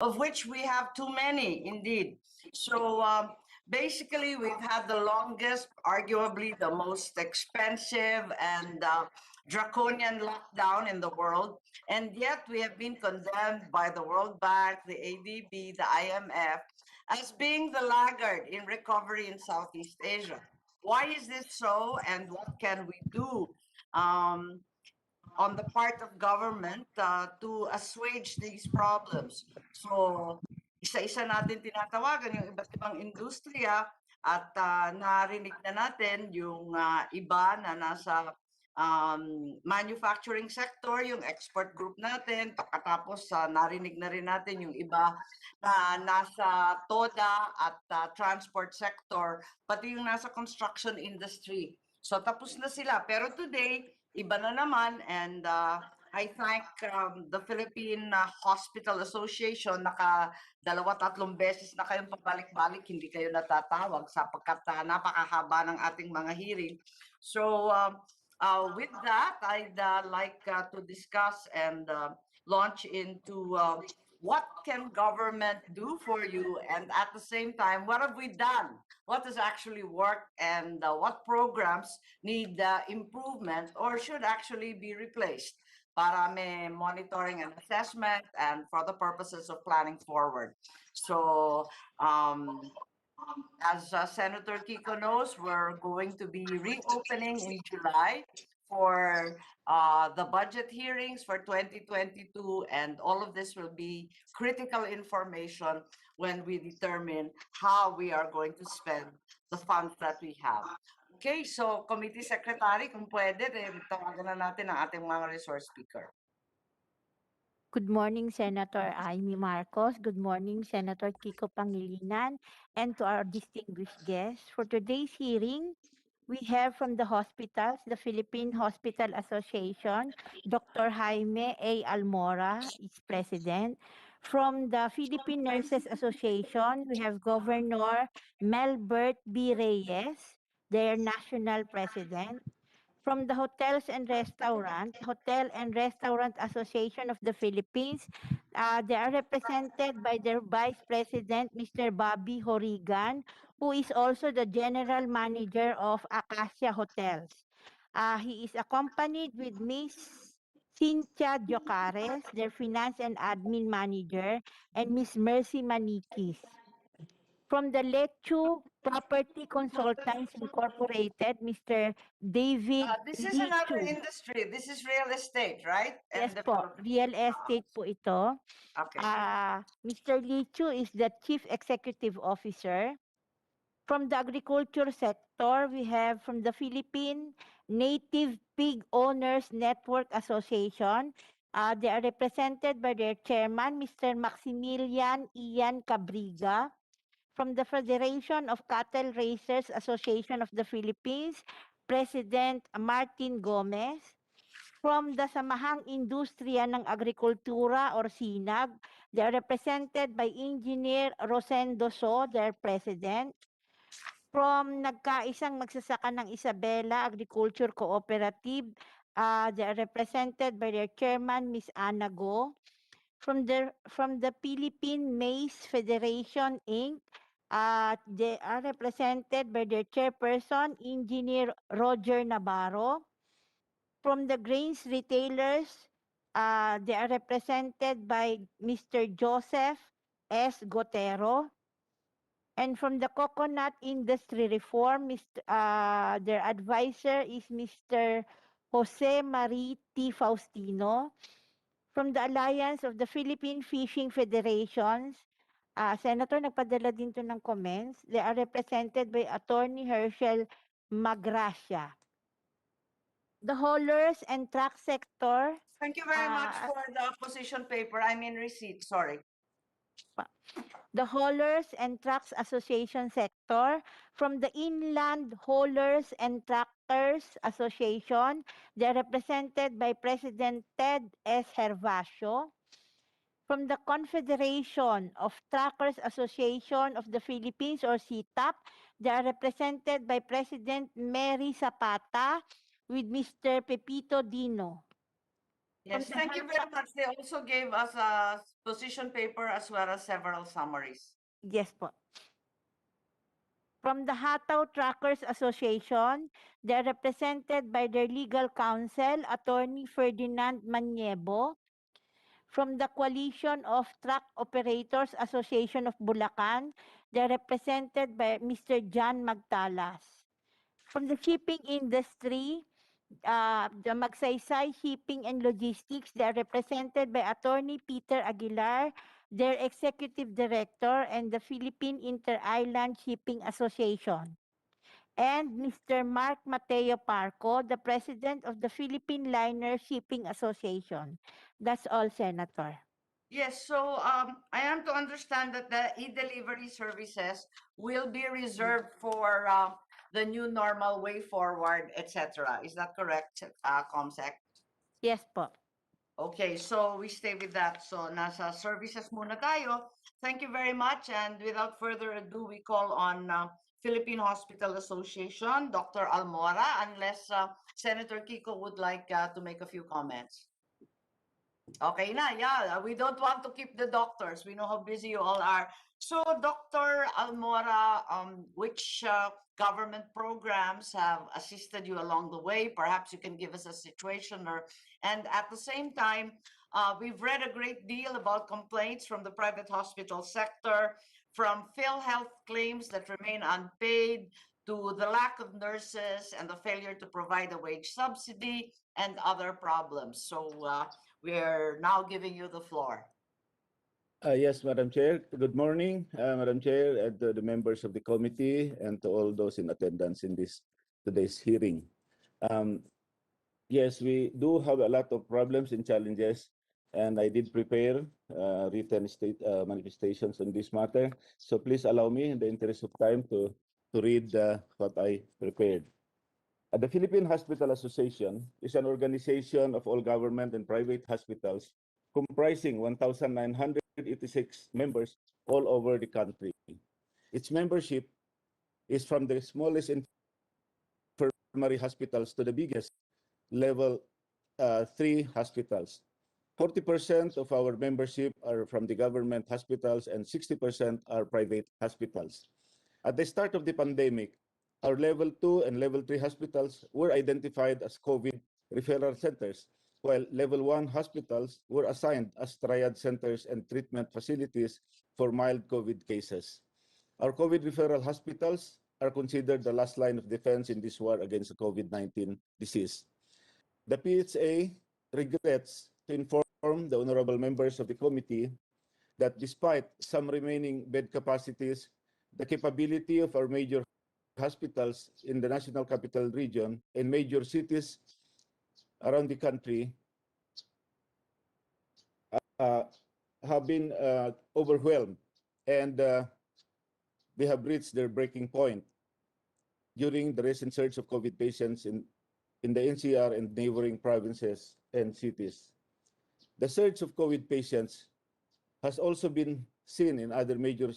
of which we have too many indeed. So basically, we've had the longest, arguably the most expensive and draconian lockdown in the world, and yet we have been condemned by the World Bank, the ADB, the IMF as being the laggard in recovery in Southeast Asia. Why is this so, and what can we do um, on the part of government to assuage these problems? So, isa-isa natin tinatawagan yung iba't ibang industriya at narinig na natin yung iba na nasa manufacturing sector, yung export group natin. Pagkatapos narinig na rin natin yung iba na nasa TODA at transport sector, pati yung nasa construction industry. So tapos na sila. Pero today, iba na naman, and I thank the Philippine Hospital Association. Dalawa-tatlong beses na kayong pabalik-balik, hindi kayo natatawag sapagkat napakahaba ng ating mga hearing. So with that, I'd like to discuss and launch into what can government do for you, and at the same time, what have we done? What has actually worked, and what programs need improvement or should actually be replaced para may monitoring and assessment and for the purposes of planning forward. So as Senator Kiko knows, we're going to be reopening in July for the budget hearings for 2022, and all of this will be critical information when we determine how we are going to spend the funds that we have. Okay, so Committee Secretary, kung pwede, tawagan na natin ang ating mga resource speaker. Good morning, Senator Amy Marcos. Good morning, Senator Kiko Pangilinan, and to our distinguished guests. For today's hearing, we have from the hospitals, the Philippine Hospital Association, Dr. Jaime A. Almora is president. From the Philippine Nurses Association, we have Governor Melbert B. Reyes, their national president. From the Hotel and Restaurant Association of the Philippines, they are represented by their Vice President, Mr. Bobby Horigan, who is also the General Manager of Acacia Hotels. He is accompanied with Miss Cynthia Jocares, their Finance and Admin Manager, and Miss Mercy Manikis. From the Lechu Property Consultants Incorporated, Mr. David This is another Lichu. industry. This is real estate, right? Yes po, real estate po ito. Okay. Mr. Lichu is the Chief Executive Officer. From the agriculture sector, we have from the Philippine Native Pig Owners Network Association. They are represented by their chairman, Mr. Maximilian Ian Cabriga. From the Federation of Cattle Raisers Association of the Philippines, President Martin Gomez. From the Samahang Industriya ng Agrikultura or SINAG, they are represented by Engineer Rosendo So, their president. From Nagkaisang Magsasaka ng Isabela Agriculture Cooperative, they are represented by their chairman, Ms. Ana Go. From the Philippine Maize Federation, Inc., they are represented by their chairperson, Engineer Roger Navarro. From the grains retailers, they are represented by Mr. Joseph S. Gotero. And from the coconut industry reform, their advisor is Mr. Jose Marie T. Faustino. From the Alliance of the Philippine Fishing Federations, Senator, nagpadala din to ng comments. They are represented by Attorney Herschel Magracia. The haulers and truck sector. Thank you very much for the position paper. I mean receipt, sorry. The Haulers and Trucks Association sector. From the Inland Haulers and Tractors Association, they are represented by President Ted S. Hervasio. From the Confederation of Truckers Association of the Philippines or CTAP, they are represented by President Mary Zapata with Mr. Pepito Dino. Yes, the thank you very much. They also gave us a position paper as well as several summaries. Yes po. From the Hataw Truckers Association, they're represented by their legal counsel, Attorney Ferdinand Maniebo. From the Coalition of Truck Operators Association of Bulacan, they're represented by Mr. John Magtalas. From the shipping industry, the Magsaysay Shipping and Logistics, they are represented by Attorney Peter Aguilar, their Executive Director, and the Philippine Inter-Island Shipping Association. And Mr. Mark Mateo Parco, the President of the Philippine Liner Shipping Association. That's all, Senator. Yes, so I am to understand that the e-delivery services will be reserved for the new normal way forward, etc. Is that correct, Comsec? Yes po. Okay, so we stay with that. So nasa services muna tayo. Thank you very much. And without further ado, we call on Philippine Hospital Association, Dr. Almora, unless Senator Kiko would like to make a few comments. Okay na, yeah. We don't want to keep the doctors. We know how busy you all are. So, Dr. Almora, which government programs have assisted you along the way? Perhaps you can give us a situation, and at the same time, we've read a great deal about complaints from the private hospital sector, from PhilHealth claims that remain unpaid, to the lack of nurses and the failure to provide a wage subsidy and other problems. So, we're now giving you the floor. Yes, Madam Chair. Good morning, Madam Chair, and to the members of the committee, and to all those in attendance in today's hearing. Yes, we do have a lot of problems and challenges, and I did prepare written manifestations on this matter. So please allow me, in the interest of time, to read what I prepared. The Philippine Hospital Association is an organization of all government and private hospitals comprising 1,986 members all over the country. Its membership is from the smallest infirmary hospitals to the biggest level 3 hospitals. 40% of our membership are from the government hospitals and 60% are private hospitals. At the start of the pandemic, our level 2 and level 3 hospitals were identified as COVID referral centers, while level 1 hospitals were assigned as triad centers and treatment facilities for mild COVID cases. Our COVID referral hospitals are considered the last line of defense in this war against the COVID-19 disease. The PHA regrets to inform the honorable members of the committee that despite some remaining bed capacities, the capability of our major hospitals in the National Capital Region and major cities around the country have been overwhelmed, and they have reached their breaking point during the recent surge of COVID patients in the NCR and neighboring provinces and cities. The surge of COVID patients has also been seen in other major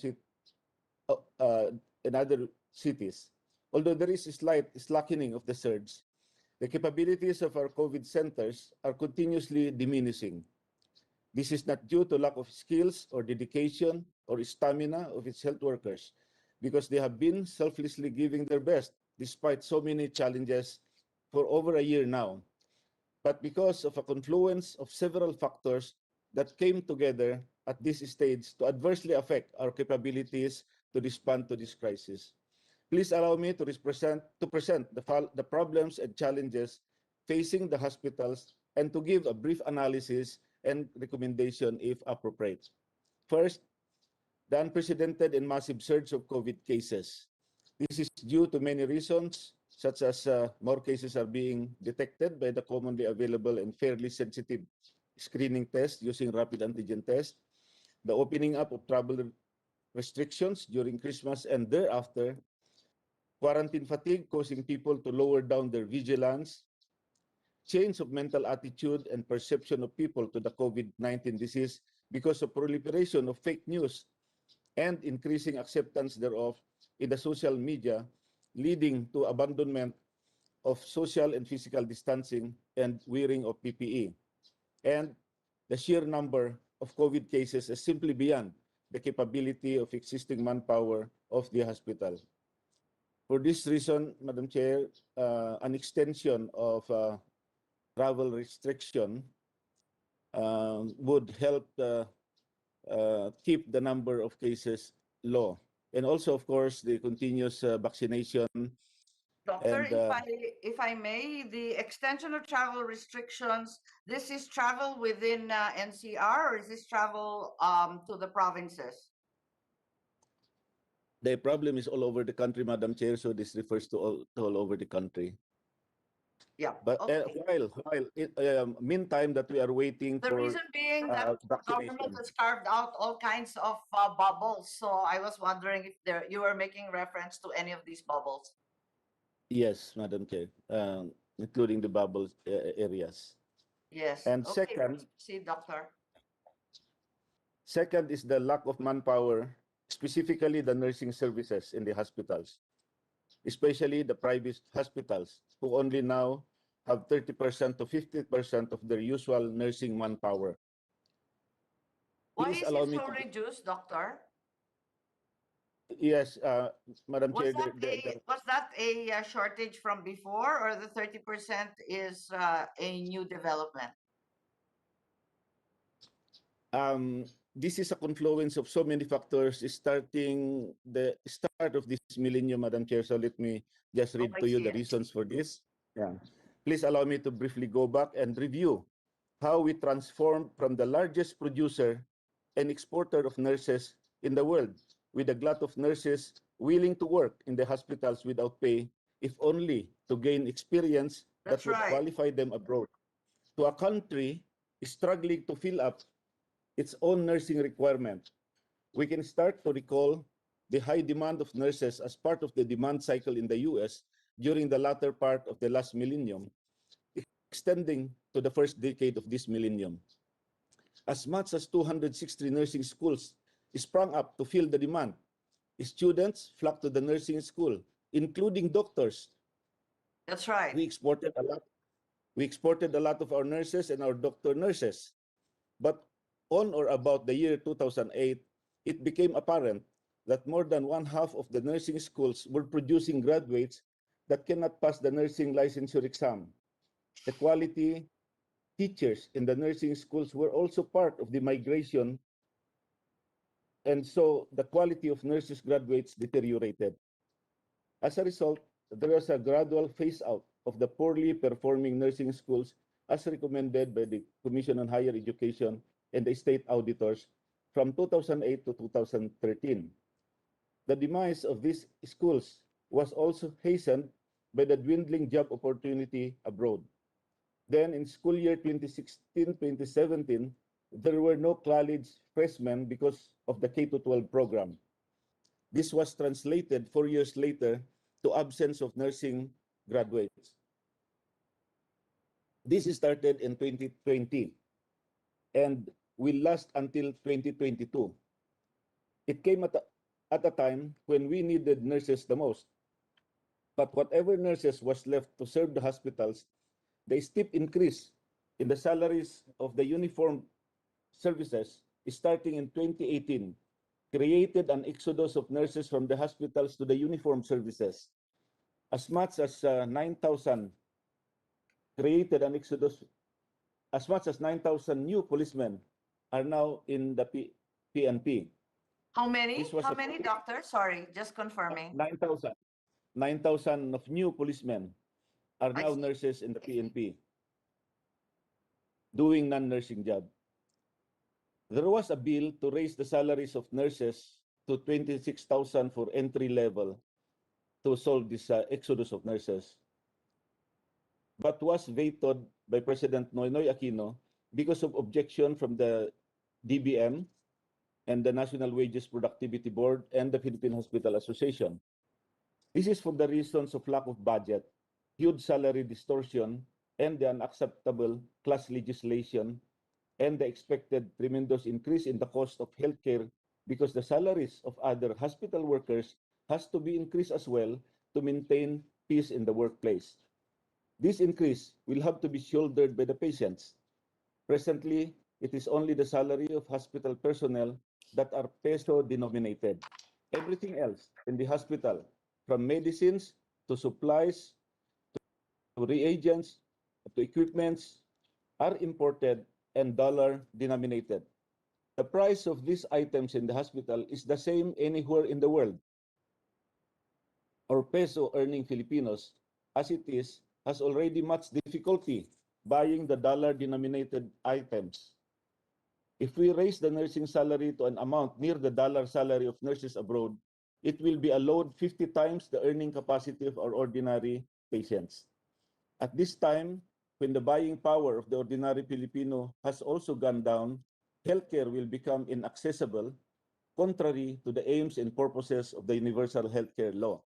in other cities. Although there is a slight slackening of the surge, the capabilities of our COVID centers are continuously diminishing. This is not due to lack of skills or dedication or stamina of its health workers, because they have been selflessly giving their best despite so many challenges for over a year now, but because of a confluence of several factors that came together at this stage to adversely affect our capabilities to respond to this crisis. Please allow me to present the problems and challenges facing the hospitals and to give a brief analysis and recommendation if appropriate. First, the unprecedented and massive surge of COVID cases. This is due to many reasons, such as more cases are being detected by the commonly available and fairly sensitive screening test using rapid antigen test, the opening up of travel restrictions during Christmas and thereafter, quarantine fatigue causing people to lower down their vigilance, change of mental attitude and perception of people to the COVID-19 disease because of proliferation of fake news and increasing acceptance thereof in the social media, leading to abandonment of social and physical distancing and wearing of PPE. and the sheer number of COVID cases is simply beyond the capability of existing manpower of the hospital. For this reason, Madam Chair, an extension of travel restriction would help keep the number of cases low. And also, of course, the continuous vaccination. Doctor, And if I may, the extension of travel restrictions, this is travel within NCR, or is this travel to the provinces? the problem is all over the country, Madam Chair, so this refers to all over the country. Yeah. But Okay. while meantime that we are waiting The for reason being that the government vaccination. has carved out all kinds of bubbles. So I was wondering if you were making reference to any of these bubbles. Yes, Madam Chair, including the bubble areas. Yes. And Okay. Proceed, Doctor. second is the lack of manpower, specifically the nursing services in the hospitals, especially the private hospitals, who only now have 30% to 50% of their usual nursing manpower. Why Please is allow it me so to. reduced, Doctor? Yes, Madam Was Chair, that a shortage from before, or the 30% is a new development? this is a confluence of so many factors starting the start of this millennium, Madam Chair. So let me just read I to you see the it. reasons for this. Yeah. Please allow me to briefly go back and review how we transformed from the largest producer and exporter of nurses in the world, with a glut of nurses willing to work in the hospitals without pay, if only to gain experience that That's would right. qualify them abroad, to a country struggling to fill up its own nursing requirement. We can start to recall the high demand of nurses as part of the demand cycle in the US during the latter part of the last millennium, extending to the first decade of this millennium. As much as 260 nursing schools sprang up to fill the demand. Students flocked to the nursing school, including doctors. That's right. We exported a lot. We exported a lot of our nurses and our doctor nurses. But on or about the year 2008, it became apparent that more than one half of the nursing schools were producing graduates that cannot pass the nursing licensure exam. The quality teachers in the nursing schools were also part of the migration, and so the quality of nurses graduates deteriorated. As a result, there was a gradual phase out of the poorly performing nursing schools as recommended by the Commission on Higher Education and the state auditors from 2008 to 2013. The demise of these schools was also hastened by the dwindling job opportunity abroad. Then in school year 2016-2017, there were no college freshmen because of the K-12 program. This was translated 4 years later to absence of nursing graduates. This started in 2020 and will last until 2022. It came at a time when we needed nurses the most. But whatever nurses was left to serve the hospitals, the steep increase in the salaries of the uniformed services starting in 2018 created an exodus of nurses from the hospitals to the uniformed services. As much as 9,000 created an exodus, as much as 9,000 new policemen are now in the PNP. How many? This was How many, Doctor? Sorry, just confirming. 9,000. 9,000 of new policemen are I now see. nurses in the PNP doing non-nursing job. There was a bill to raise the salaries of nurses to 26,000 for entry level to solve this exodus of nurses, but was vetoed by President Noynoy Aquino because of objection from the DBM and the National Wages Productivity Board and the Philippine Hospital Association. This is for the reasons of lack of budget, huge salary distortion, and the unacceptable class legislation, and the expected tremendous increase in the cost of healthcare because the salaries of other hospital workers has to be increased as well to maintain peace in the workplace. This increase will have to be shouldered by the patients. Presently, it is only the salary of hospital personnel that are peso denominated. Everything else in the hospital, from medicines to supplies to reagents to equipments, are imported and dollar denominated. The price of these items in the hospital is the same anywhere in the world. Or peso earning Filipinos, as it is, has already much difficulty buying the dollar denominated items. If we raise the nursing salary to an amount near the dollar salary of nurses abroad, it will be a load 50 times the earning capacity of our ordinary patients. At this time, when the buying power of the ordinary Filipino has also gone down, healthcare will become inaccessible, contrary to the aims and purposes of the Universal Healthcare Law.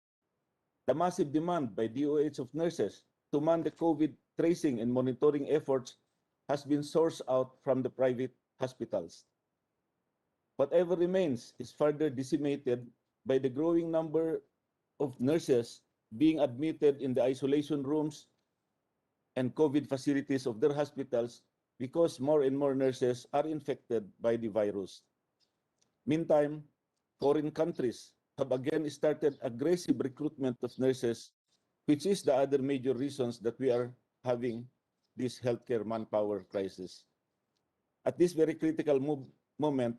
The massive demand by DOH of nurses to man the COVID tracing and monitoring efforts has been sourced out from the private hospitals. Whatever remains is further decimated by the growing number of nurses being admitted in the isolation rooms and COVID facilities of their hospitals because more and more nurses are infected by the virus. Meantime, foreign countries have again started aggressive recruitment of nurses, which is the other major reasons that we are having this healthcare manpower crisis. At this very critical moment,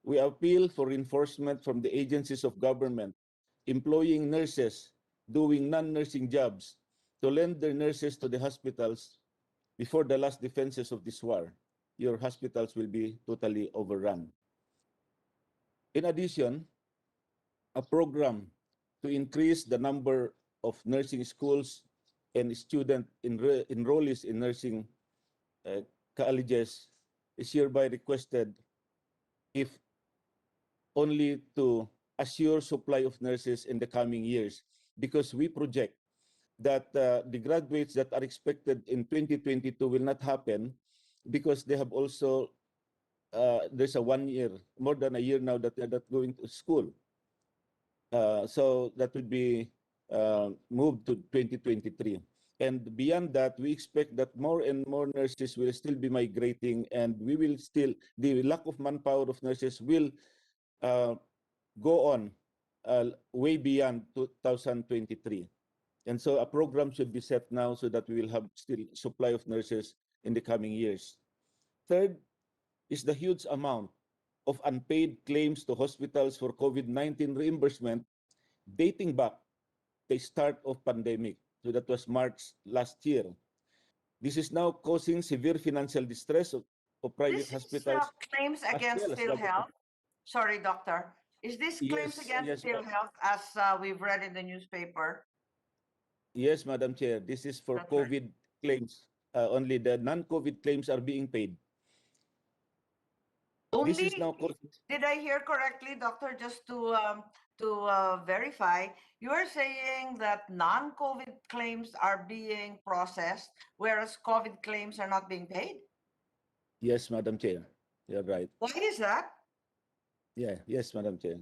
we appeal for reinforcement from the agencies of government employing nurses doing non-nursing jobs to lend their nurses to the hospitals before the last defenses of this war. Your hospitals will be totally overrun. In addition, a program to increase the number of nursing schools and student enrollees in nursing colleges is hereby requested, if only to assure supply of nurses in the coming years, because we project that the graduates that are expected in 2022 will not happen because they have also there's a 1 year, more than a year now that they're not going to school. So that would be moved to 2023. And beyond that, we expect that more and more nurses will still be migrating, and we will still, the lack of manpower of nurses will go on way beyond 2023. And so a program should be set now so that we will have still supply of nurses in the coming years. Third is the huge amount of unpaid claims to hospitals for COVID-19 reimbursement dating back the start of pandemic. So that was March last year. This is now causing severe financial distress of private This is hospitals claims as against well as government. PhilHealth. Sorry, doctor. Is this claims Yes, against yes, PhilHealth as we've read in the newspaper? yes, Madam Chair. This is for That's right. COVID claims. Only the non-COVID claims are being paid. This is now Only, did I hear correctly, doctor, just to verify, you are saying that non-COVID claims are being processed, whereas COVID claims are not being paid? yes, Madam Chair. You're right. Why is that? Yeah, yes, Madam Chair.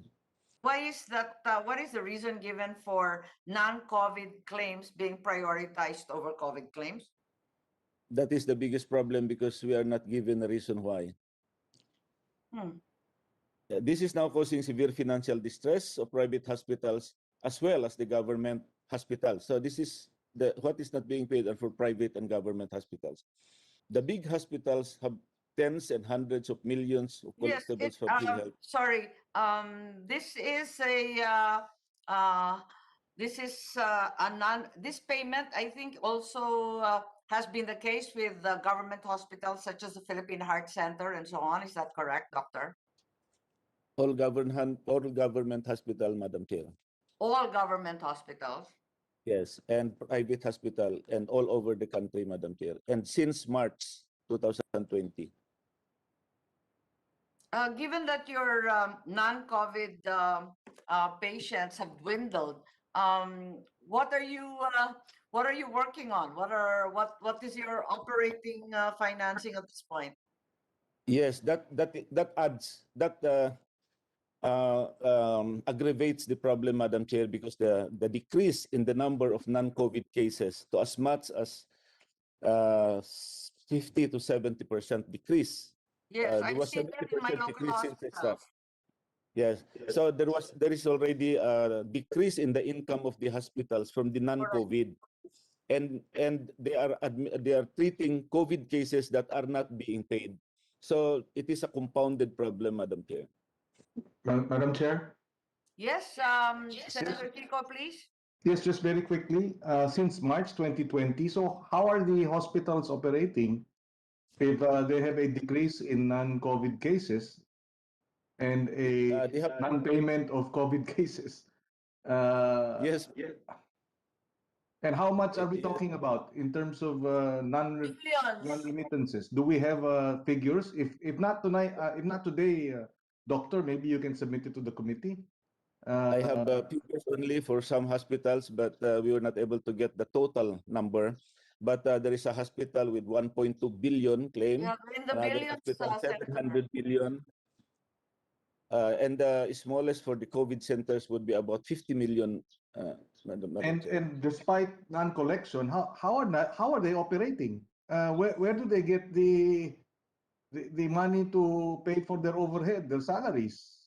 Why is that? What is the reason given for non-COVID claims being prioritized over COVID claims? That is the biggest problem because we are not given a reason why. This is now causing severe financial distress of private hospitals as well as the government hospitals. So this is what is not being paid are for private and government hospitals. The big hospitals have tens and hundreds of millions of Yes, collectibles from PhilHealth. sorry. This is a non, this payment, I think, also has been the case with the government hospitals such as the Philippine Heart Center and so on. Is that correct, doctor? All government hospital, Madam Chair. All government hospitals. Yes, and private hospital and all over the country, Madam Chair. And since March 2020. Given that your non-COVID patients have dwindled, what are you working on? What is your operating financing at this point? Yes, that adds that aggravates the problem, Madam Chair, because the decrease in the number of non-COVID cases to as much as 50 to 70% decrease. Yes, There I was see that in my 70% local decrease since the start. hospitals. Yes. So there is already a decrease in the income of the hospitals from the non-COVID, and they are treating COVID cases that are not being paid. So it is a compounded problem, Madam Chair. Madam Chair? Yes, Senator Kiko, please. Yes, just very quickly, since March 2020, so how are the hospitals operating if they have a decrease in non-COVID cases and a They have non-payment of COVID cases? Uh, yes. and how much are we Yeah. talking about in terms of Millions. non-remittances? Do we have figures? If not tonight, if not today, Doctor, maybe you can submit it to the committee. I have figures only for some hospitals, but we were not able to get the total number. But there is a hospital with 1.2 billion claim, Yeah, in the another billions, hospital Senator. 700 billion, and the smallest for the COVID centers would be about 50 million. Madam Chair. And despite non-collection, how are they operating? Where do they get the money to pay for their overhead, their salaries?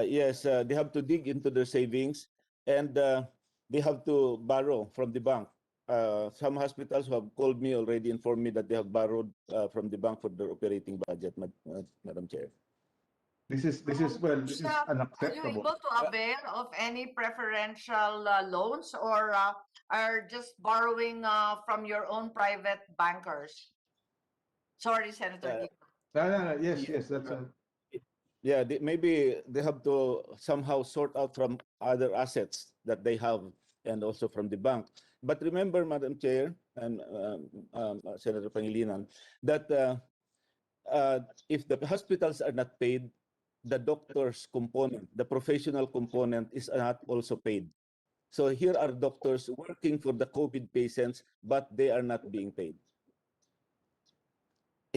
Yes, they have to dig into their savings, and they have to borrow from the bank. Some hospitals who have called me already informed me that they have borrowed from the bank for their operating budget, Madam Chair. This is well, this is Are you unacceptable. able to avail of any preferential loans, or are just borrowing from your own private bankers? Sorry, Senator Uh, Kiko. No, yes, Yeah. yes, that's Yeah, maybe they have to somehow sort out from other assets that they have and also from the bank. But remember, Madam Chair and Senator Pangilinan, that if the hospitals are not paid, the doctor's component, the professional component is not also paid. So here are doctors working for the COVID patients, but they are not being paid.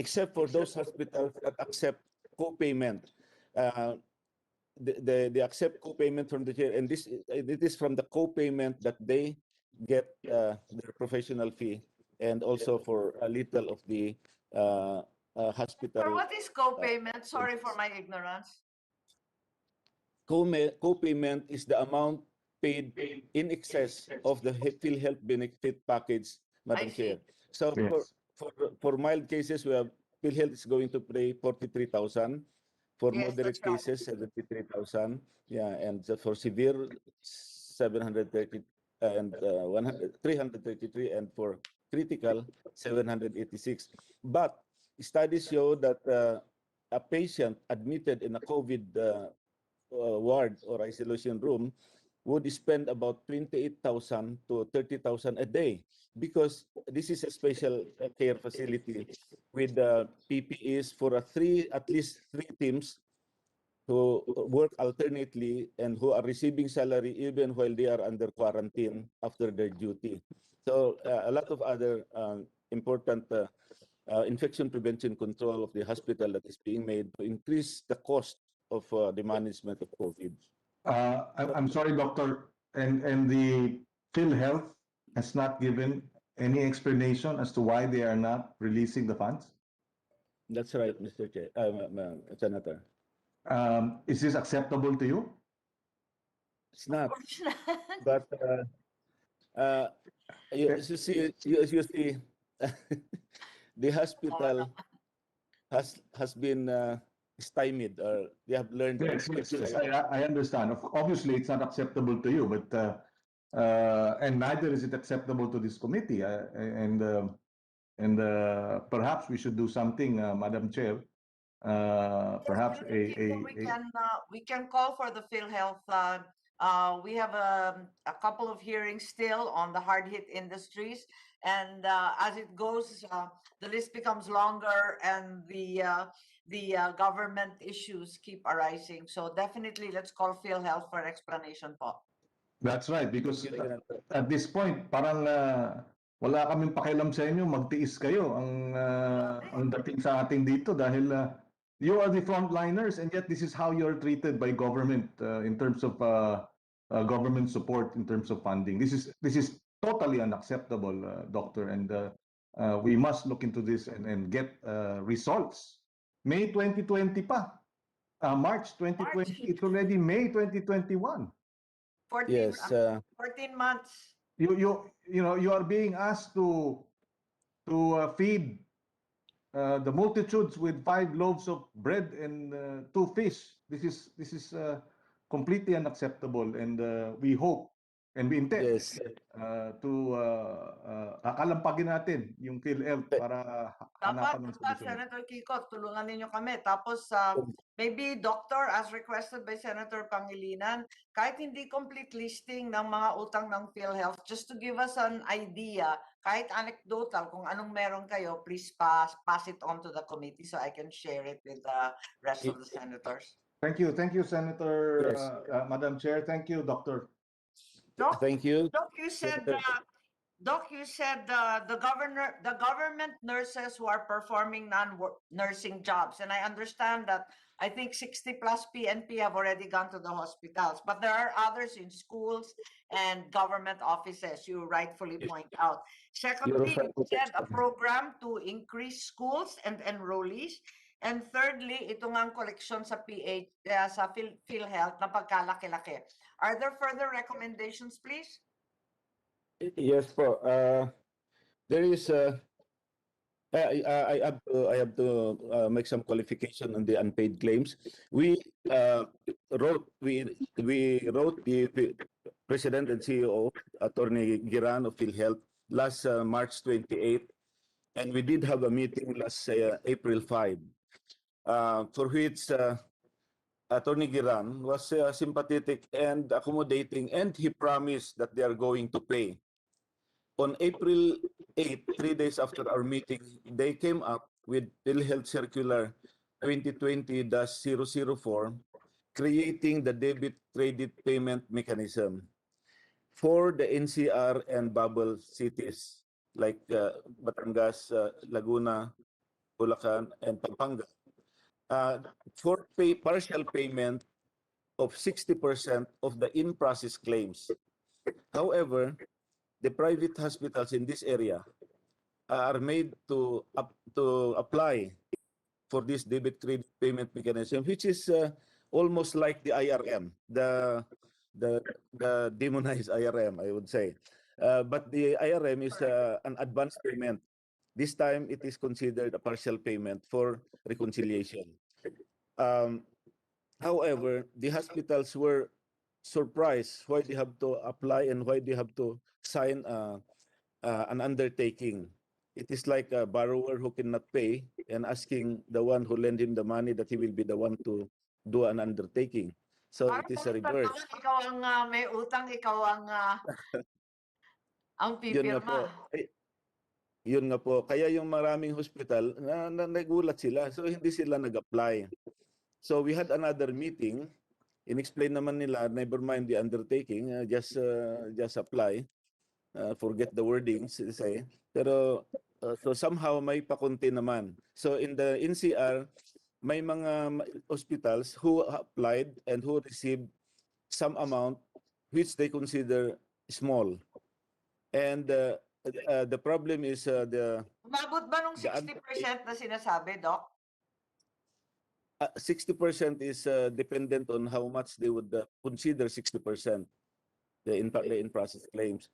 Except for those hospitals that accept co-payment. Uh, they accept co-payment from the chair, and it is from the co-payment that they get their professional fee, and also for a little of the hospital. For what is co-payment? Sorry for my ignorance. Co-payment is the amount paid in excess of the PhilHealth benefit package, Madam see. Chair. So yes. for mild cases, we have PhilHealth is going to pay 43,000. For Yes, moderate that's right. cases, 73,000. Yeah, and for severe, 730 and 333, and for critical, 786. But studies show that a patient admitted in a COVID ward or isolation room would spend about 28,000 to 30,000 a day, because this is a special care facility with PPEs for at least three teams who work alternately and who are receiving salary even while they are under quarantine after their duty. So a lot of other important infection prevention control of the hospital that is being made to increase the cost of the management of COVID. I'm sorry, Doctor, and the PhilHealth has not given any explanation as to why they are not releasing the funds. That's right, Mr. Chair, Senator. Is this acceptable to you? It's not, but you see, the hospital has been stymied, or they have learned. Yes, I understand. Obviously, it's not acceptable to you, but and neither is it acceptable to this committee. And perhaps we should do something, Madam Chair. Perhaps We can call for the PhilHealth. We have a couple of hearings still on the hard hit industries, and as it goes, the list becomes longer, and the government issues keep arising. So definitely, let's call PhilHealth for an explanation, po. That's right, because Thank you, Senator. at this point, parang wala kaming pakialam sa inyo, magtiis kayo ang dating sa atin dito dahil you are the frontliners, and yet this is how you're treated by government in terms of government support, in terms of funding. This is totally unacceptable, Doctor, and we must look into this and get results. May 2020 pa. March 2020. It's already May 2021. 14, Yes, 14 months. You are being asked to feed the multitudes with 5 loaves of bread and 2 fish. This is completely unacceptable, and we hope and we intend yes. to kakalampagin natin yung PhilHealth para hanapan ng solusyon. Senator Kiko, tulungan ninyo kami. Tapos, maybe, Doctor, as requested by Senator Pangilinan, kahit hindi complete listing ng mga utang ng PhilHealth, just to give us an idea, kahit anecdotal, kung anong meron kayo, please pass it on to the committee so I can share it with the rest of the senators. Thank you, Senator, Yes. Madam Chair. Thank you, Doctor. Doc, Thank you. Doc, you said, the government nurses who are performing non-nursing jobs, and I understand that I think 60 plus PNP have already gone to the hospitals, but there are others in schools and government offices, you rightfully point out. Secondly, you said a program to increase schools and enrollees. And thirdly, ito nga ang collection sa sa PhilHealth na pagkalaki-laki. Are there further recommendations, please? Yes po. There is I have to make some qualification on the unpaid claims. We wrote the President and CEO, Attorney Giran of PhilHealth, last March 28th, and we did have a meeting last April 5, for which Attorney Giran was sympathetic and accommodating, and he promised that they are going to pay. On April 8, 3 days after our meeting, they came up with PhilHealth Circular 2020-004, creating the debit credit payment mechanism for the NCR and bubble cities like Batangas, Laguna, Bulacan, and Pampanga, for partial payment of 60% of the in-process claims. However, the private hospitals in this area are made to apply for this debit credit payment mechanism, which is almost like the IRM, the demonized IRM, I would say. But the IRM is an advance payment. This time, it is considered a partial payment for reconciliation. However, the hospitals were surprised why they have to apply and why they have to sign an undertaking. It is like a borrower who cannot pay and asking the one who lent him the money that he will be the one to do an undertaking. So it is a reverse. Ikaw ang may utang, ikaw ang Yun nga po. pipirma. Yun nga po. Kaya yung maraming hospital, nagulat sila. So hindi sila nag-apply. So we had another meeting. In-explain naman nila, never mind the undertaking, just apply. Forget the wordings, say. Pero so somehow may pakunti naman. So in the NCR, may mga hospitals who applied and who received some amount which they consider small. And the problem is Umabot ba nung 60% na sinasabi, Doc? 60% is dependent on how much they would consider 60%, the in-process claims.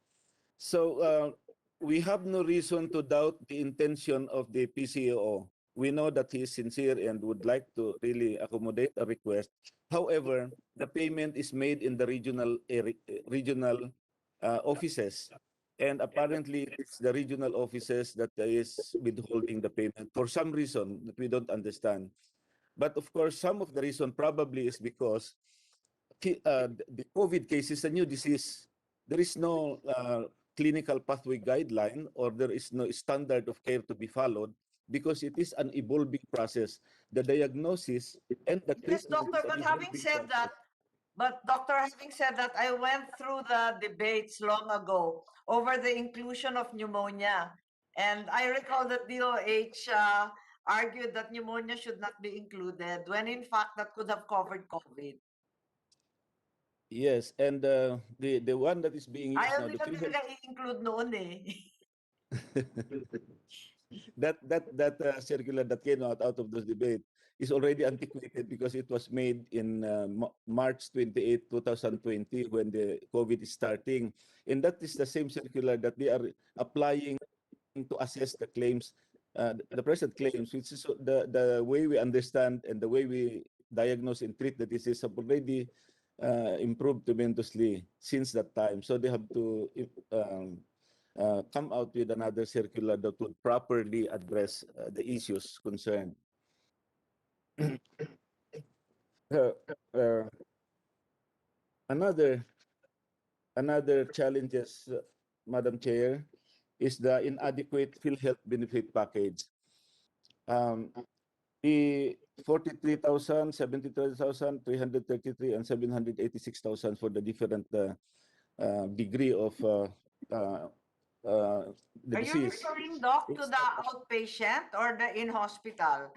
So we have no reason to doubt the intention of the PCO. We know that he is sincere and would like to really accommodate a request. However, the payment is made in the regional offices. And apparently, it's the regional offices that is withholding the payment for some reason that we don't understand. But of course, some of the reason probably is because the COVID case is a new disease. There is no clinical pathway guideline, or there is no standard of care to be followed, because it is an evolving process. The diagnosis and the treatment. Yes, Doctor, but having said that, I went through the debates long ago over the inclusion of pneumonia. And I recall that DOH argued that pneumonia should not be included, when in fact that could have covered COVID. Yes, and the one that is being used Ayaw now, nila talaga i-include noon eh. that circular that came out of those debate is already antiquated because it was made in March 28, 2020, when the COVID is starting, and that is the same circular that they are applying to assess the claims, the present claims, which is the way we understand and the way we diagnose and treat the disease have already improved tremendously since that time. So they have to come out with another circular that would properly address the issues concerned. Uh, uh, another challenges, Madam Chair, is the inadequate PhilHealth benefit package. Um, the 43,000, 73,000, 333, and 786,000 for the different degree of the Are you disease. referring, Doc, to It's the outpatient or the in-hospital?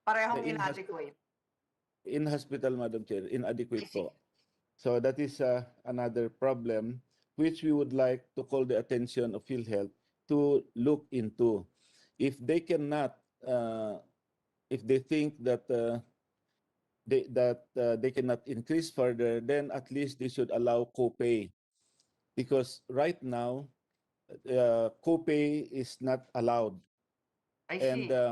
Parehong The inadequate. in hospital, Madam Chair, I inadequate see. po. So that is another problem which we would like to call the attention of PhilHealth to look into. If they cannot, if they think that they cannot increase further, then at least they should allow copay, because right now copay is not allowed, I and see.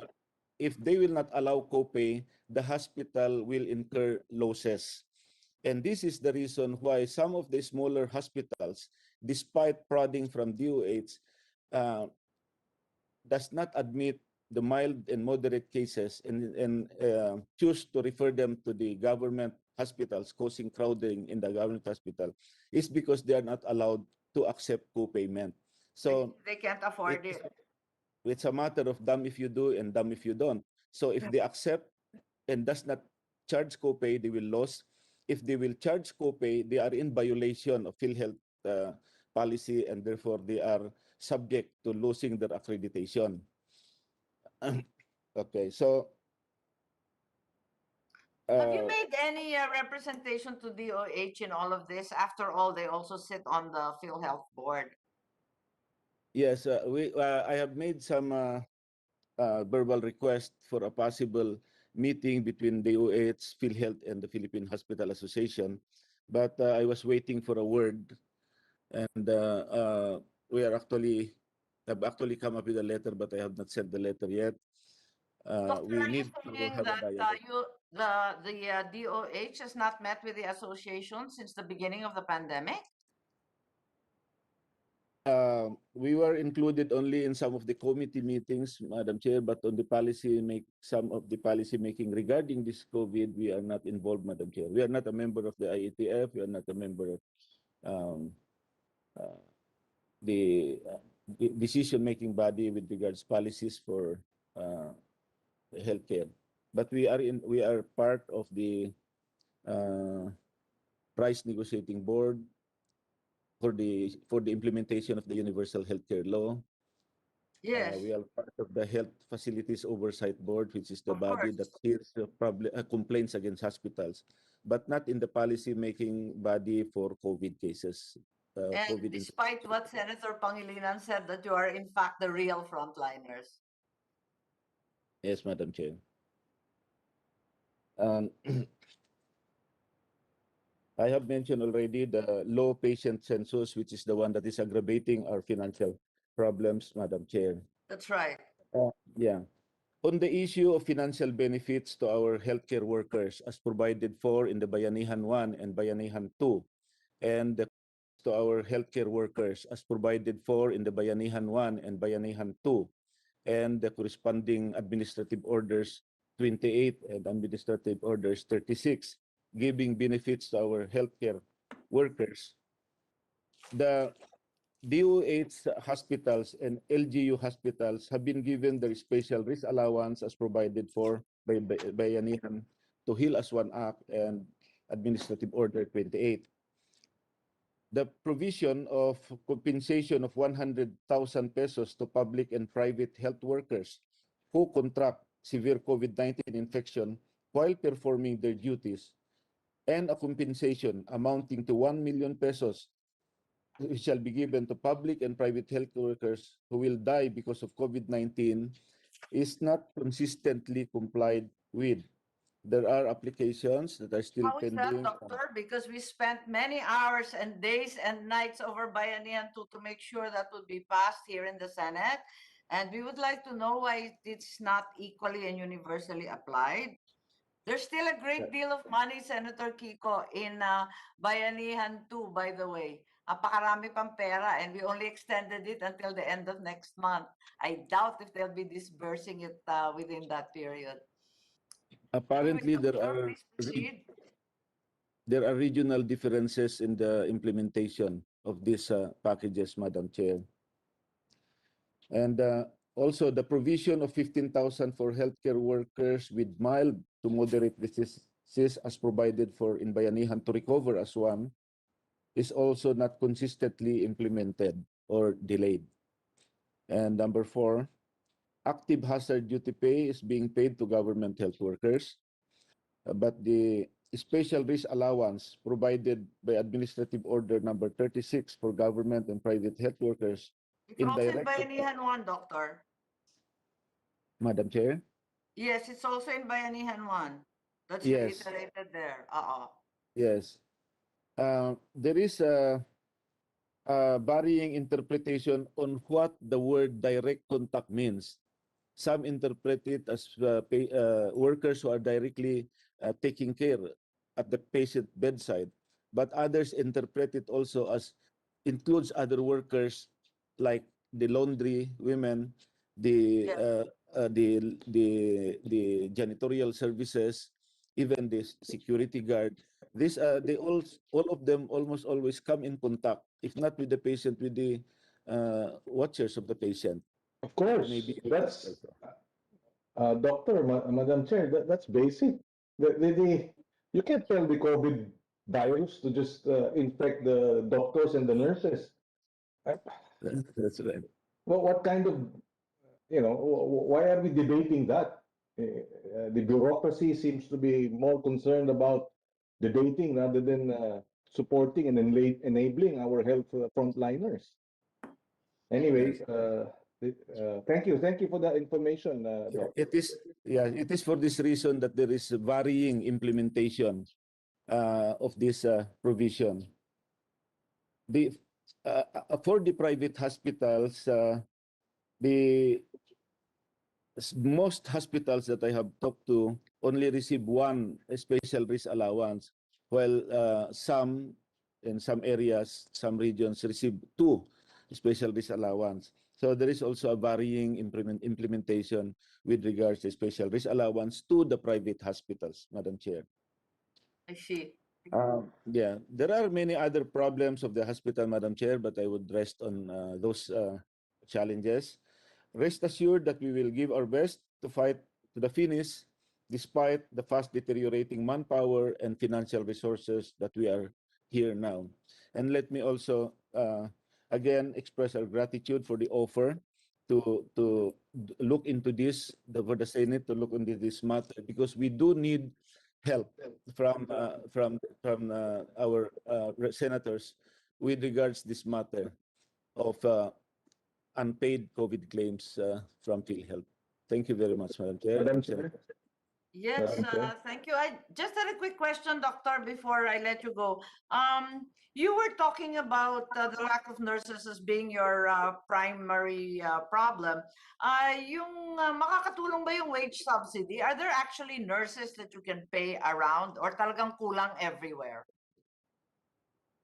if they will not allow copay, the hospital will incur losses. And this is the reason why some of the smaller hospitals, despite prodding from DOH, uh, does not admit the mild and moderate cases, and choose to refer them to the government hospitals, causing crowding in the government hospital, is because they are not allowed to accept co-payment. So They can't afford it's, it. it's a matter of dumb if you do and dumb if you don't. So if they accept and does not charge copay, they will lose. If they will charge copay, they are in violation of PhilHealth policy, and therefore they are subject to losing their accreditation. Okay, so Have you uh, made any representation to DOH in all of this? After all, they also sit on the PhilHealth board. yes, I have made some verbal request for a possible meeting between DOH, PhilHealth, and the Philippine Hospital Association, but I was waiting for a word, and we are actually have actually come up with a letter, but I have not sent the letter yet. Doctor, We are you need to saying have a that dialogue. the DOH has not met with the association since the beginning of the pandemic? We were included only in some of the committee meetings, Madam Chair, but on the some of the policy making regarding this COVID, we are not involved, Madam Chair. We are not a member of the IATF. We are not a member of um, uh, the decision-making body with regards policies for uh, healthcare. But we are part of the uh, price negotiating board for the implementation of the universal healthcare law. Yes, We are part of the Health Facilities Oversight Board, which is the of body that course. hears complaints against hospitals, but not in the policy-making body for COVID cases. And COVID. despite what Senator Pangilinan said, that you are in fact the real frontliners. Yes, Madam Chair. Um, I have mentioned already the low patient census, which is the one that is aggravating our financial problems, Madam Chair. That's right. Yeah. On the issue of financial benefits to our healthcare workers as provided for in the Bayanihan 1 and Bayanihan 2, and to our healthcare workers as provided for in the Bayanihan 1 and Bayanihan 2, and the corresponding administrative orders 28 and administrative orders 36, giving benefits to our healthcare workers. The DOH hospitals and LGU hospitals have been given their special risk allowance as provided for by Bayanihan to Heal as One Act and Administrative Order 28. The provision of compensation of 100,000 pesos to public and private health workers who contract severe COVID-19 infection while performing their duties, and a compensation amounting to 1 million pesos shall be given to public and private health workers who will die because of COVID-19 is not consistently complied with. There are applications that are still How is that, pending. doctor? Because we spent many hours and days and nights over Bayanihan to make sure that would be passed here in the Senate. And we would like to know why it's not equally and universally applied. There's still a great deal of money, Senator Kiko, in Bayanihan too, by the way. Napakarami pang pera, and we only extended it until the end of next month. I doubt if they'll be disbursing it within that period. Anyway, Apparently, doctor, please proceed. there are regional differences in the implementation of these packages, Madam Chair. And also the provision of 15,000 for healthcare workers with mild to moderate diseases as provided for in Bayanihan to recover as one is also not consistently implemented or delayed. And number 4, active hazard duty pay is being paid to government health workers, but the special risk allowance provided by Administrative Order number 36 for government and private health workers It's also in indirect, Bayanihan 1, doctor. Madam Chair. Yes, it's also in Bayanihan 1. That's Yes, reiterated there. yes. There is a varying interpretation on what the word direct contact means. Some interpret it as workers who are directly taking care at the patient bedside, but others interpret it also as includes other workers like the laundry women, the Yes, uh, the janitorial services, even the security guard. This they all of them almost always come in contact, if not with the patient, with the watchers of the patient. Of Maybe course, that's Doctor, Madam Chair. That's basic. The you can't tell the COVID virus to just infect the doctors and the nurses. Uh, that's right. what kind of why are we debating that? The bureaucracy seems to be more concerned about debating rather than supporting and enabling our health frontliners. Anyway, Yes. thank you for that information, It Doctor. is, yeah, it is for this reason that there is varying implementation of this provision. The for the private hospitals, the most hospitals that I have talked to only receive one special risk allowance, while some in some areas, some regions receive two special risk allowance. So there is also a varying implementation with regards to special risk allowance to the private hospitals, Madam Chair. I see. Yeah, there are many other problems of the hospital, Madam Chair, but I would rest on those challenges. Rest assured that we will give our best to fight to the finish, despite the fast deteriorating manpower and financial resources that we are here now. And let me also again express our gratitude for the offer to look into this, for the Senate to look into this matter, because we do need help from our senators with regards this matter of unpaid COVID claims from PhilHealth. Thank you very much, Madam Chair. Madam Chair. Yes, Madam Chair. thank you. I just had a quick question, doctor, before I let you go. You were talking about the lack of nurses as being your primary problem. Makakatulong ba yung wage subsidy? Are there actually nurses that you can pay around, or talagang kulang everywhere?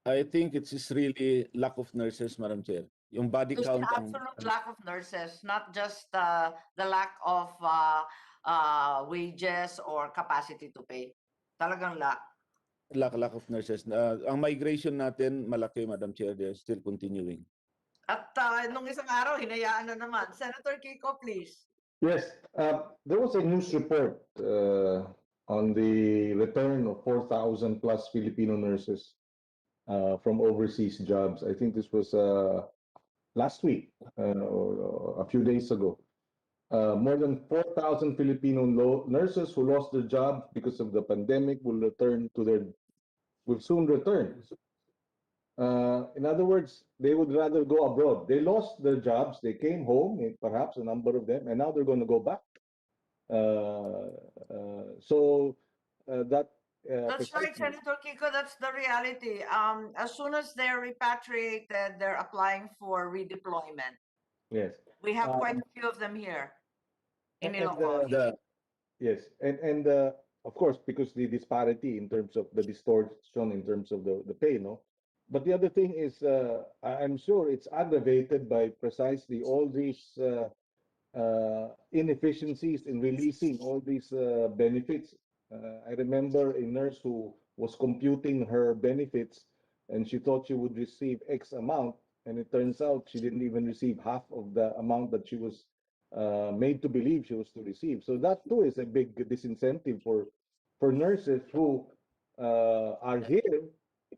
I think it's just really lack of nurses, Madam Chair. Yung body There's an count ang absolute lack of nurses, not just the lack of wages or capacity to pay. Talagang lack. lack of nurses. Ang migration natin malaki, Madam Chair. They're still continuing. At nung isang araw, hinayaan na naman. Senator Kiko, please. Yes, there was a news report on the return of 4,000 plus Filipino nurses from overseas jobs. I think this was last week or a few days ago. More than 4,000 Filipino nurses who lost their jobs because of the pandemic will soon return. In other words, they would rather go abroad. They lost their jobs. They came home, perhaps a number of them, and now they're going to go back. So that That's right, precisely, Senator Kiko. That's the reality. As soon as they're repatriated, they're applying for redeployment. yes. We have quite a few of them here in And Ilocos. yes, and of course, because the disparity in terms of the distortion in terms of the pay, no. But the other thing is, I'm sure it's aggravated by precisely all these inefficiencies in releasing all these benefits. I remember a nurse who was computing her benefits and she thought she would receive X amount, and it turns out she didn't even receive half of the amount that she was made to believe she was to receive. So that too is a big disincentive for nurses who are here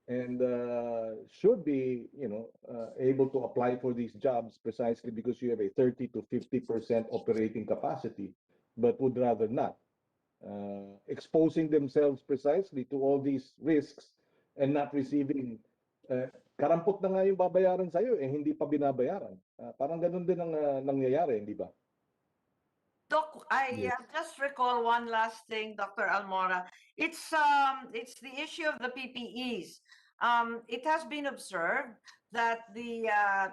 and should be, able to apply for these jobs precisely because you have a 30 to 50% operating capacity, but would rather not, exposing themselves precisely to all these risks and not receiving. Karampot na nga yung babayaran sa'yo, hindi pa binabayaran. Parang ganun din ang nangyayari, hindi ba? Doc, I Yes. just recall one last thing, Dr. Almora. It's the issue of the PPEs. It has been observed that the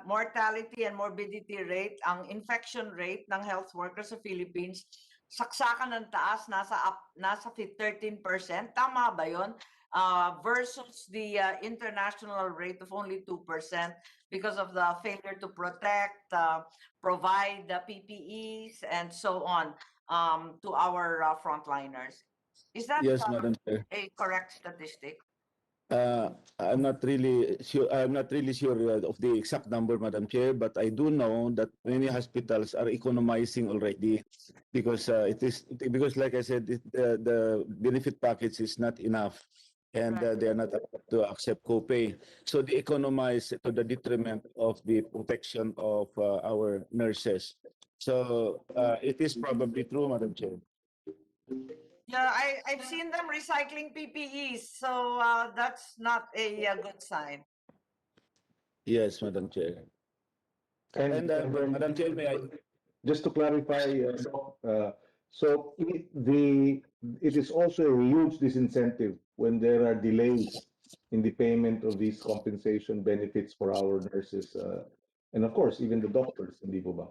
mortality and morbidity rate, ang infection rate ng health workers sa Philippines, saksakan ng taas, nasa 13%. Tama ba yun? Versus the international rate of only 2% because of the failure to protect, provide the PPEs and so on to our frontliners. Is that Yes, Madam Chair. a correct statistic? I'm not really sure. I'm not really sure of the exact number, Madam Chair, but I do know that many hospitals are economizing already because because, like I said, the benefit package is not enough, and Right. they are not able to accept copay. So they economize to the detriment of the protection of our nurses. So it is probably true, Madam Chair. Yeah, I've seen them recycling PPEs, so that's not a good sign. Yes, Madam Chair. And Madam Chair, may I? Just to clarify, Doc, so it is also a huge disincentive when there are delays in the payment of these compensation benefits for our nurses, and of course, even the doctors, hindi po ba?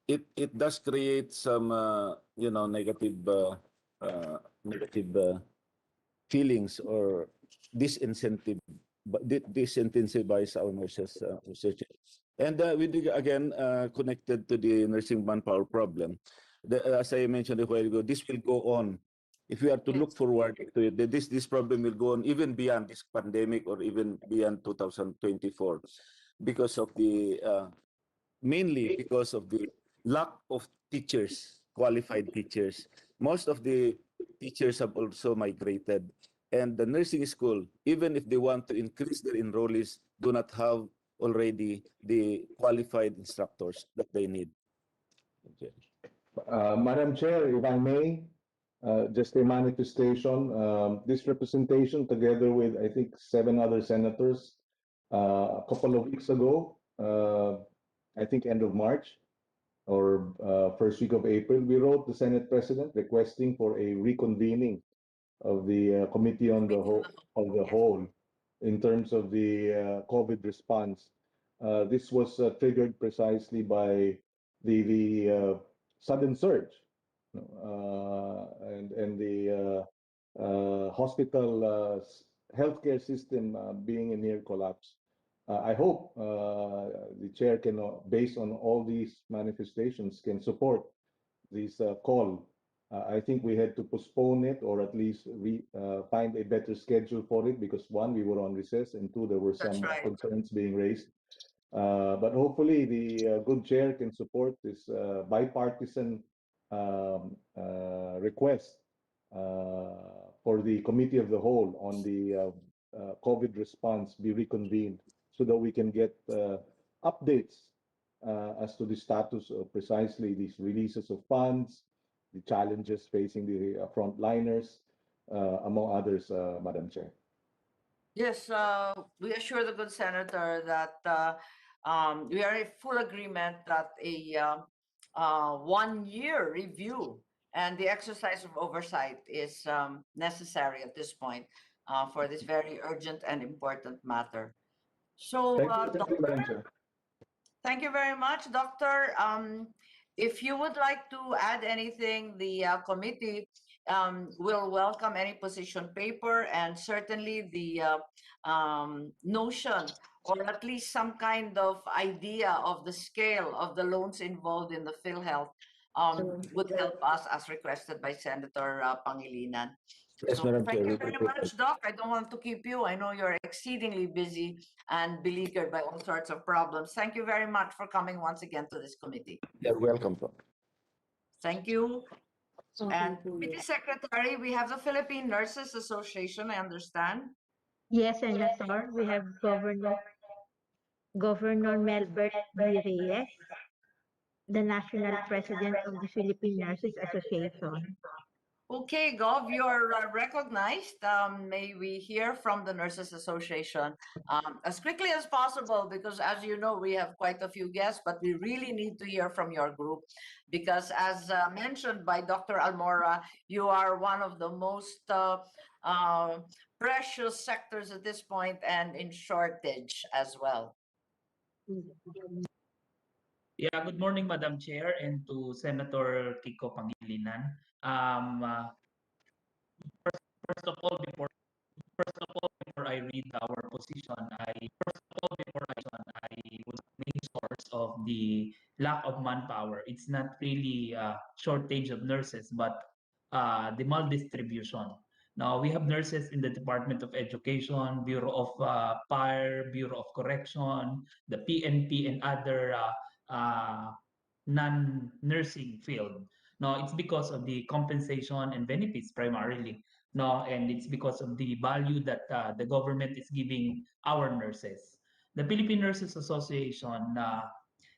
It does create some negative feelings or disincentive, but disincentivize our nurses research. And again, connected to the nursing manpower problem, as I mentioned a while ago, this will go on. If we are to look forward to it, this problem will go on even beyond this pandemic or even beyond 2024 because of the mainly because of the lack of teachers, qualified teachers. Most of the teachers have also migrated. And the nursing school, even if they want to increase their enrollees, do not have already the qualified instructors that they need. Okay. Madam Chair, if I may, just a manifestation, this representation together with, I think, 7 other senators, a couple of weeks ago, I think end of March or first week of April, we wrote the Senate President requesting for a reconvening of the Committee on the Whole in terms of the COVID response. This was triggered precisely by the sudden surge, and the hospital healthcare system being in near collapse. I hope the chair can, based on all these manifestations, can support this call. I think we had to postpone it or at least find a better schedule for it because one, we were on recess, and two, there were That's some right. concerns being raised. But hopefully the good chair can support this bipartisan request for the committee of the whole on the COVID response be reconvened so that we can get updates as to the status of precisely these releases of funds, the challenges facing the frontliners, among others, Madam Chair. Yes, we assure the good senator that we are in full agreement that a 1 year review and the exercise of oversight is necessary at this point for this very urgent and important matter. So, Thank you, Madam Chair. thank you very much, Doctor. If you would like to add anything, the committee will welcome any position paper and certainly the notion or at least some kind of idea of the scale of the loans involved in the PhilHealth would help us as requested by Senator Pangilinan. Yes, So Madam thank Chair. you We very will take much, Doc. I don't want to keep you. I know you're exceedingly busy and beleaguered by all sorts of problems. Thank you very much for coming once again to this committee. You're welcome po. Thank you. And Committee Secretary, we have the Philippine Nurses Association, I understand. Yes, Senator, we have Governor Melbert B. Reyes, the National President of the Philippine Nurses Association. Okay, Gov, you're recognized. May we hear from the Nurses Association as quickly as possible because, as you know, we have quite a few guests, but we really need to hear from your group because, as mentioned by Dr. Almora, you are one of the most precious sectors at this point and in shortage as well. Yeah, good morning, Madam Chair, and to Senator Kiko Pangilinan. First of all, before I read our position, I was the main source of the lack of manpower. It's not really a shortage of nurses, but the maldistribution. Now we have nurses in the Department of Education, Bureau of Fire, Bureau of Correction, the PNP, and other non-nursing field. No, it's because of the compensation and benefits primarily. No, and it's because of the value that the government is giving our nurses. The Philippine Nurses Association,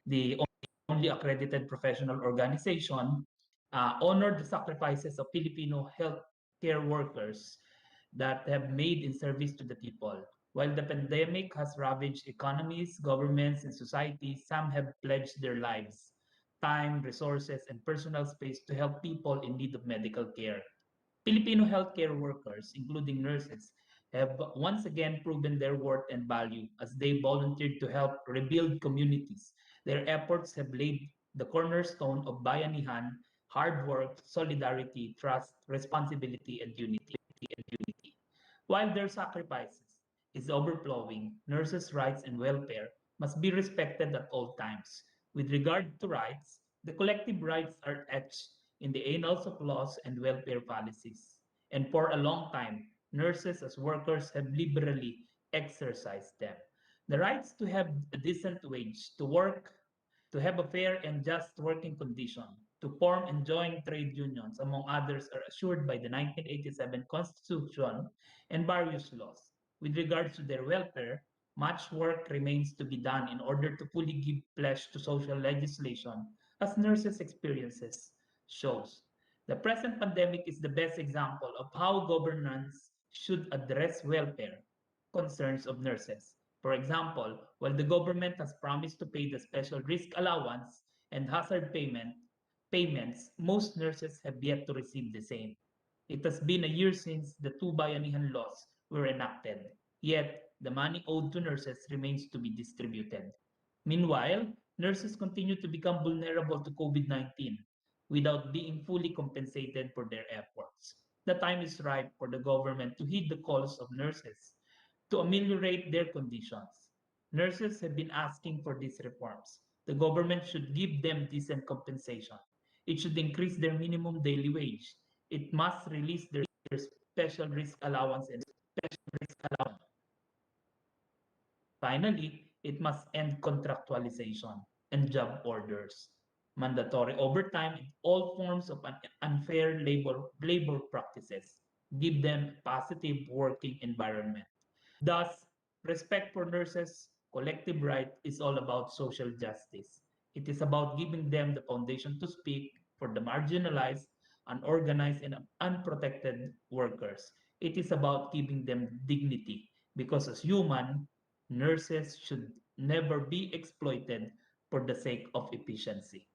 the only accredited professional organization, honored the sacrifices of Filipino healthcare workers that have made in service to the people. While the pandemic has ravaged economies, governments, and societies, some have pledged their lives, time, resources, and personal space to help people in need of medical care. Filipino healthcare workers, including nurses, have once again proven their worth and value as they volunteered to help rebuild communities. Their efforts have laid the cornerstone of bayanihan, hard work, solidarity, trust, responsibility, and unity. While their sacrifices is overflowing, nurses' rights and welfare must be respected at all times. With regard to rights, the collective rights are etched in the annals of laws and welfare policies. And for a long time, nurses as workers have liberally exercised them. The rights to have a decent wage, to work, to have a fair and just working condition, to form and join trade unions, among others, are assured by the 1987 Constitution and various laws. With regards to their welfare, much work remains to be done in order to fully give flesh to social legislation, as nurses' experiences shows. The present pandemic is the best example of how governance should address welfare concerns of nurses. For example, while the government has promised to pay the special risk allowance and hazard payments, most nurses have yet to receive the same. It has been a year since the two Bayanihan laws were enacted, yet the money owed to nurses remains to be distributed. Meanwhile, nurses continue to become vulnerable to COVID-19 without being fully compensated for their efforts. The time is ripe for the government to heed the calls of nurses to ameliorate their conditions. Nurses have been asking for these reforms. The government should give them decent compensation. It should increase their minimum daily wage. It must release their special risk allowance and special risk allowance. Finally, it must end contractualization and job orders, mandatory overtime, and all forms of unfair labor practices. Give them a positive working environment. Thus, respect for nurses' collective right is all about social justice. It is about giving them the foundation to speak for the marginalized, unorganized, and unprotected workers. It is about giving them dignity, because as human, nurses should never be exploited for the sake of efficiency.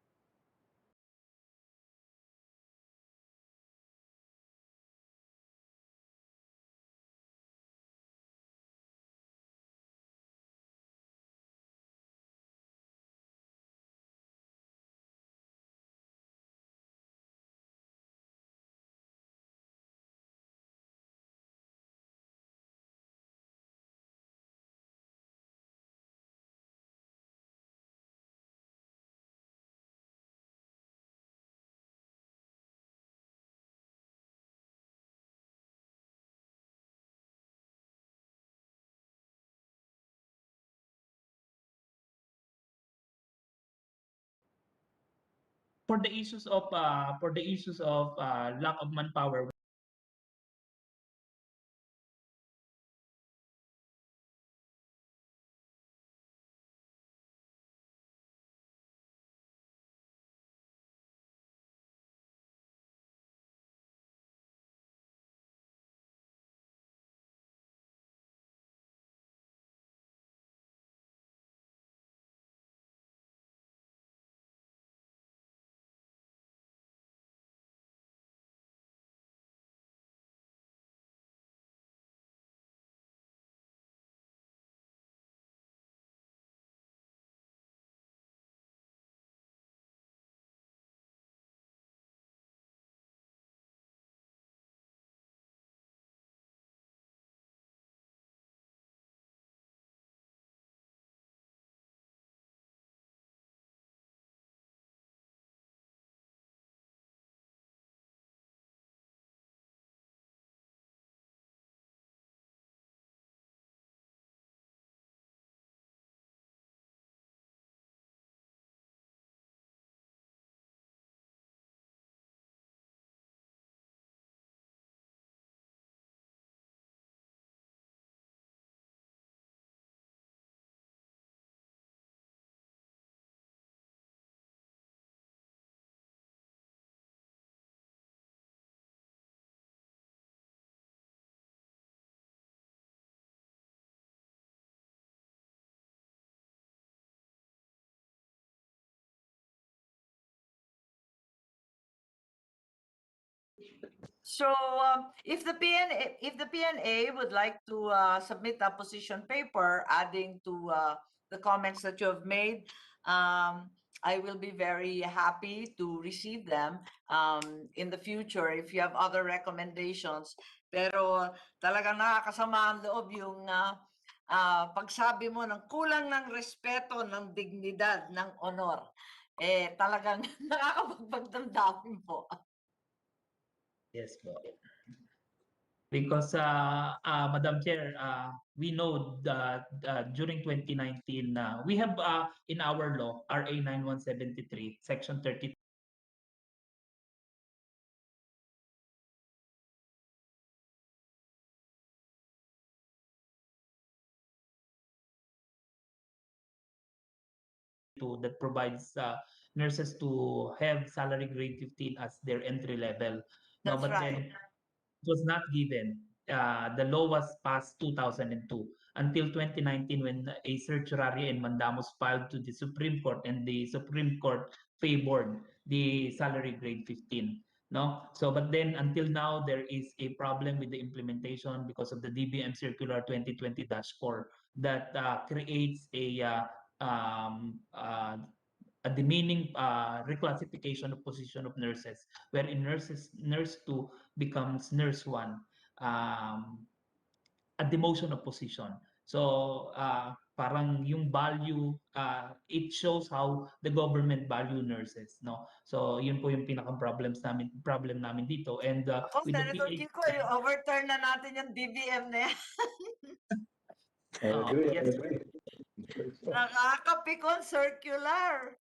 For the issues of lack of manpower, So if the PNA would like to submit a position paper adding to the comments that you have made, I will be very happy to receive them in the future if you have other recommendations. Pero talagang nakakasama ang loob yung pagsabi mo ng kulang ng respeto, ng dignidad, ng honor. Talagang nakakapagpagdamdamin po. yes po. Because, Madam Chair, we know that during 2019, we have in our law, RA 9173, Section 32, that provides nurses to have salary grade 15 as their entry level. No, That's but right. then it was not given. The law was passed 2002 until 2019 when a certiorari and mandamus filed to the Supreme Court and the Supreme Court favored the salary grade 15. No, so but then until now there is a problem with the implementation because of the DBM Circular 2020-4 that creates um, uh, a demeaning reclassification of position of nurses, wherein nurse 2 becomes nurse 1, a demotion of position. So parang yung value, it shows how the government value nurses, no? So yun po yung problem namin dito. And Ako, with the Senator PA, Kiko, i-overturn na natin yung DBM na yan. I agree, I yes, agree. Nakakapikon circular.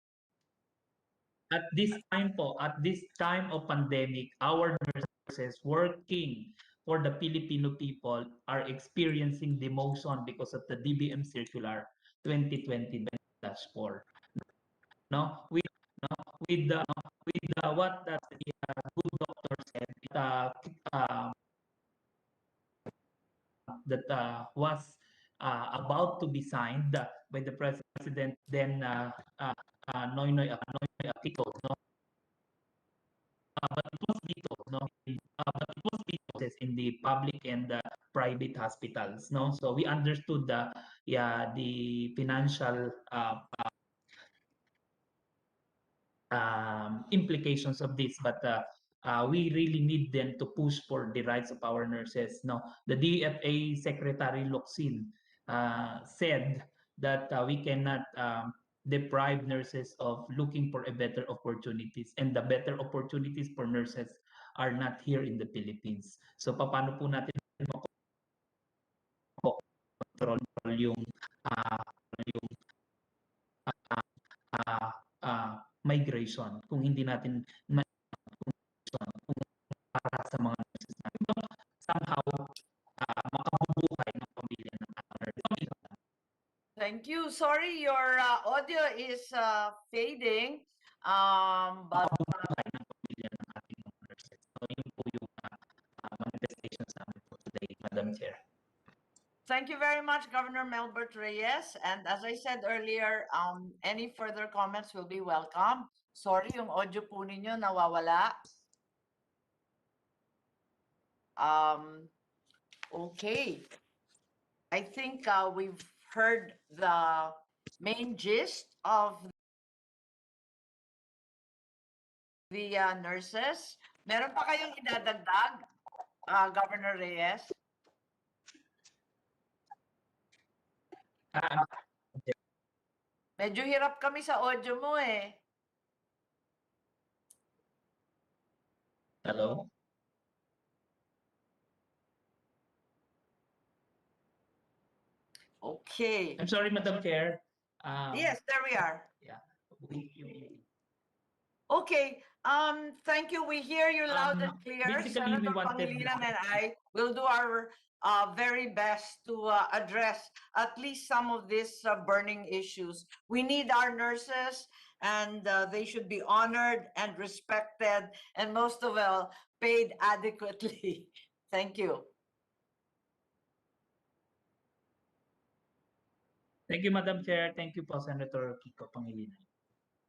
at this time of pandemic, our nurses working for the Filipino people are experiencing demotion because of the DBM Circular 2020-4. No, with the what the good doctor said, uh, that was about to be signed by the president, then Noynoy Aquino, no? But it was vetoed, no? But it was vetoed in the public and private hospitals, no? So we understood the financial implications of this, but we really need them to push for the rights of our nurses. No, the DFA Secretary Locsin said that we cannot deprive nurses of looking for a better opportunities, and the better opportunities for nurses are not here in the Philippines. So paano po natin control yung uh, yung migration kung hindi natin para sa mga nurses natin. Somehow, makabubuhay ng pamilya ng nurses. Thank you. Sorry, your audio is fading. But Makabubuhay ng pamilya ng ating mga nurses. So, yun po yung manifestations namin po today, Madam Chair. thank you very much, Governor Melbert Reyes. And as I said earlier, any further comments will be welcome. Sorry, yung audio po ninyo nawawala. Okay. I think we've heard the main gist of the nurses. Meron pa kayong idadagdag, Governor Reyes? Medyo hirap kami sa audio mo eh. Hello? Okay. I'm sorry, Madam Chair. Yes, there we are. Yeah. Okay. Thank you. We hear you loud and clear. Basically, we Senator wanted Pangilinan and I will do our very best to address at least some of these burning issues. We need our nurses, and they should be honored and respected, and most of all, paid adequately. Thank you. Thank you, Madam Chair. Thank you po, Senator Kiko Pangilinan.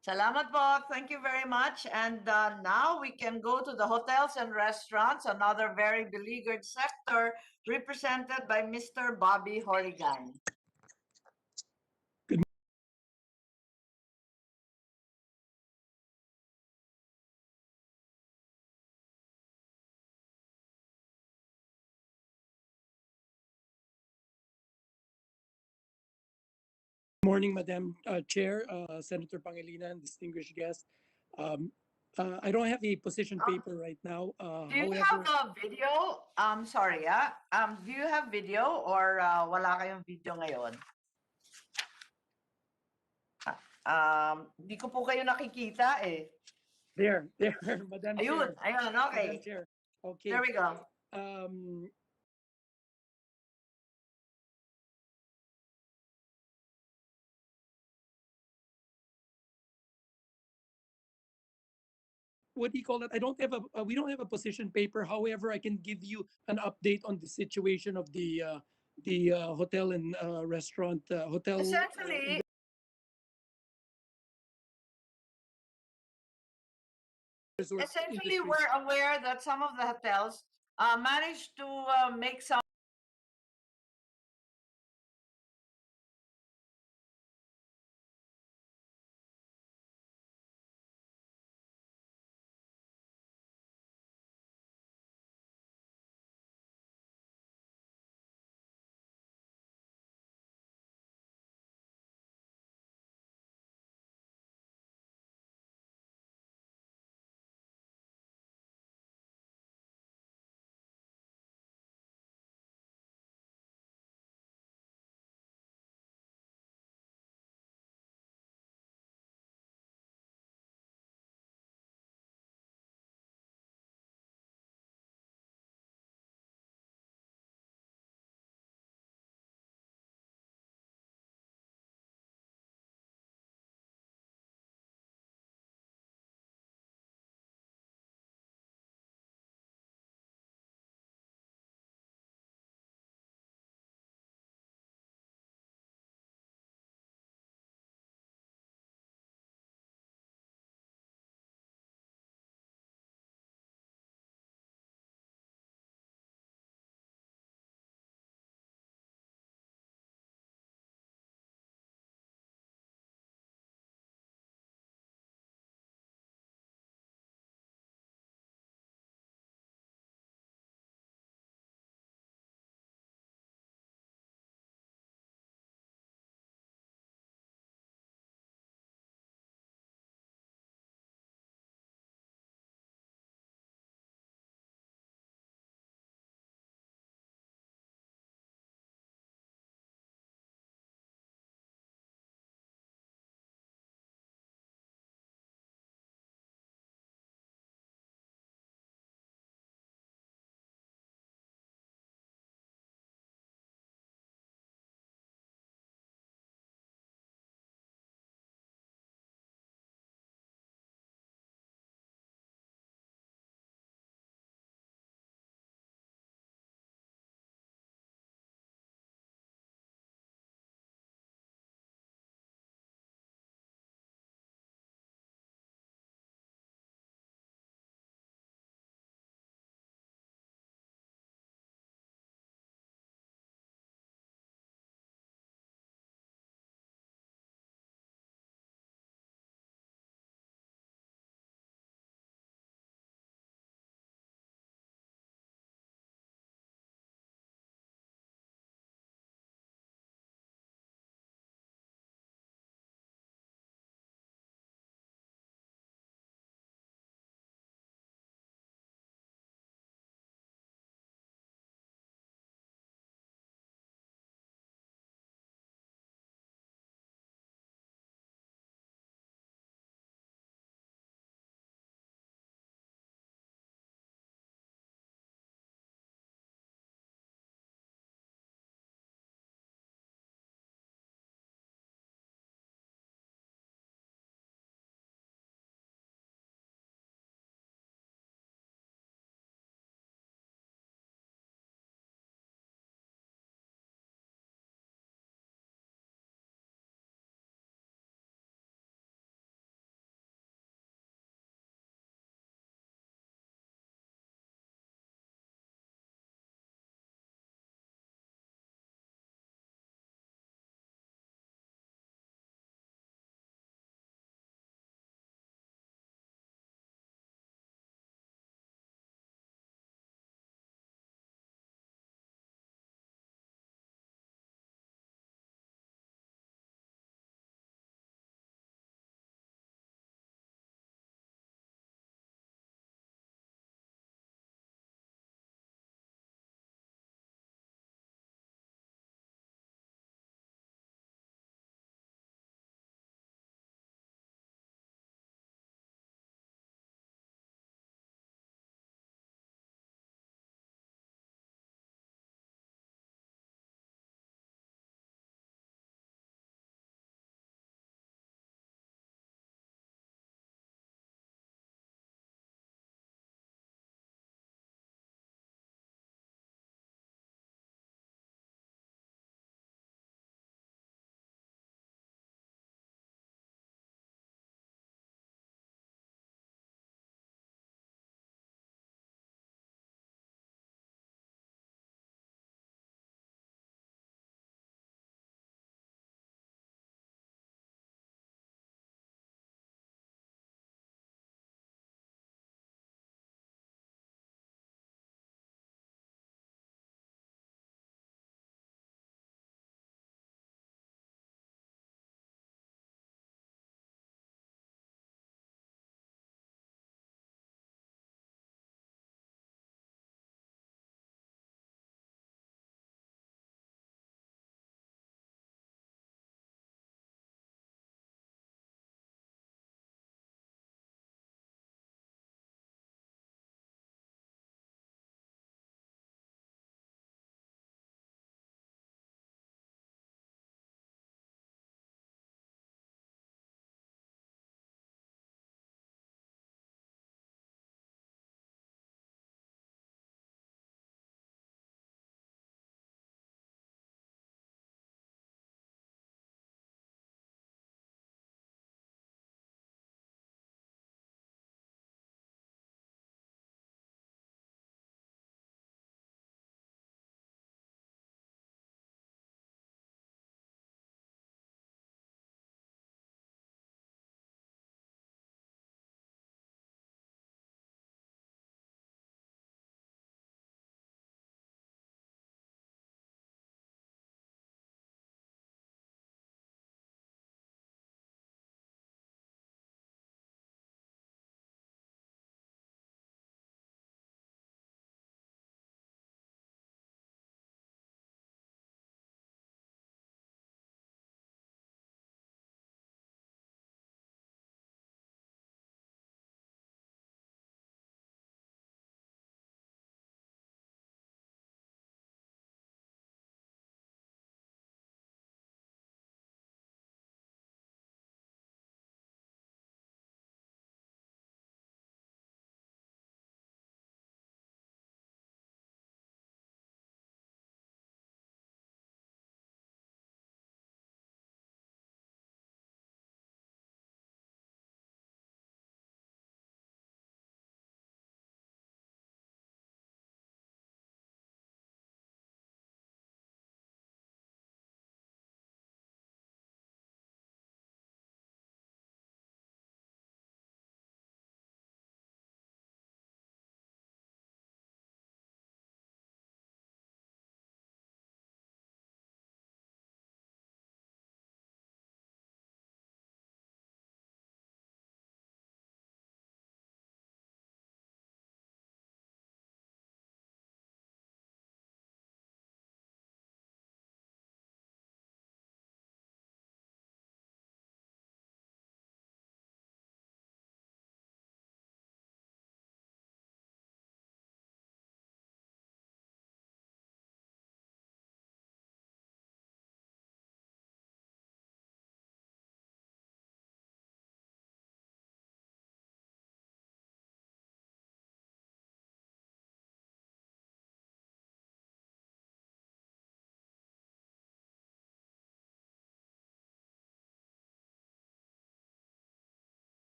Salamat po. Thank you very much. And now we can go to the hotels and restaurants, another very beleaguered sector represented by Mr. Bobby Horigan. Morning, Madam Chair, Senator Pangilinan, distinguished guests. I don't have a position paper right now. Do you However, have a video? Sorry, do you have video or wala kayong video ngayon? Di ko po kayo nakikita eh. there, Madam Ayun, Chair. ayun, okay. Madam Chair. Okay. There we go. What do you call it? I don't have a we don't have a position paper. However, I can give you an update on the situation of the hotel and restaurant hotel. Essentially, resort essentially, industry. we're aware that some of the hotels managed to make some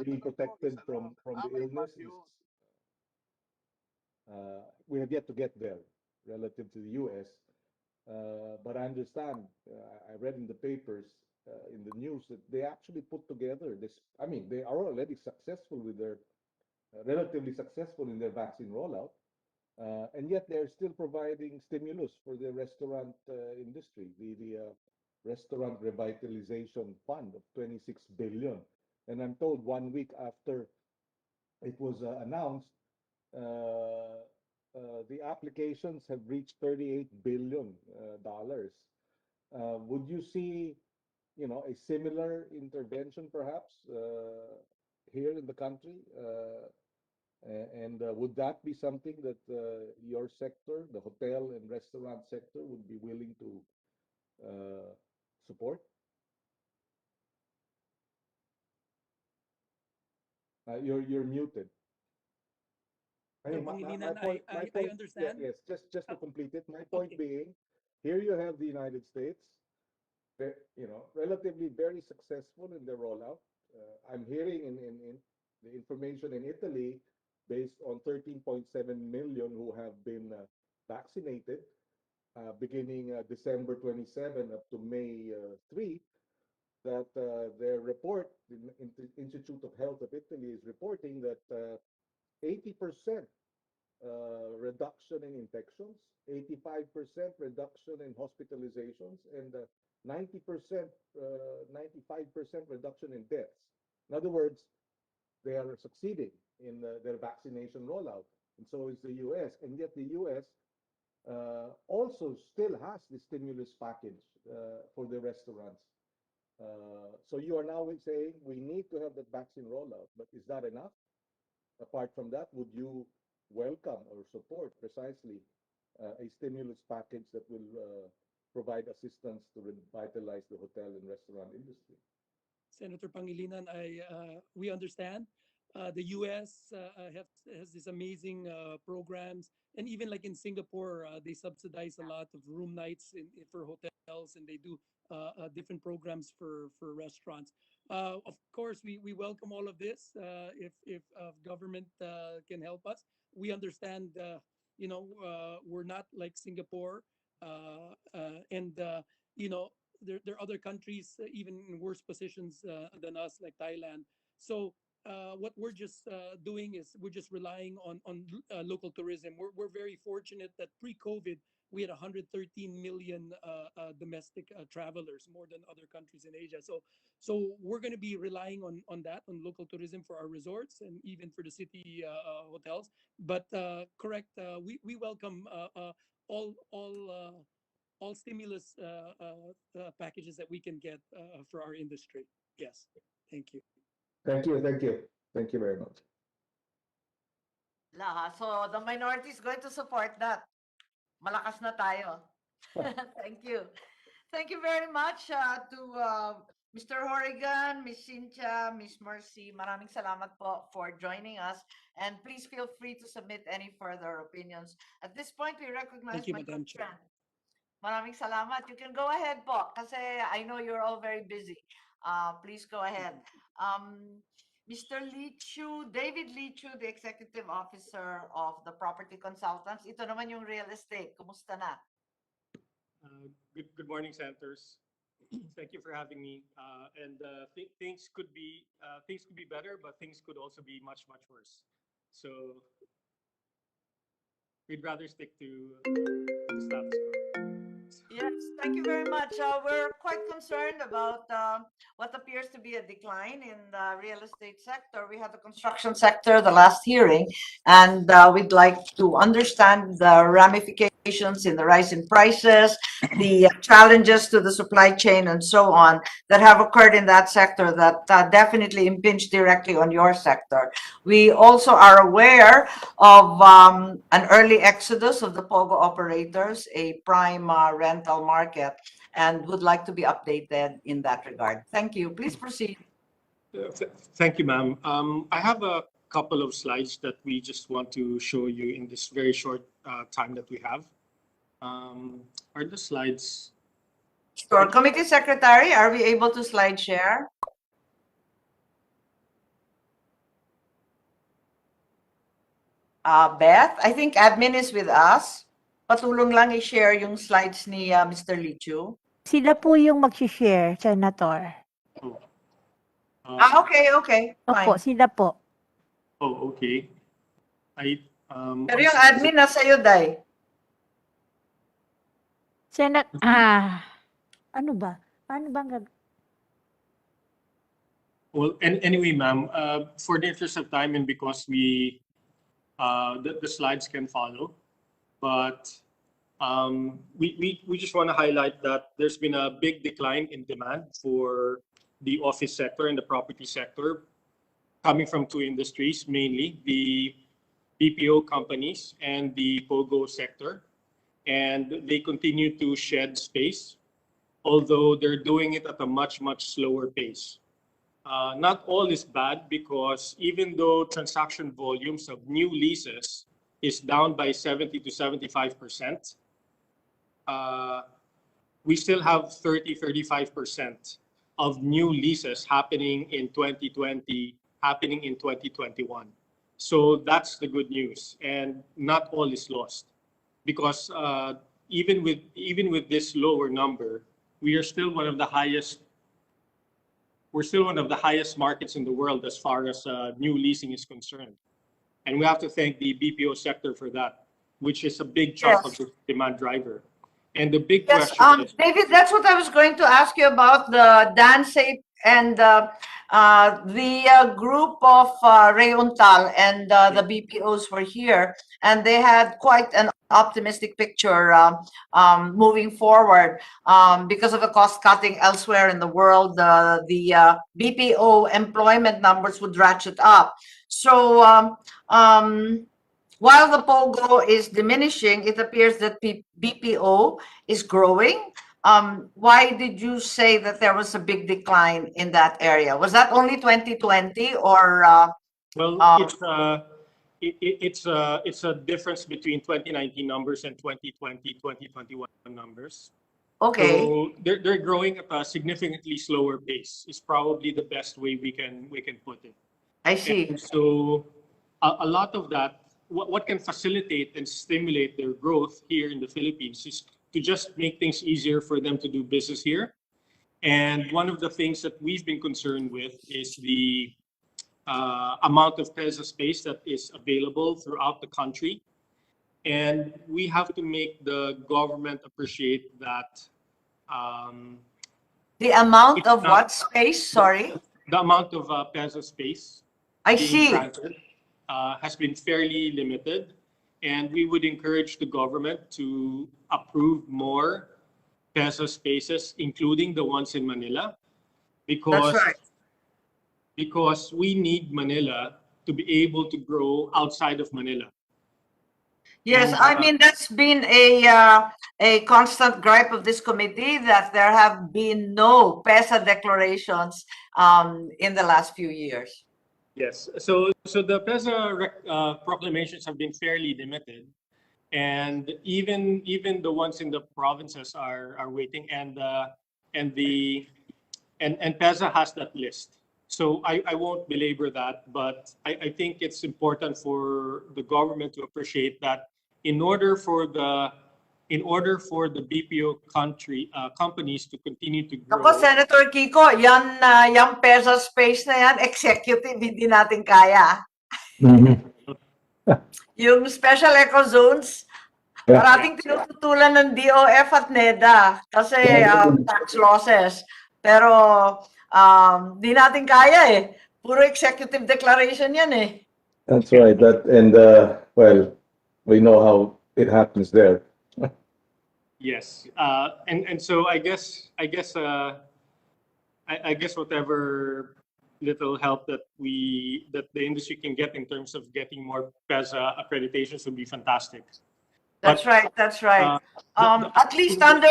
being protected from the illness is, we have yet to get there relative to the U.S. But I understand, I read in the papers, in the news, that they actually put together this. I mean, they are already successful with their, relatively successful in their vaccine rollout, and yet they're still providing stimulus for the restaurant industry, the Restaurant Revitalization Fund of 26 billion. And I'm told 1 week after it was announced, the applications have reached $38 billion dollars. Would you see, a similar intervention perhaps here in the country? And would that be something that your sector, the hotel and restaurant sector, would be willing to support? You're muted. I mean, Pangilinan, my I point, yeah, understand. yes, just to complete it, my point Okay. being, here you have the United States, relatively very successful in their rollout. I'm hearing in the information in Italy, based on 13.7 million who have been vaccinated, beginning December 27 up to May 3, that their report, the Institute of Health of Italy is reporting that 80% reduction in infections, 85% reduction in hospitalizations, and 90%, 95% reduction in deaths. In other words, they are succeeding in their vaccination rollout, and so is the U.S. And yet the U.S. Also still has the stimulus package for the restaurants. So you are now saying we need to have that vaccine rollout, but is that enough? Apart from that, would you welcome or support precisely a stimulus package that will provide assistance to revitalize the hotel and restaurant industry? Senator Pangilinan, we understand the U.S. Has this amazing programs, and even like in Singapore, they subsidize a lot of room nights for hotels, and they do different programs for restaurants. Of course, we welcome all of this. If government can help us, we understand. We're not like Singapore, and there are other countries even in worse positions than us, like Thailand. So what we're just doing is we're just relying on local tourism. We're very fortunate that pre-COVID we had 113 million domestic travelers, more than other countries in Asia. So we're going to be relying on that, on local tourism for our resorts and even for the city hotels. But correct, we welcome all stimulus packages that we can get for our industry. Yes, thank you. Thank you, thank you, thank you very much. So the minority is going to support that. Malakas na tayo. Thank you. Thank you very much to Mr. Horrigan, Ms. Cynthia, Ms. Mercy. Maraming salamat po for joining us. And please feel free to submit any further opinions. At this point, we recognize Thank you, my Madam good Chair. friend. Maraming salamat. You can go ahead po kasi I know you're all very busy. Please go ahead. Mr. Lichu, David Lichu, the Executive Officer of the Property Consultants. Ito naman yung real estate. Kumusta na? Good morning, senators. Thank you for having me. Things could be better, but things could also be much worse. So we'd rather stick to the status quo. Yes, thank you very much. We're quite concerned about what appears to be a decline in the real estate sector. We had the construction sector, the last hearing, and we'd like to understand the ramifications in the rise in prices, the challenges to the supply chain, and so on that have occurred in that sector that definitely impinge directly on your sector. We also are aware of an early exodus of the POGO operators, a prime rental market, and would like to be updated in that regard. Thank you. Please proceed. Thank you, ma'am. I have a couple of slides that we just want to show you in this very short time that we have. Are the slides? Sure. Committee Secretary, are we able to slide share? Beth, I think admin is with us. Patulong lang i-share yung slides ni Mr. Lichu. Sila po yung mag-share, Senator. Oh, Okay, Opo, fine. sila po. oh, okay. Pero yung admin nasa iyo, Day. Ano ba? Paano ba Well, anyway, ma'am, for the interest of time and because the slides can follow, but we just want to highlight that there's been a big decline in demand for the office sector and the property sector, coming from two industries, mainly the BPO companies and the POGO sector, and they continue to shed space, although they're doing it at a much slower pace. Not all is bad, because even though transaction volumes of new leases is down by 70 to 75%, we still have 30-35% of new leases happening in 2020, happening in 2021. So that's the good news, and not all is lost, because even with this lower number, we are still one of the highest. We're still one of the highest markets in the world as far as new leasing is concerned, and we have to thank the BPO sector for that, which is a big chunk of the demand driver. And the big Yes, question is, David, that's what I was going to ask you about, the DanSafe and the group of Ray Untal and the BPOs were here, and they had quite an optimistic picture moving forward because of the cost cutting elsewhere in the world. The BPO employment numbers would ratchet up. So while the POGO is diminishing, it appears that BPO is growing. Why did you say that there was a big decline in that area? Was that only 2020 or? it's a difference between 2019 numbers and 2020-2021 numbers. Okay. So they're growing at a significantly slower pace. Is probably the best way we can put it. I see. And so a lot of that, what can facilitate and stimulate their growth here in the Philippines is to just make things easier for them to do business here. And one of the things that we've been concerned with is the amount of PEZA space that is available throughout the country. And we have to make the government appreciate that. The amount of what space? Sorry? The amount of PEZA space I being see. granted has been fairly limited. And we would encourage the government to approve more PEZA spaces, including the ones in Manila, because, That's right. because we need Manila to be able to grow outside of Manila. Yes, And, I mean, that's been a constant gripe of this committee, that there have been no PESA declarations in the last few years. Yes, so the PEZA proclamations have been fairly limited, and even the ones in the provinces are waiting, and PEZA has that list. So I won't belabor that, but I think it's important for the government to appreciate that in order for the BPO companies to continue to grow. Ako, Senator Kiko, yung PESA space na yan, executive, hindi natin kaya. Yung special eco zones, parating tinututulan ng DOF at NEDA kasi tax losses. Pero di natin kaya eh. Puro executive declaration yan eh. That's right. Well, we know how it happens there. Yes, and so I guess whatever little help that the industry can get in terms of getting more PEZA accreditations would be fantastic. That's right. At least under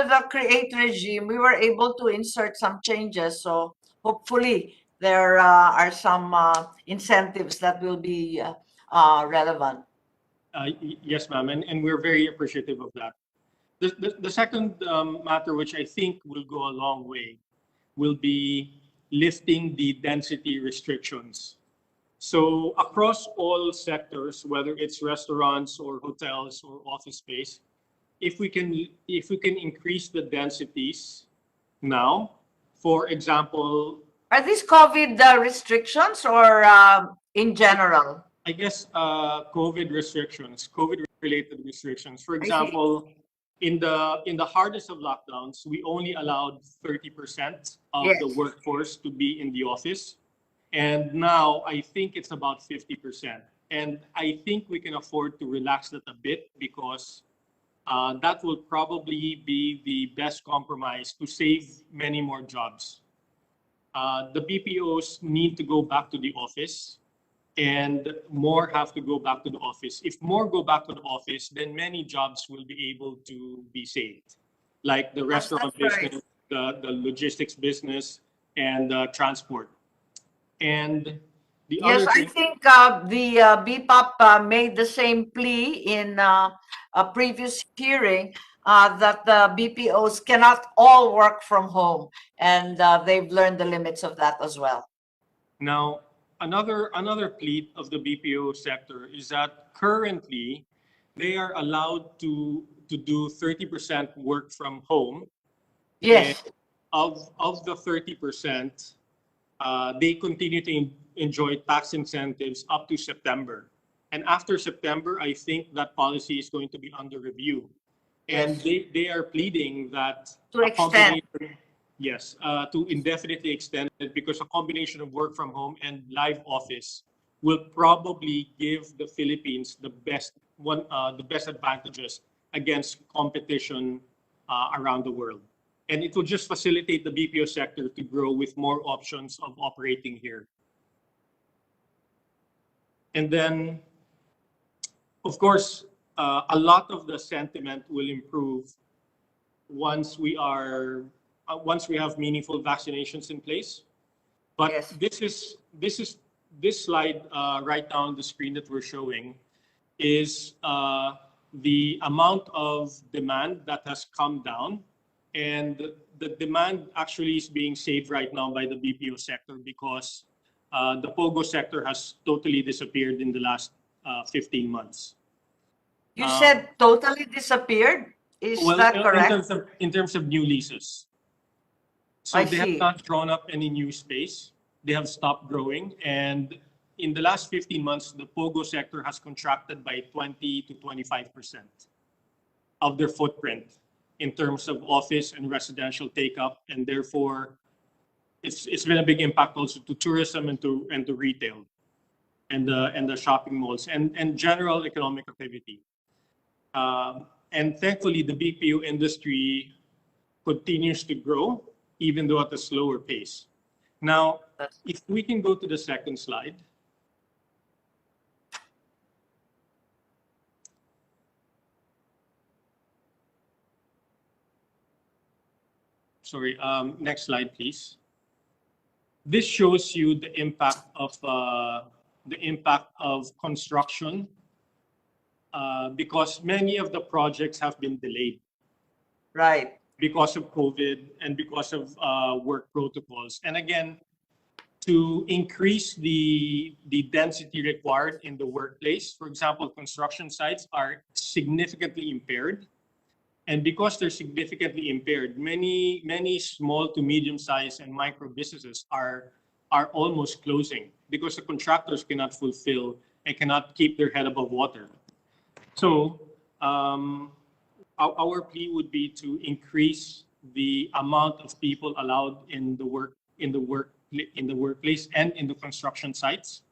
the CREATE regime, we were able to insert some changes. So hopefully there are some incentives that will be relevant. Yes, ma'am, and we're very appreciative of that. The second matter, which I think will go a long way, will be lifting the density restrictions So across all sectors, whether it's restaurants or hotels or office space, if we can increase the densities now, for example, Are these COVID restrictions or in general? I guess COVID restrictions, COVID-related restrictions. For I see. example, in the hardest of lockdowns, we only allowed 30% of the Yes. workforce to be in the office, and now I think it's about 50%. And I think we can afford to relax that a bit because that will probably be the best compromise to save many more jobs. The BPOs need to go back to the office, and more have to go back to the office. If more go back to the office, then many jobs will be able to be saved, like the restaurant That's right. business, the logistics business, and transport. And the Yes, other I thing, think the BPOP made the same plea in a previous hearing that the BPOs cannot all work from home, and they've learned the limits of that as well. now another plea of the BPO sector is that currently they are allowed to do 30% work from home. And Yes, of the 30%, they continue to enjoy tax incentives up to September. And after September, I think that policy is going to be under review. And yes, they are pleading that to a extend. combination, yes, to indefinitely extend it because a combination of work from home and live office will probably give the Philippines the best advantages against competition around the world. And it will just facilitate the BPO sector to grow with more options of operating here. And then, of course, a lot of the sentiment will improve once we have meaningful vaccinations in place. But Yes. this slide right now on the screen that we're showing is the amount of demand that has come down, and the demand actually is being saved right now by the BPO sector because the POGO sector has totally disappeared in the last 15 months. You said totally disappeared? Is Well, that in correct? terms of new leases. So I they have see. not drawn up any new space. They have stopped growing. And in the last 15 months, the POGO sector has contracted by 20 to 25% of their footprint in terms of office and residential take-up. And therefore, it's been a big impact also to tourism and to retail and the shopping malls and general economic activity. And thankfully, the BPO industry continues to grow, even though at a slower pace. Now, if we can go to the second slide. Sorry, next slide, please. This shows you the impact of construction because many of the projects have been delayed. Right. Because of COVID and because of work protocols. And again, to increase the density required in the workplace, for example, construction sites are significantly impaired. And because they're significantly impaired, many small to medium-sized and micro businesses are almost closing because the contractors cannot fulfill and cannot keep their head above water. So our plea would be to increase the amount of people allowed in the workplace and in the construction sites,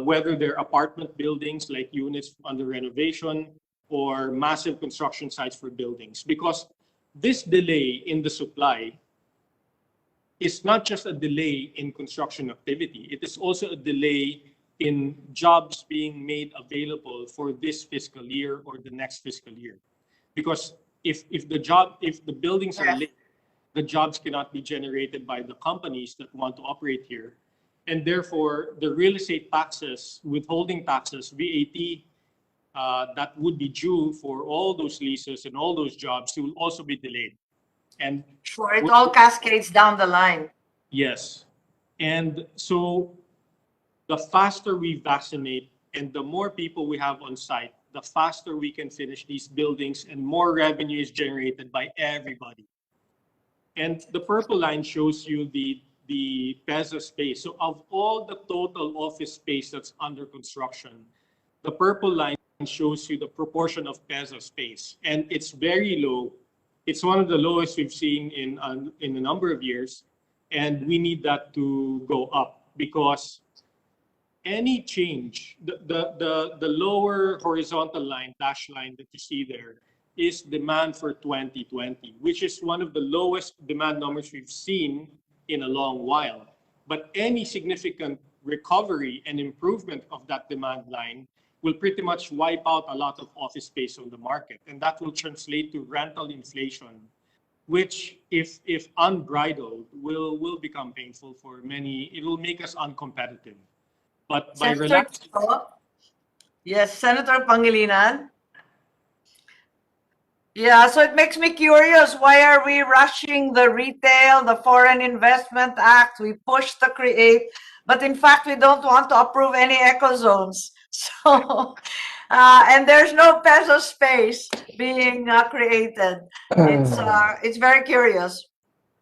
whether they're apartment buildings like units under renovation or massive construction sites for buildings. Because this delay in the supply is not just a delay in construction activity, it is also a delay in jobs being made available for this fiscal year or the next fiscal year. Because if the buildings are late, the jobs cannot be generated by the companies that want to operate here. And therefore, the real estate taxes, withholding taxes, VAT, that would be due for all those leases and all those jobs will also be delayed. And sure, it all cascades down the line. Yes. And so the faster we vaccinate and the more people we have on site, the faster we can finish these buildings and more revenue is generated by everybody. And the purple line shows you the peso space. So of all the total office space that's under construction, the purple line shows you the proportion of peso space. And it's very low. It's one of the lowest we've seen in a number of years. And we need that to go up because any change, the lower horizontal line, dash line that you see there is demand for 2020, which is one of the lowest demand numbers we've seen in a long while. But any significant recovery and improvement of that demand line will pretty much wipe out a lot of office space on the market. And that will translate to rental inflation, which if unbridled will become painful for many. It will make us uncompetitive. But by Senator relaxing, Yes, Senator Pangilinan. Yeah, so it makes me curious. Why are we rushing the retail, the Foreign Investment Act? We push the create, but in fact, we don't want to approve any eco zones. So, and there's no peso space being created. It's very curious.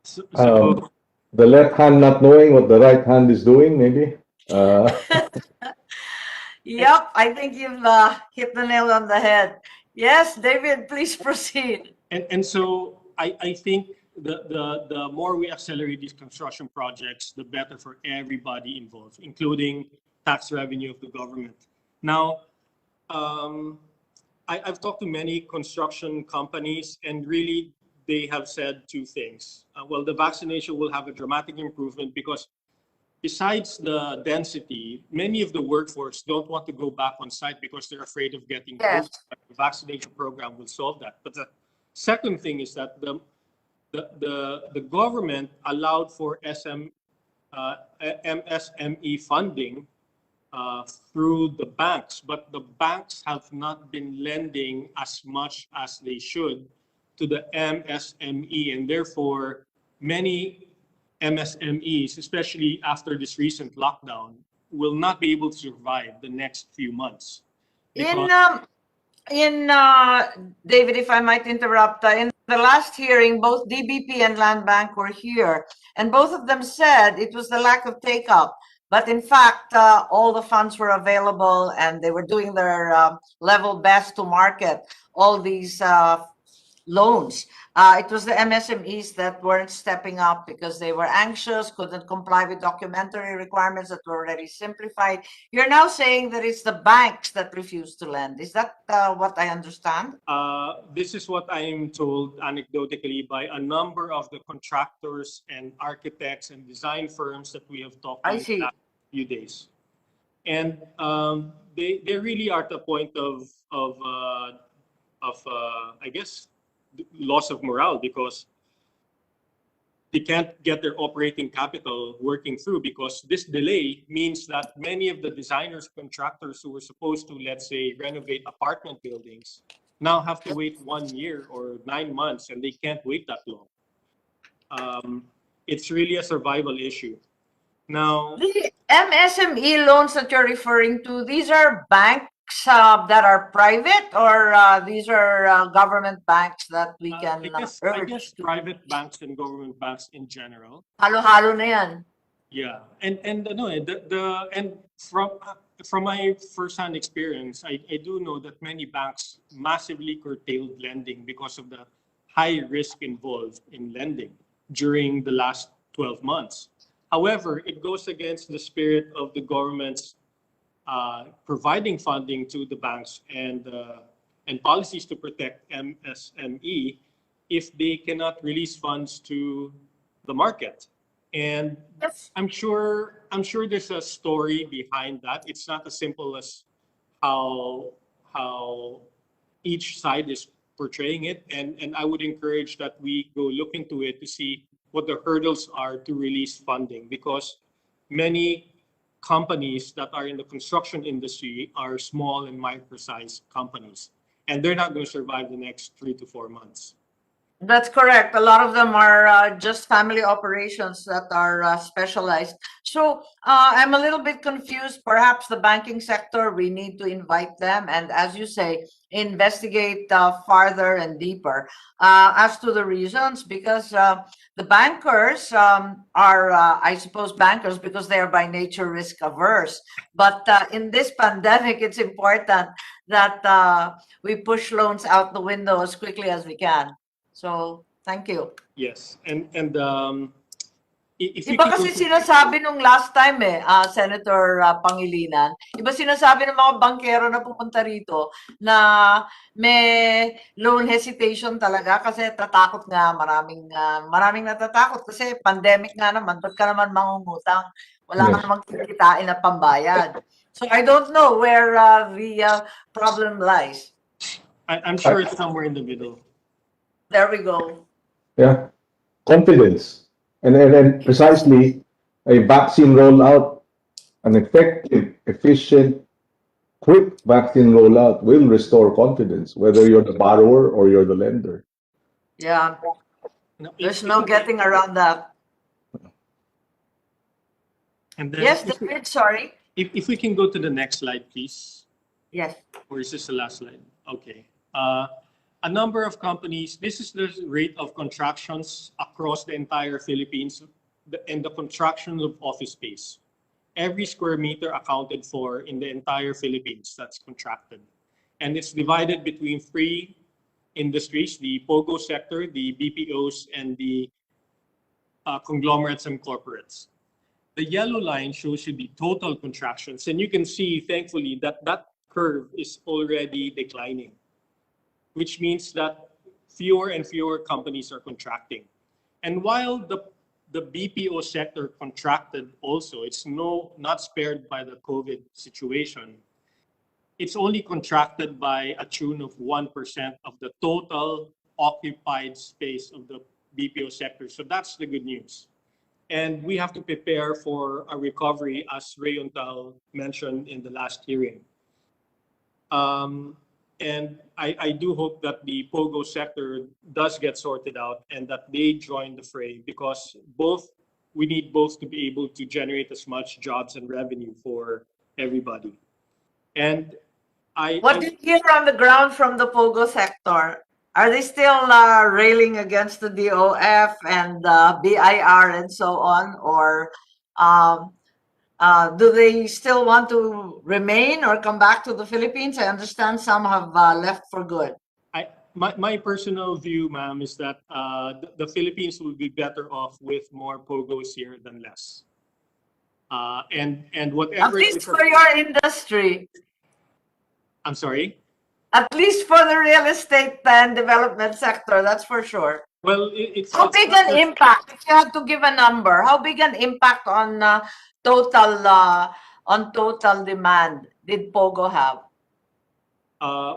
so The left hand not knowing what the right hand is doing, maybe. Yep, I think you've hit the nail on the head. Yes, David, please proceed. and so I think the more we accelerate these construction projects, the better for everybody involved, including tax revenue of the government. Now, I've talked to many construction companies, and really they have said two things. Well, the vaccination will have a dramatic improvement because besides the density, many of the workforce don't want to go back on site because they're afraid of getting Yes. COVID. The vaccination program will solve that. But the second thing is that the government allowed for MSME funding through the banks, but the banks have not been lending as much as they should to the MSME, and therefore many MSMEs, especially after this recent lockdown, will not be able to survive the next few months. David, if I might interrupt, in the last hearing, both DBP and Land Bank were here, and both of them said it was the lack of take-up. But in fact, all the funds were available, and they were doing their level best to market all these loans. It was the MSMEs that weren't stepping up because they were anxious, couldn't comply with documentary requirements that were already simplified. You're now saying that it's the banks that refuse to lend. Is that what I understand? This is what I'm told anecdotally by a number of the contractors and architects and design firms that we have talked to in the last few days. And they really are at the point of I guess, loss of morale because they can't get their operating capital working through, because this delay means that many of the designers, contractors who were supposed to, let's say, renovate apartment buildings now have to wait 1 year or 9 months, and they can't wait that long. It's really a survival issue. Now, the MSME loans that you're referring to, these are banks that are private, or these are government banks that we can I guess private banks and government banks in general. Halo-halo na yan. Yeah, and no, and from my first-hand experience, I do know that many banks massively curtailed lending because of the high risk involved in lending during the last 12 months. However, it goes against the spirit of the government's providing funding to the banks and policies to protect MSME if they cannot release funds to the market. And I'm sure there's a story behind that. It's not as simple as how each side is portraying it. And I would encourage that we go look into it to see what the hurdles are to release funding, because many companies that are in the construction industry are small and micro-sized companies, and they're not going to survive the next 3 to 4 months. That's correct. A lot of them are just family operations that are specialized. So I'm a little bit confused. Perhaps the banking sector, we need to invite them and, as you say, investigate farther and deeper as to the reasons, because the bankers are, I suppose, bankers because they are by nature risk averse. But in this pandemic, it's important that we push loans out the window as quickly as we can. So, thank you. Yes, and if you Iba can go kasi to, sinasabi nung last time Senator Pangilinan, iba sinasabi ng mga bankero na pupunta rito na may loan hesitation talaga kasi tatakot nga, maraming natatakot kasi pandemic nga naman, ba't ka naman mangungutang? Wala ka Yes. namang kikitain na pambayad. So I don't know where the problem lies. I'm sure it's somewhere in the middle. There we go. Yeah, confidence. And precisely a vaccine rollout, an effective, efficient, quick vaccine rollout will restore confidence, whether you're the borrower or you're the lender. Yeah, Now, there's no getting around that. And then Yes, David, sorry. if we can go to the next slide, please. Yes. Or is this the last slide? Okay. A number of companies, this is the rate of contractions across the entire Philippines and the contraction of office space. Every square meter accounted for in the entire Philippines that's contracted. And it's divided between three industries, the POGO sector, the BPOs, and the conglomerates and corporates. The yellow line shows you the total contractions, and you can see, thankfully, that that curve is already declining, which means that fewer and fewer companies are contracting. And while the BPO sector contracted also, it's not spared by the COVID situation. It's only contracted by a tune of 1% of the total occupied space of the BPO sector. So that's the good news. And we have to prepare for a recovery, as Ray Untal mentioned in the last hearing. And I do hope that the POGO sector does get sorted out and that they join the fray, because we need both to be able to generate as much jobs and revenue for everybody. And What do you hear on the ground from the POGO sector? Are they still railing against the DOF and the BIR and so on? Or do they still want to remain or come back to the Philippines? I understand some have left for good. My personal view, ma'am, is that the Philippines will be better off with more POGOs here than less. And whatever. At least for your industry. I'm sorry? At least for the real estate and development sector, that's for sure. Well, it's how big an impact, if you had to give a number, how big an impact on total demand did POGO have?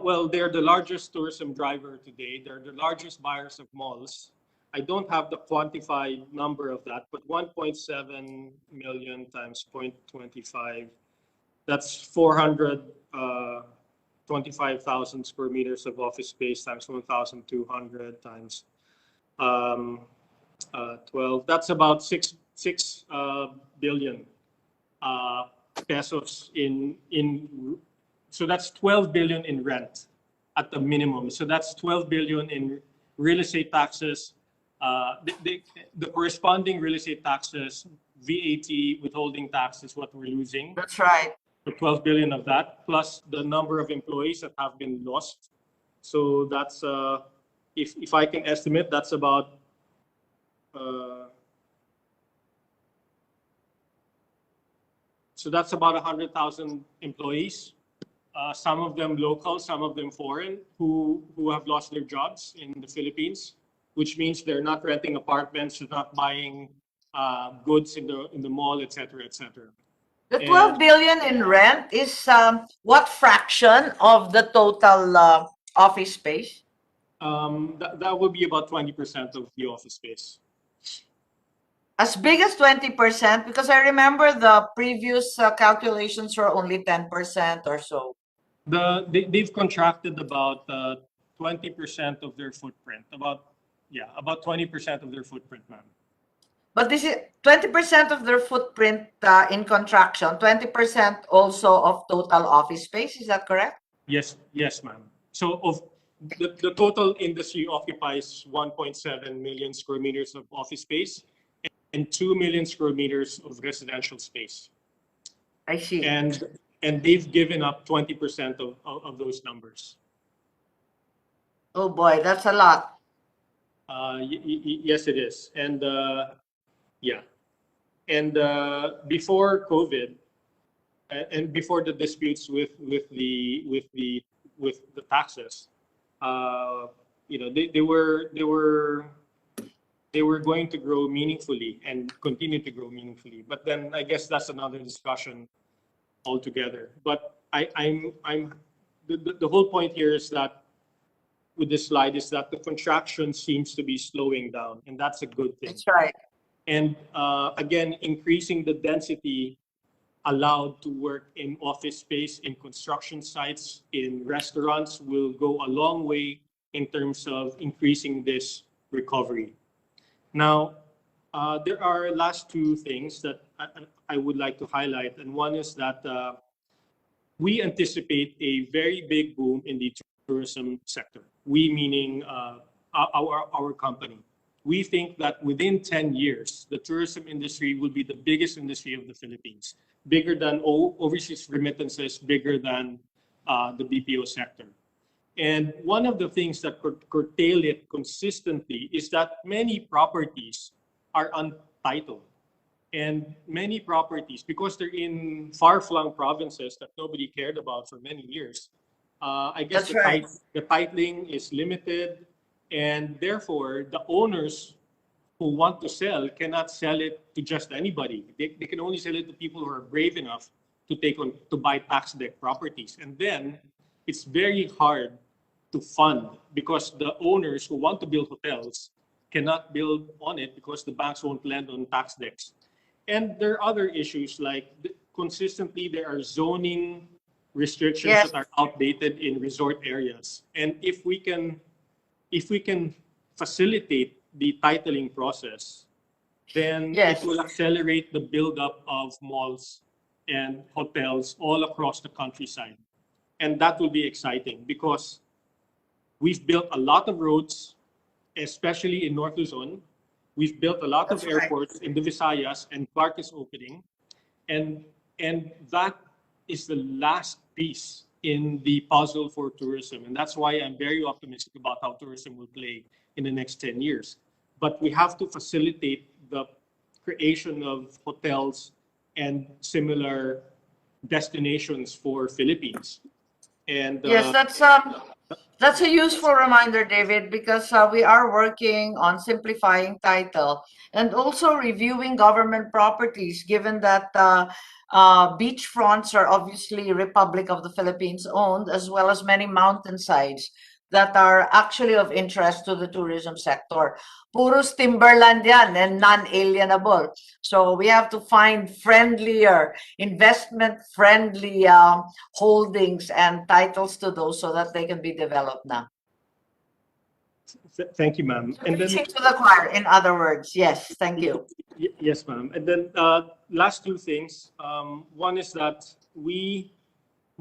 Well, they're the largest tourism driver today. They're the largest buyers of malls. I don't have the quantified number of that, but 1.7 million times 0.25, that's 425,000 square meters of office space times 1,200 times 12. That's about 6 billion pesos in. So that's 12 billion in rent at the minimum. So that's 12 billion in real estate taxes. The corresponding real estate taxes, VAT, withholding tax is what we're losing. That's right. So 12 billion of that, plus the number of employees that have been lost. So that's, if I can estimate, that's about, so that's about 100,000 employees. Some of them local, some of them foreign, who have lost their jobs in the Philippines, which means they're not renting apartments, they're not buying goods in the mall, etc., etc. The 12 billion in rent is what fraction of the total office space? That would be about 20% of the office space. As big as 20%, because I remember the previous calculations were only 10% or so. They've contracted about 20% of their footprint, about Yeah, about 20% of their footprint, ma'am. But this is 20% of their footprint in contraction, 20% also of total office space. Is that correct? Yes, yes, ma'am. So of the total industry occupies 1.7 million square meters of office space and 2 million square meters of residential space. I see. And they've given up 20% of those numbers. Oh boy, that's a lot. Yes, it is. And yeah. And before COVID, and before the disputes with the taxes, you know, they were going to grow meaningfully and continue to grow meaningfully. But then I guess that's another discussion altogether. But the whole point here is that with this slide is that the contraction seems to be slowing down, and that's a good thing. That's right. And again, increasing the density allowed to work in office space, in construction sites, in restaurants will go a long way in terms of increasing this recovery. Now, there are last two things that I would like to highlight, and one is that we anticipate a very big boom in the tourism sector. We meaning our company. We think that within 10 years, the tourism industry will be the biggest industry of the Philippines, bigger than overseas remittances, bigger than the BPO sector. And one of the things that curtail it consistently is that many properties are untitled. And many properties, because they're in far-flung provinces that nobody cared about for many years, I guess That's right. the titling is limited, and therefore the owners who want to sell cannot sell it to just anybody. They can only sell it to people who are brave enough to buy tax deck properties. And then it's very hard to fund because the owners who want to build hotels cannot build on it because the banks won't lend on tax decks. And there are other issues like consistently there are zoning restrictions Yes. that are outdated in resort areas. And if we can facilitate the titling process, then Yes. it will accelerate the buildup of malls and hotels all across the countryside. And that will be exciting because we've built a lot of roads, especially in North Luzon. We've built a lot That's of right. airports in the Visayas, and Clark is opening. And that is the last piece in the puzzle for tourism. And that's why I'm very optimistic about how tourism will play in the next 10 years. But we have to facilitate the creation of hotels and similar destinations for Philippines. And Yes, that's a useful reminder, David, because we are working on simplifying title and also reviewing government properties, given that beachfronts are obviously Republic of the Philippines owned, as well as many mountainsides that are actually of interest to the tourism sector. Puros timberland yan and non-alienable. So we have to find friendlier, investment-friendly holdings and titles to those so that they can be developed now. thank you, ma'am. And then Preaching to the choir, in other words. Yes, thank you. Yes, ma'am. And then last two things. One is that we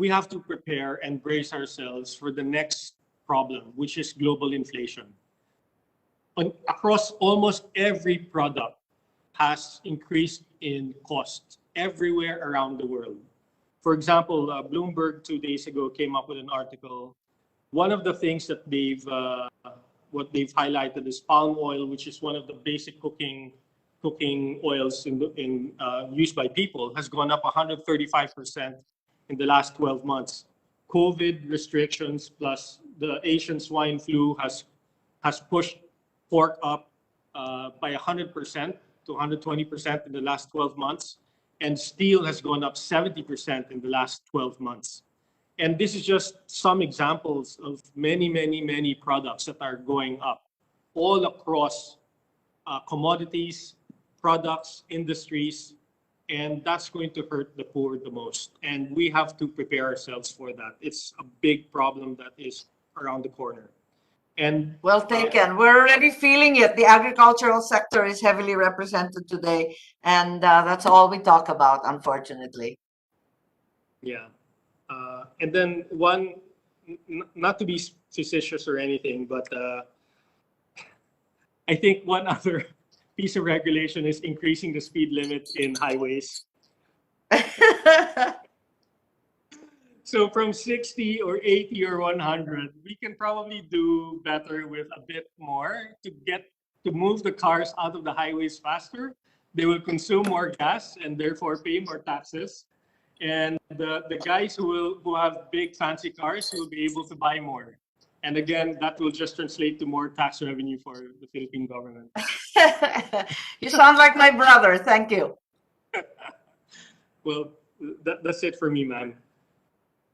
have to prepare and brace ourselves for the next problem, which is global inflation. Across almost every product has increased in cost everywhere around the world. For example, Bloomberg 2 days ago came up with an article. One of the things that what they've highlighted is palm oil, which is one of the basic cooking oils used by people, has gone up 135% in the last 12 months. COVID restrictions plus the Asian swine flu has pushed pork up by 100% to 120% in the last 12 months, and steel has gone up 70% in the last 12 months. And this is just some examples of many, many, many products that are going up all across commodities, products, industries, and that's going to hurt the poor the most. And we have to prepare ourselves for that. It's a big problem that is around the corner. And Well taken. We're already feeling it. The agricultural sector is heavily represented today, and that's all we talk about, unfortunately. yeah. And then one, not to be facetious or anything, but I think one other piece of regulation is increasing the speed limit in highways. So from 60 or 80 or 100, we can probably do better with a bit more to move the cars out of the highways faster. They will consume more gas and therefore pay more taxes. And the guys who have big fancy cars will be able to buy more. And again, that will just translate to more tax revenue for the Philippine government. You sound like my brother. Thank you. Well, that's it for me, ma'am.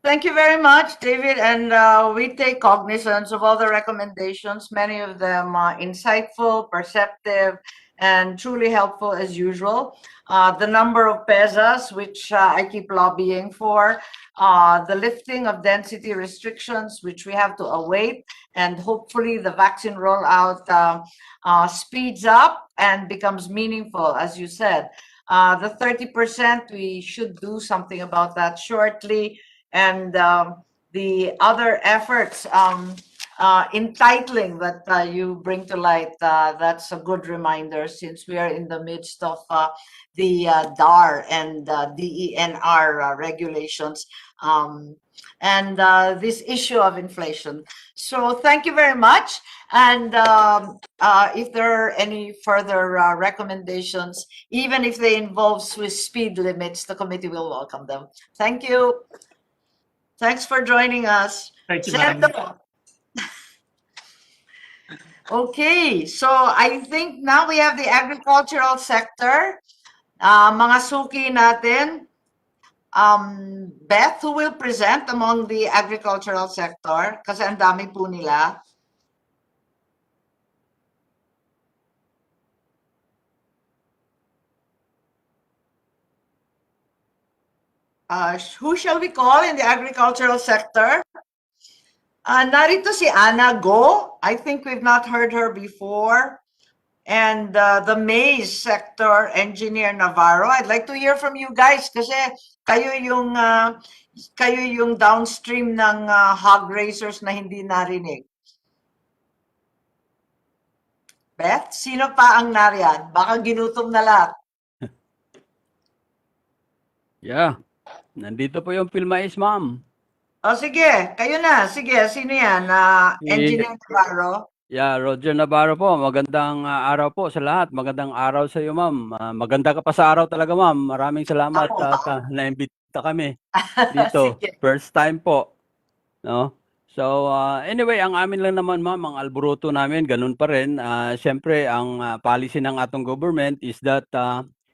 Thank you very much, David. And we take cognizance of all the recommendations, many of them insightful, perceptive, and truly helpful as usual. The number of pesas, which I keep lobbying for, the lifting of density restrictions, which we have to await, and hopefully the vaccine rollout speeds up and becomes meaningful, as you said. The 30%, we should do something about that shortly. And the other efforts, entitling that you bring to light, that's a good reminder since we are in the midst of the DAR and DENR regulations and this issue of inflation. So thank you very much. And if there are any further recommendations, even if they involve Swiss speed limits, the committee will welcome them. Thank you. Thanks for joining us. Thank you, Senator. ma'am. Okay, so I think now we have the agricultural sector. Mga suki natin. Beth, who will present among the agricultural sector? Kasi ang dami po nila. Who shall we call in the agricultural sector? Narito si Ana Go. I think we've not heard her before. And the maize sector engineer Navarro. I'd like to hear from you guys kasi kayo yung downstream ng hog raisers na hindi narinig. Beth, sino pa ang nariyan? Baka ginutom na lahat. Yeah. Nandito po yung Pilmais, ma'am. O sige, kayo na. Sige, sino yan? Engineer Navarro? Yeah, Roger Navarro po. Magandang araw po sa lahat. Magandang araw sa iyo, ma'am. Maganda ka pa sa araw talaga, ma'am. Maraming salamat at na-imbita kami dito. Sige. First time po. No? So, anyway, ang amin lang naman, ma'am, ang alburuto namin, ganun pa rin. Siyempre, ang policy ng atong government is that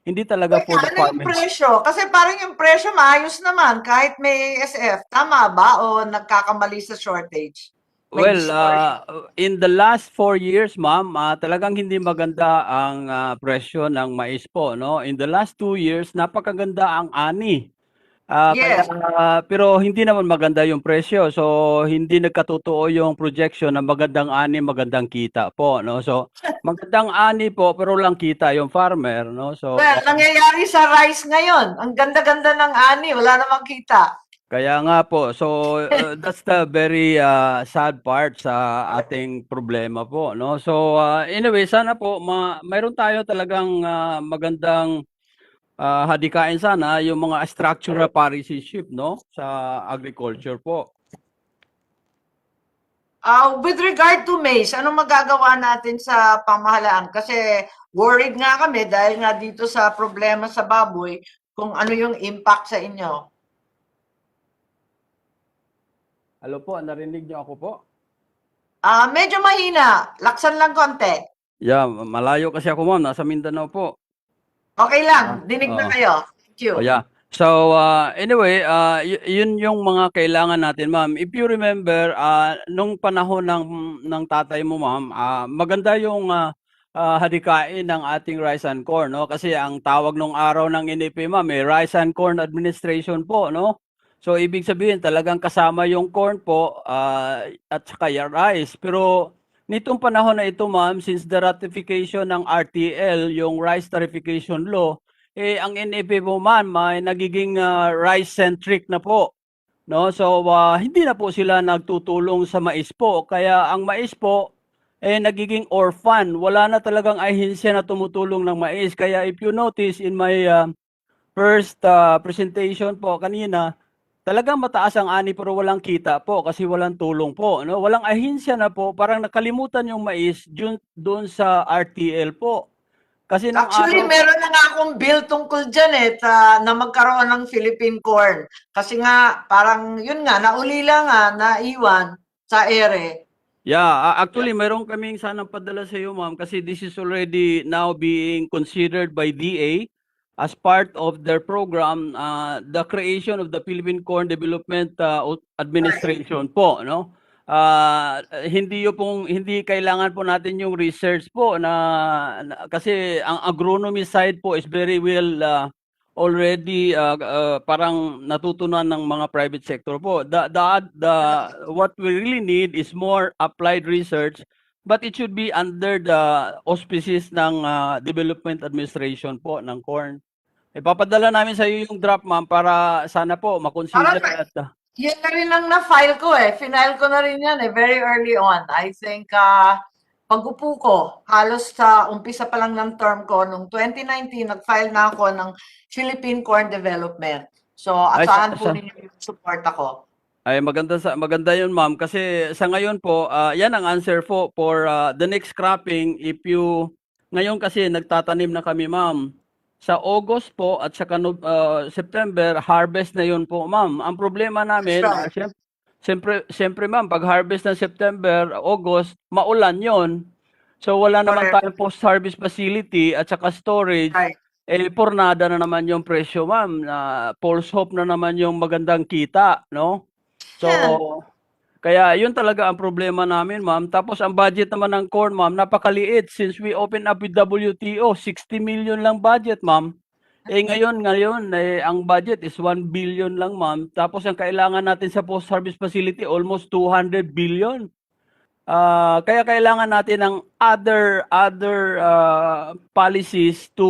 hindi talaga for the Ano yung farmers. presyo? Kasi parang yung presyo maayos naman kahit may SF. Tama ba? O nagkakamali sa shortage? May Well, in the last 4 years, ma'am, talagang hindi maganda ang presyo ng mais po, no? In the last 2 years, napakaganda ang ani. Yes. Pero hindi naman maganda yung presyo. So, hindi nagkatotoo yung projection na magandang ani, magandang kita po, no? So, magandang ani po, pero lang kita yung farmer, no? So, Well, nangyayari sa rice ngayon. Ang ganda-ganda ng ani, wala namang kita. kaya nga po. So, that's the very sad part sa ating problema po, no? So, anyway, sana po mayroon tayo talagang magandang hadikain sana yung mga structural partisanship, no, sa agriculture po. With regard to maize, anong magagawa natin sa pamahalaan? Kasi worried nga kami dahil nga dito sa problema sa baboy kung ano yung impact sa inyo. Hello po, narinig niyo ako po? Medyo mahina. Laksan lang konti. Yeah, malayo kasi ako, ma'am. Nasa Mindanao po. Okay lang. Dinig na kayo. Thank you. Oh, yeah. So, anyway, yun yung mga kailangan natin, ma'am. If you remember, nung panahon ng tatay mo, ma'am, maganda yung hadikain ng ating rice and corn, no? Kasi ang tawag nung araw ng NFA, ma'am, Rice and Corn Administration po, no? So, ibig sabihin, talagang kasama yung corn po at saka yung rice. Pero nitong panahon na ito, ma'am, since the ratification ng RTL, yung Rice Tarification Law, ang NFA po, ma'am, ay nagiging rice-centric na po. No? So, hindi na po sila nagtutulong sa mais po. Kaya ang mais po, nagiging orphan. Wala na talagang ahensya na tumutulong ng mais. Kaya if you notice in my first presentation po kanina, talagang mataas ang ani pero walang kita po kasi walang tulong po. No? Walang ahensya na po, parang nakalimutan yung mais doon sa RTL po. Kasi nung Actually, araw, meron na nga akong bill tungkol dyan na magkaroon ng Philippine corn. Kasi nga, parang yun nga, naulila nga, naiwan sa ere. yeah, actually mayroon kaming sanang padala sa iyo, ma'am, kasi this is already now being considered by DA as part of their program, the creation of the Philippine Corn Development Administration po, no? Hindi kailangan po natin yung research po kasi ang agronomy side po is very well already parang natutunan ng mga private sector po. What we really need is more applied research, but it should be under the auspices ng Development Administration po ng corn. Ipapadala namin sa iyo yung draft, ma'am, para sana po makonsider Parang- at Yan na rin ang na-file ko Final ko na rin yan very early on. I think pag-upo ko, halos sa umpisa pa lang ng term ko, noong 2019, nag-file na ako ng Philippine Corn Development. So, Ay, asahan po ninyo yung support ako. Ay maganda 'yun, ma'am, kasi sa ngayon po yan ang answer po for the next cropping. If you ngayon kasi nagtatanim na kami, ma'am. Sa August po at saka September harvest na 'yun po, ma'am. Ang problema namin That's right. siyempre, ma'am, pag harvest ng September, August, maulan 'yon. So wala naman Correct. tayong post-harvest facility at saka storage. Right. Pornada na naman yung presyo, ma'am. False hope na naman yung magandang kita, no? So, kaya yun talaga ang problema namin, ma'am. Tapos ang budget naman ng corn, ma'am, napakaliit. Since we open up with WTO, 60 million lang budget, ma'am. Ngayon, ang budget is 1 billion lang, ma'am. Tapos ang kailangan natin sa post-harvest facility, almost 200 billion. Kaya kailangan natin ng other policies to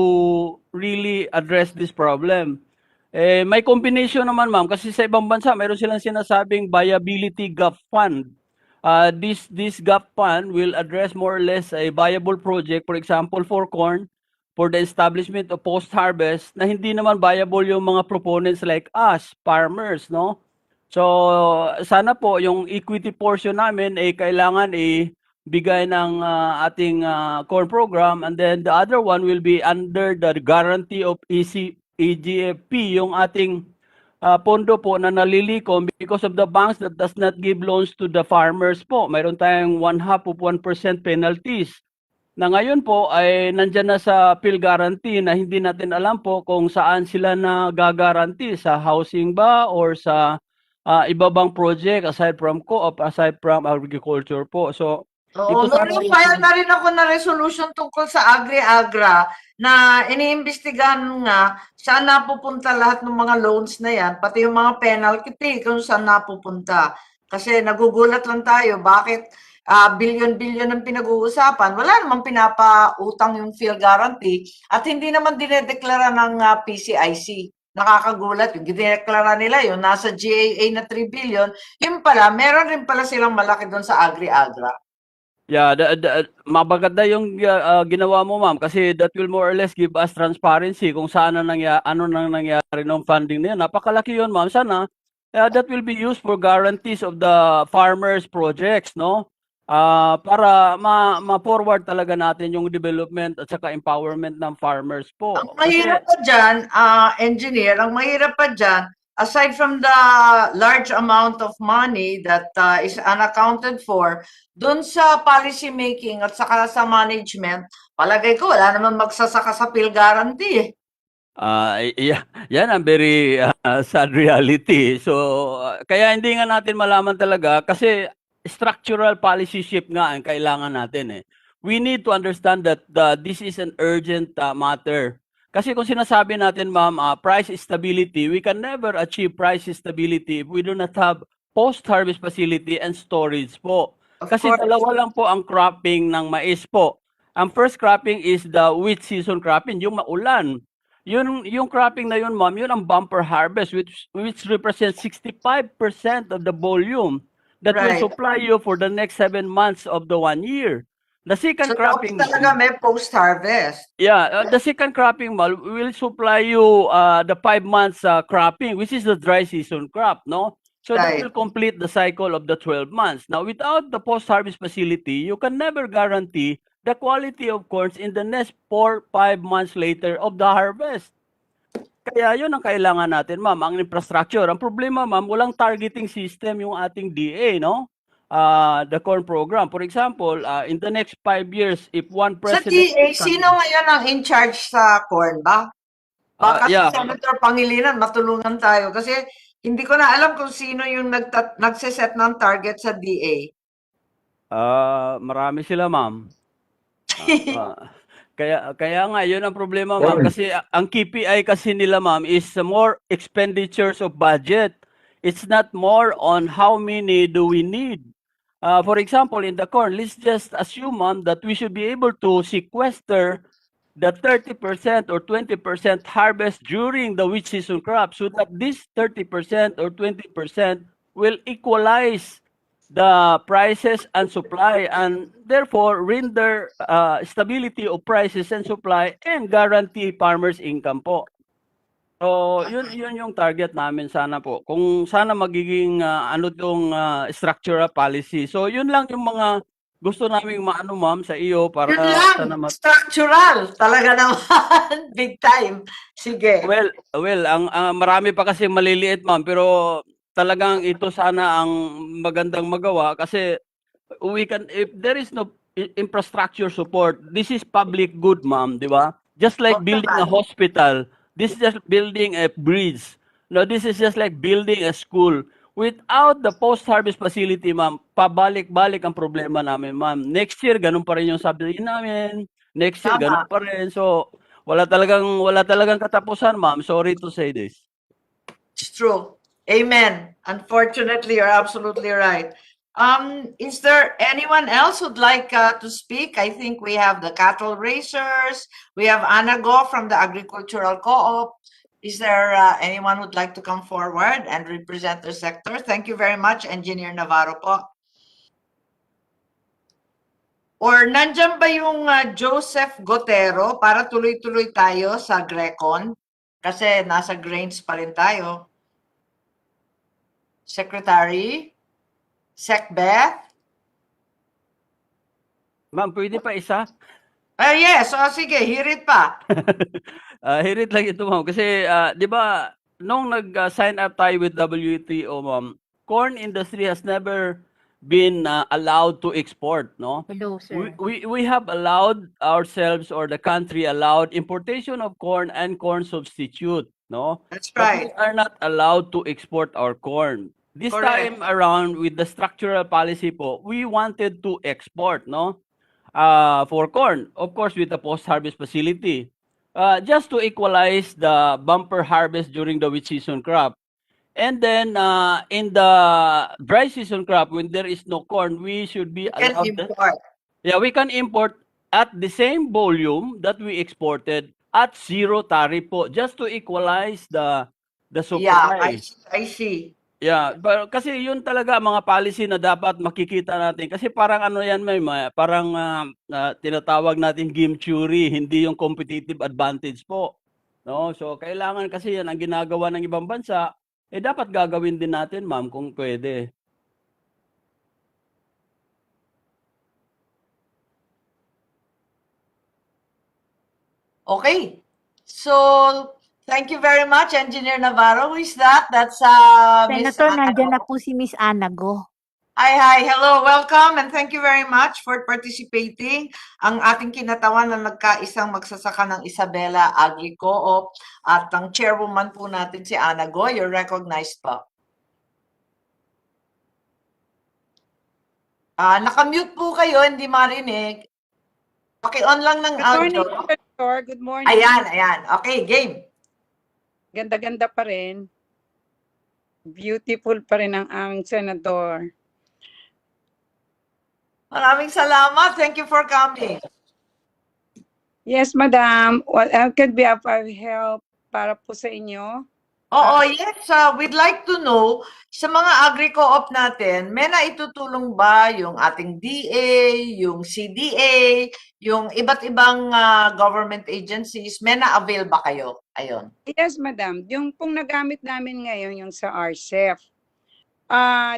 really address this problem. May combination naman, ma'am, kasi sa ibang bansa mayroon silang sinasabing viability gap fund. This gap fund will address more or less a viable project, for example, for corn, for the establishment of post-harvest na hindi naman viable yung mga proponents like us, farmers, no? So, sana po yung equity portion namin kailangan bigay ng ating corn program, and then the other one will be under the guarantee of EGFP, yung ating pondo po na nalilikom because of the banks that does not give loans to the farmers po. Mayroon tayong 1/2 of 1% penalties na ngayon po ay nandyan na sa Phil guarantee na hindi natin alam po kung saan sila nagagaranti, sa housing ba or sa iba bang project aside from co-op, aside from agriculture po. So, Oo, file na rin ako na resolution tungkol sa Agri-Agra na iniimbestigahan nga saan napupunta lahat ng mga loans na yan, pati yung mga penalty fee kung saan napupunta. Kasi nagugulat lang tayo, bakit billion-billion ang pinag-uusapan, wala namang pinapautang yung Phil guarantee at hindi naman dinedeklara ng PCIC. Nakakagulat, yung dineklara nila yung nasa GAA na 3 billion, yun pala, meron rin pala silang malaki doon sa Agri-Agra. Yeah, maganda yung ginawa mo, ma'am, kasi that will more or less give us transparency kung saan ano nang nangyari ng funding na yan. Napakalaki yun, ma'am. Sana that will be used for guarantees of the farmers projects, no? Para ma-forward talaga natin yung development at saka empowerment ng farmers po. Ang mahirap pa dyan, engineer, ang mahirap pa dyan, aside from the large amount of money that is unaccounted for, dun sa policy making at saka sa management, palagay ko wala naman magsasaka sa Phil guarantee. Yan ang very sad reality. So, kaya hindi nga natin malaman talaga kasi structural policy shift nga ang kailangan natin. We need to understand that this is an urgent matter. Kasi kung sinasabi natin, ma'am, price stability, we can never achieve price stability if we do not have post-harvest facility and storage po. Of Kasi course. dalawa lang po ang cropping ng mais po. Ang first cropping is the wheat season cropping, yung maulan. Yung cropping na yun, ma'am, yun ang bumper harvest which represents 65% of the volume that will Right. supply you for the next 7 months of the 1 year. The second So dapat cropping, talaga may post-harvest. yeah, the second cropping, ma'am, will supply you the 5 months cropping, which is the dry season crop, no? So that Right. will complete the cycle of the 12 months. Now, without the post-harvest facility, you can never guarantee the quality of corns in the next 4-5 months later of the harvest. Kaya yun ang kailangan natin, ma'am, ang infrastructure. Ang problema, ma'am, walang targeting system yung ating DA, no? The corn program. For example, in the next 5 years, if one Sa president... TA, sino ngayon ang in charge sa corn ba? Baka si yeah. Senator Pangilinan, matulungan tayo. Kasi hindi ko na alam kung sino yung nagsiset ng target sa DA. Marami sila, ma'am. Kaya nga yun ang problema, ma'am, kasi ang KPI kasi nila, ma'am, is more expenditures of budget. It's not more on how many do we need. For example, in the corn, let's just assume, ma'am, that we should be able to sequester the 30% or 20% harvest during the wheat season crop, so that this 30% or 20% will equalize the prices and supply, and therefore render stability of prices and supply and guarantee farmers income po. So, yun yung target namin sana po. Kung sana magiging ano tong structural policy. So, yun lang yung mga gusto naming maano, ma'am, sa iyo para Yun lang, sana structural. Talaga naman, big time. Sige. Well, ang marami pa kasi maliliit, ma'am, pero talagang ito sana ang magandang magawa kasi we can, if there is no infrastructure support, this is public good, ma'am, di ba? Just like Okay, building a ma'am. hospital, this is just building a bridge. No, this is just like building a school. Without the post-harvest facility, ma'am, pabalik-balik ang problema namin, ma'am. Next year, ganun pa rin yung sabihin namin. Next year, Tama. ganun pa rin. So, wala talagang katapusan, ma'am. Sorry to say this. It's true. Amen. Unfortunately, you're absolutely right. Is there anyone else who'd like to speak? I think we have the cattle raisers. We have Anago from the agricultural co-op. Is there anyone who'd like to come forward and represent their sector? Thank you very much, Engineer Navarro po. Or nandyan ba yung Joseph Gotero para tuloy-tuloy tayo sa Grecon? Kasi nasa grains pa rin tayo. Secretary? Secbeth? Ma'am, pwede pa isa? Yes, sige, hirit pa. Hirit lang ito, ma'am. Kasi, di ba, nung nag-sign up tayo with WTO, ma'am, corn industry has never been allowed to export, no? Hello, sir. We have allowed ourselves, or the country allowed importation of corn and corn substitute, no? That's But we right. are not allowed to export our corn. This Correct. time around, with the structural policy po, we wanted to export, no? For corn, of course, with the post-harvest facility. Just to equalize the bumper harvest during the wheat season crop. And then, in the dry season crop, when there is no corn, we should be Can allowed... import. Yeah, we can import at the same volume that we exported at zero tariff po, just to equalize the Yeah, supply. I see. Yeah, kasi yun talaga mga policy na dapat makikita natin. Kasi parang ano yan, parang tinatawag natin game theory, hindi yung competitive advantage po. No? So, kailangan kasi yan ang ginagawa ng ibang bansa, dapat gagawin din natin, ma'am, kung pwede. Okay. So, thank you very much, Engineer Navarro. Who is that? That's Miss Senator, nandiyan na Anago. po si Miss Anago. Hi, hello, welcome, and thank you very much for participating. Ang ating kinatawan na nagkaisang magsasaka ng Isabela Agri Co-op at ang chairwoman po natin si Anago. You're recognized po. Nakamute po kayo, hindi marinig. Paki-on lang ng Good morning, audio. Senator. Good morning. Ayan. Okay, game. Ganda-ganda pa rin. Beautiful pa rin ang aming senador. Maraming salamat. Thank you for coming. Yes, madam. What could be of our help para po sa inyo? Oo, yes. We'd like to know, sa mga agri-co-op natin, may naitutulong ba yung ating DA, yung CDA, yung iba't ibang government agencies? May na-avail ba kayo? Ayun. Yes, madam. Yung pong nagamit namin ngayon, yung sa RCEF.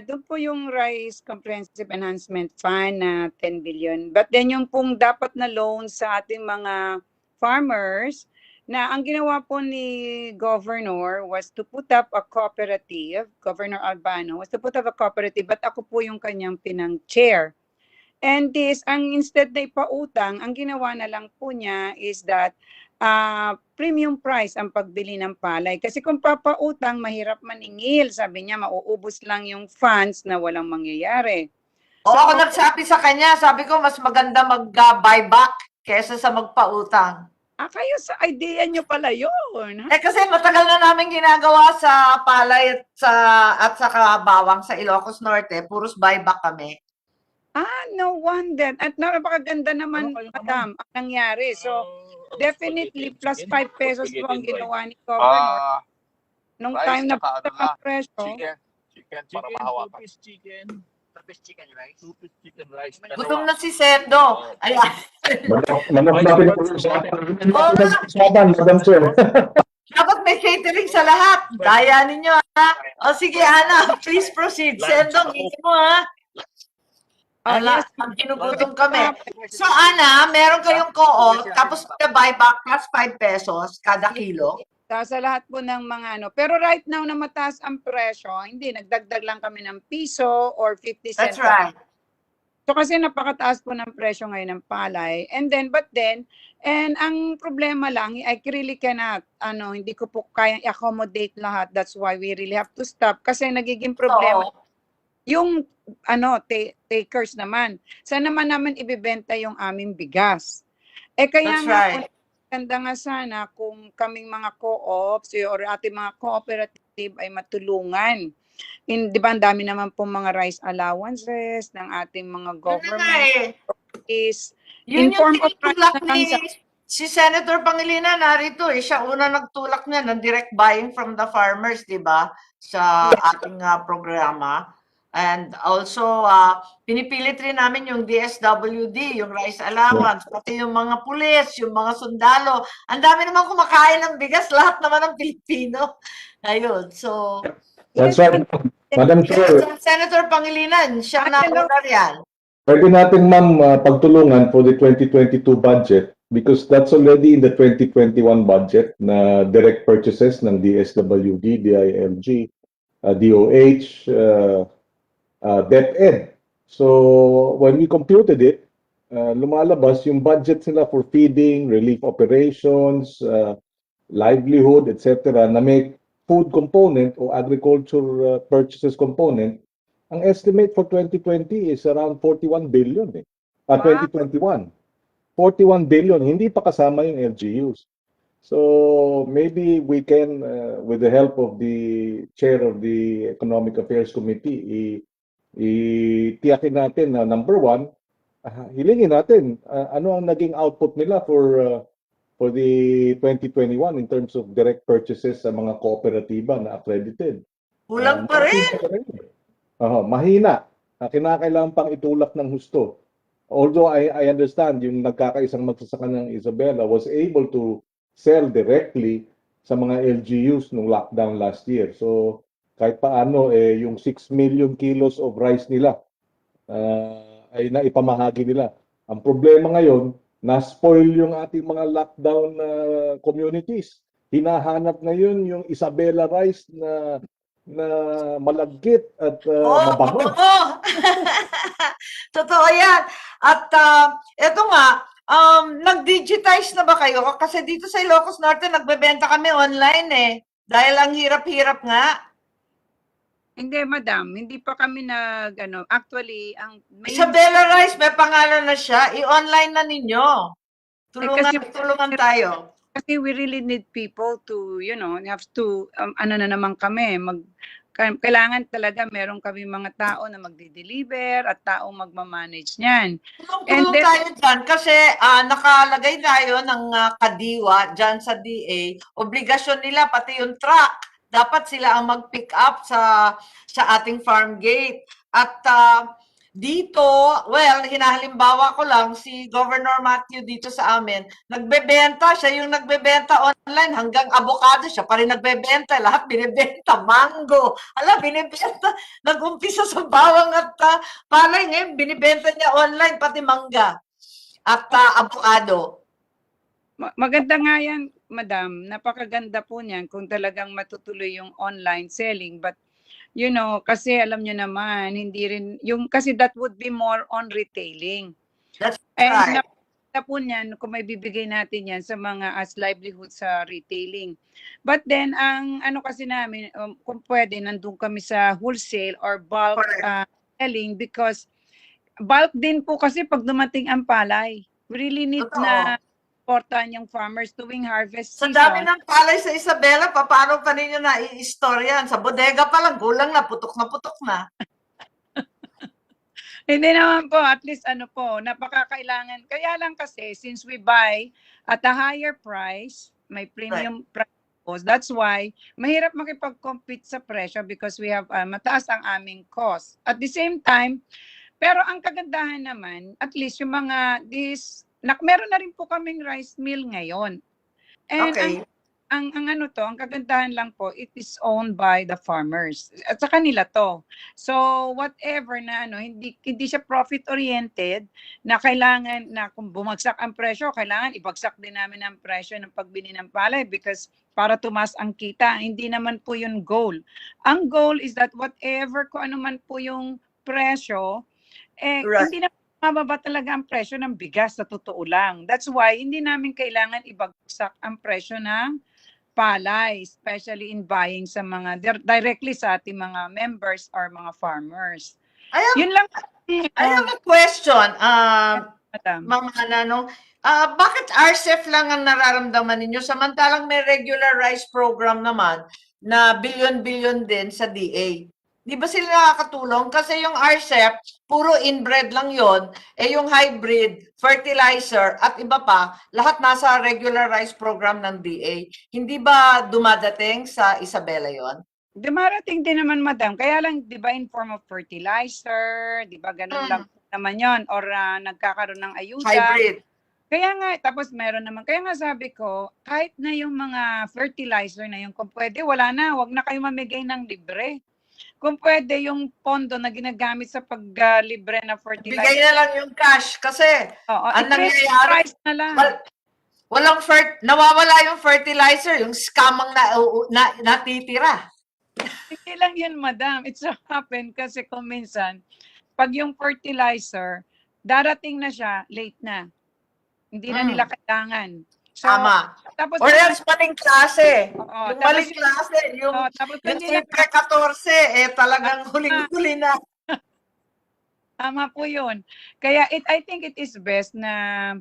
Doon po yung Rice Comprehensive Enhancement Fund na 10 billion. But then yung pong dapat na loan sa ating mga farmers, na ang ginawa po ni Governor was to put up a cooperative, Governor Albano was to put up a cooperative, but ako po yung kanyang pinang-chair. And this, instead na ipautang, ang ginawa na lang po niya is that premium price ang pagbili ng palay. Kasi kung papautang, mahirap maningil. Sabi niya, mauubos lang yung funds na walang mangyayari. O ako nagsabi sa kanya, sabi ko mas maganda mag-buyback kesa sa magpautang. Kayo sa idea niyo pala yun. Kasi matagal na namin ginagawa sa palay at sa bawang sa Ilocos Norte, puros buyback kami. No wonder. At napakaganda naman, madam, ang nangyari. So, definitely, plus 5 pesos po ang ginawa ni Governor. Nung time na ang presyo. Chicken para mahawakan. Two-piece chicken rice. Gutom na si Sendo. Ayan. Manok na pinag-uusapan, Madam Chair. Dapat may catering sa lahat. Daya ninyo, ha? O sige, Ana, please proceed. Sendo, ngiti mo, ha? Ala, ginugutom kami. So, Ana, meron kayong co-op, tapos buyback plus 5 pesos kada kilo. Sa lahat po ng mga ano. Pero right now na mataas ang presyo, hindi, nagdagdag lang kami ng piso or 50 cents. That's right. So kasi napakataas po ng presyo ngayon ng palay. And ang problema lang, I really cannot, hindi ko po kayang accommodate lahat. That's why we really have to stop. Kasi nagiging problema. Yung takers naman. Saan naman namin ibibenta yung aming bigas? Kaya That's nga right. ganda nga sana kung kaming mga co-ops or ating mga cooperative ay matulungan. Di ba, ang dami naman po mga rice allowances ng ating mga government. Yun yung tinutulak ni si Senator Pangilinan, narito siya una nagtulak niya ng direct buying from the farmers, di ba? Sa ating programa. And also, pinipilit rin namin yung DSWD, yung rice allowance, pati yung mga pulis, yung mga sundalo. Ang dami naman kumakain ng bigas, lahat naman ng Pilipino. Ayun, so... That's right, Madam Chair. Senator Pangilinan, siya na una yan. Pwede natin, ma'am, pagtulungan for the 2022 budget because that's already in the 2021 budget na direct purchases ng DSWD, DILG, DOH, DepEd. So when we computed it, lumalabas yung budget nila for feeding, relief operations, livelihood, etc. na may food component o agriculture purchases component. Ang estimate for 2020 is around 41 billion. 2021. 41 billion. Hindi pa kasama yung LGUs. So maybe we can, with the help of the chair of the Economic Affairs Committee, itiyakin natin na number one, hilingin natin ano ang naging output nila for the 2021 in terms of direct purchases sa mga kooperatiba na accredited. Kulang pa rin. Mahina. Kinakailangan pang itulak ng husto. Although I understand yung nagkakaisang magsasaka ng Isabela was able to sell directly sa mga LGUs nung lockdown last year. So kahit paano yung 6 million kilos of rice nila ay naipamahagi nila. Ang problema ngayon, na-spoil yung ating mga lockdown communities. Hinahanap ngayon yung Isabela rice na malagkit at mabango. Totoo yan. At eto nga, nag-digitize na ba kayo? Kasi dito sa Ilocos Norte, nagbebenta kami online Dahil ang hirap-hirap nga. Hindi, madam. Hindi pa kami actually, Isabela Rice, may pangalan na siya. I-online na ninyo. Tulungan tayo. Kasi we really need people to, have to, na naman kami, Kailangan talaga meron kami mga tao na magdi-deliver at taong magmamanage niyan. And Tulong then, tayo dyan kasi nakalagay tayo ng kadiwa dyan sa DA. Obligasyon nila, pati yung truck, dapat sila ang mag-pick up sa ating farm gate. At dito, well, hinahalimbawa ko lang si Governor Matthew dito sa amin, nagbebenta, siya yung nagbebenta online hanggang avocado, siya pa rin nagbebenta, lahat binibenta, mango, binibenta, nag-umpisa sa bawang at palay, ngayon binibenta niya online, pati mangga at avocado. maganda nga yan, madam. Napakaganda po niyan kung talagang matutuloy yung online selling. But, you know, kasi alam nyo naman, hindi rin, kasi that would be more on retailing. That's And right. napakaganda po niyan kung may bibigay natin yan sa mga as livelihood sa retailing. But then, ang ano kasi namin, kung pwede, nandun kami sa wholesale or bulk selling because bulk din po kasi pag dumating ang palay. We really need na supportan yung farmers tuwing harvest Sa season. dami ng palay sa Isabela, paano pa ninyo na-i-istoryan? Sa bodega pa lang, gulang na, putok na putok na. Hindi naman po, at least ano po, napakakailangan. Kaya lang kasi, since we buy at a higher price, may premium price, that's why mahirap makipag-compete sa presyo because we have mataas ang aming cost. At the same time, pero ang kagandahan naman, at least yung mga meron na rin po kaming rice mill ngayon. And ang ano to, ang kagandahan lang po, it is owned by the farmers. At sa kanila to. So whatever na hindi siya profit oriented na kailangan na kung bumagsak ang presyo, kailangan ibagsak din namin ang presyo ng pagbili ng palay because para tumaas ang kita. Hindi naman po yung goal. Ang goal is that whatever kung ano man po yung presyo, hindi na mababa talaga ang presyo ng bigas sa totoo lang. That's why hindi namin kailangan ibagsak ang presyo ng palay, especially in buying sa mga directly sa ating mga members or mga farmers. Yun lang. I have a question, Madam. Ma'am Ana, bakit RCEF lang ang nararamdaman ninyo samantalang may regular rice program naman na bilyon-bilyon din sa DA? Di ba sila nakakatulong? Kasi yung RCEP, puro inbred lang yon, yung hybrid, fertilizer, at iba pa, lahat nasa regular rice program ng DA. Hindi ba dumadating sa Isabela yon? Dumarating din naman, madam. Kaya lang, di ba, in form of fertilizer, di ba, ganun lang naman yon or nagkakaroon ng ayuda. Hybrid. Kaya nga, tapos meron naman. Kaya nga sabi ko, kahit na yung mga fertilizer na yun, kung pwede, wala na. Wag na kayo mamigay ng libre. Kung pwede yung pondo na ginagamit sa paglibre na fertilizer. Bigay na lang yung cash kasi ang nangyayari, na lang. Nawawala yung fertilizer, yung scam ang natitira. Hindi lang yan, madam. It's so happen kasi kung minsan, pag yung fertilizer, darating na siya, late na. Hindi na nila kailangan. So, tama. Tapos, or else maling klase. Yung maling klase, yung triple 14, talagang huling-huli na. Tama po yun. Kaya I think it is best na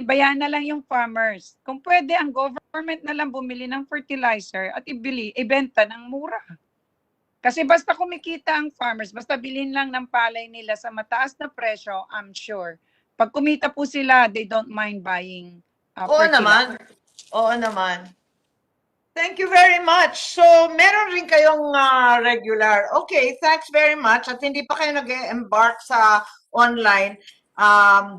bayan na lang yung farmers. Kung pwede, ang government na lang bumili ng fertilizer at ibenta ng mura. Kasi basta kumikita ang farmers, basta bilhin lang ng palay nila sa mataas na presyo, I'm sure. Pag kumita po sila, they don't mind buying Oo naman. Oo naman. Thank you very much. So, meron rin kayong regular. Okay, thanks very much. At hindi pa kayo nag-embark sa online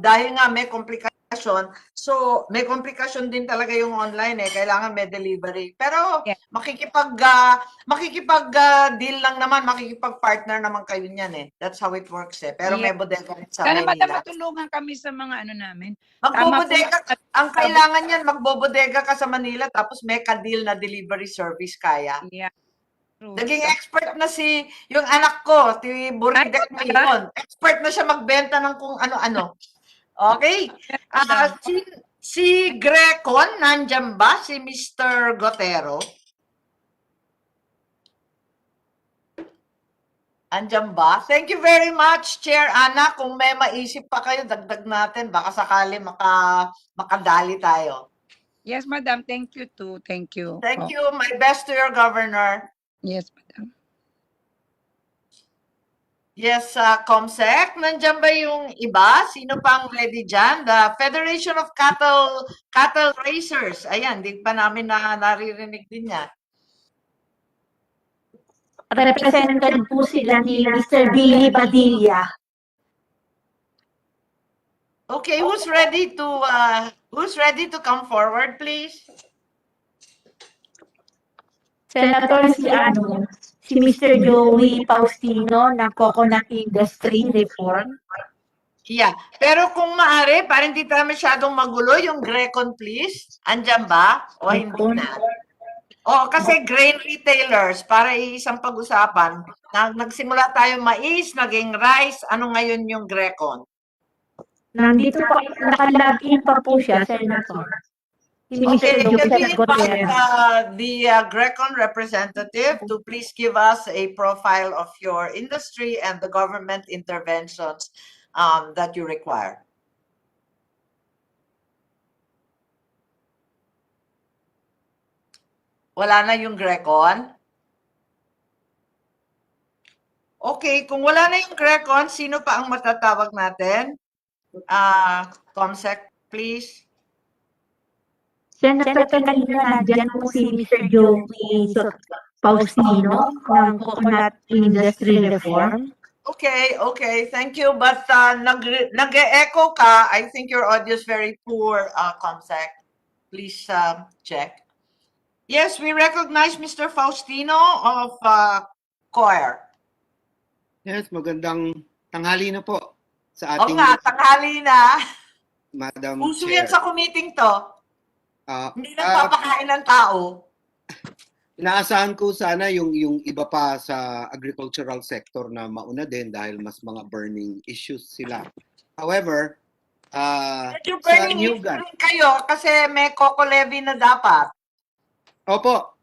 dahil nga may komplikasyon. So, may komplikasyon din talaga yung online Kailangan may delivery. Pero makikipag-deal lang naman, makikipag-partner naman kayo niyan That's how it works Pero may bodega rin sa Manila. Sana matulungan kami sa mga namin. Magbobodega, ang kailangan niyan, magbobodega ka sa Manila tapos may ka-deal na delivery service kaya. Yeah. Naging expert na yung anak ko, si Buridek ngayon. Expert na siya magbenta ng kung ano-ano. Okay. Si Grecon, nandyan ba? Si Mr. Gotero? Andyan ba? Thank you very much, Chair Ana. Kung may maisip pa kayo, dagdag natin. Baka sakali makadali tayo. Yes, madam. Thank you too. Thank you. Thank you. My best to your governor. Yes, madam. Yes, Comsec, nandiyan ba yung iba? Sino pang ready dyan? The Federation of Cattle Raisers. Ayan, di pa namin naririnig din yan. Represented po sila ni Mr. Billy Padilla. Okay, who's ready to come forward, please? Senator si Mr. Joey Faustino ng Coconut Industry Reform. Yeah, pero kung maaari, para hindi tayo masyadong magulo, yung Grecon, please. Andyan ba? O hindi na? O, kasi grain retailers, para isang pag-usapan, nagsimula tayo mais, naging rice, ano ngayon yung Grecon? Nandito pa, nakalagin pa po siya, Senator. Si Okay, Mr. can we Joseph invite Gutierrez. the Grecon representative to please give us a profile of your industry and the government interventions that you require? Wala na yung Grecon? Okay, kung wala na yung Grecon, sino pa ang matatawag natin? Comsec, please. Senator, kanina nandyan po si Mr. Joey Faustino ng Coconut Industry Reform. Okay, thank you. But nag-echo ka. I think your audio is very poor, Comsec. Please check. Yes, we recognize Mr. Faustino of COIR. Yes, magandang tanghali na po sa Oo ating nga, tanghali na. Madam Uso Chair. yan sa committee to. Hindi nagpapakain ng tao. Inaasahan ko sana yung iba pa sa agricultural sector na mauna din dahil mas mga burning issues sila. However, Medyo sa burning new issue rin kayo kasi may coco levy na dapat. Opo,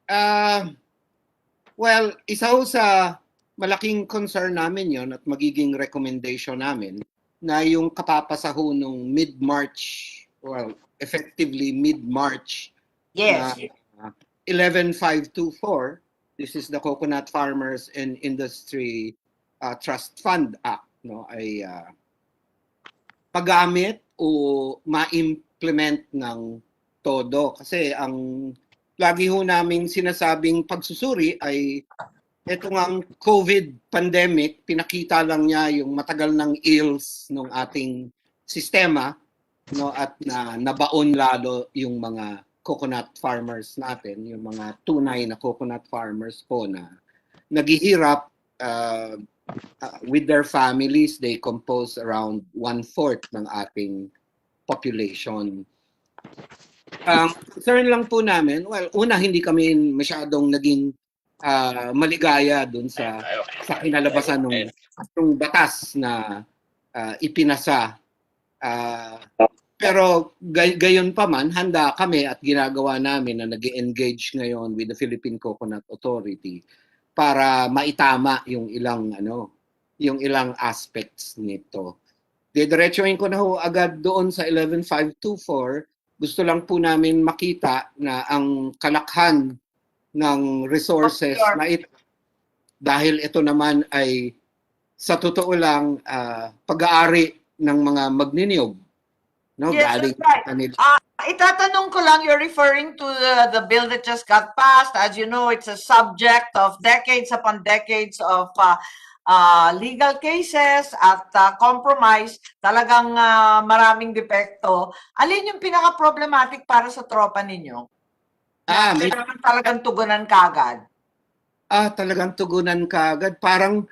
well, isa ho sa malaking concern namin yon at magiging recommendation namin na yung kapapasaho nung mid-March, well, effectively mid-March, Yes. 11524, this is the Coconut Farmers and Industry Trust Fund Act, no, ay paggamit o ma-implement ng todo. Kasi ang lagi ho naming sinasabing pagsusuri ay ito ngang COVID pandemic, pinakita lang niya yung matagal ng ills ng ating sistema, no, at nabaon lalo yung mga coconut farmers natin, yung mga tunay na coconut farmers po na naghihirap with their families. They compose around 1/4 ng ating population. Concern lang po namin, well, una, hindi kami masyadong naging maligaya dun sa kinalabasan ng batas na ipinasa. Pero gayon pa man, handa kami at ginagawa namin na nag-engage ngayon with the Philippine Coconut Authority para maitama yung ilang aspects nito. Didiretsuhin ko na ho agad doon sa 11524. Gusto lang po namin makita na ang kalakhan ng resources na ito, dahil ito naman ay sa totoo lang pag-aari ng mga magniniyog. No, Yes, galing that's right. kanila. Itatanong ko lang, you're referring to the bill that just got passed. As you know, it's a subject of decades upon decades of legal cases at compromise. Talagang maraming depekto. Alin yung pinaka-problematic para sa tropa ninyo? Kailangan talagang tugunan kagad. Talagang tugunan kagad. Parang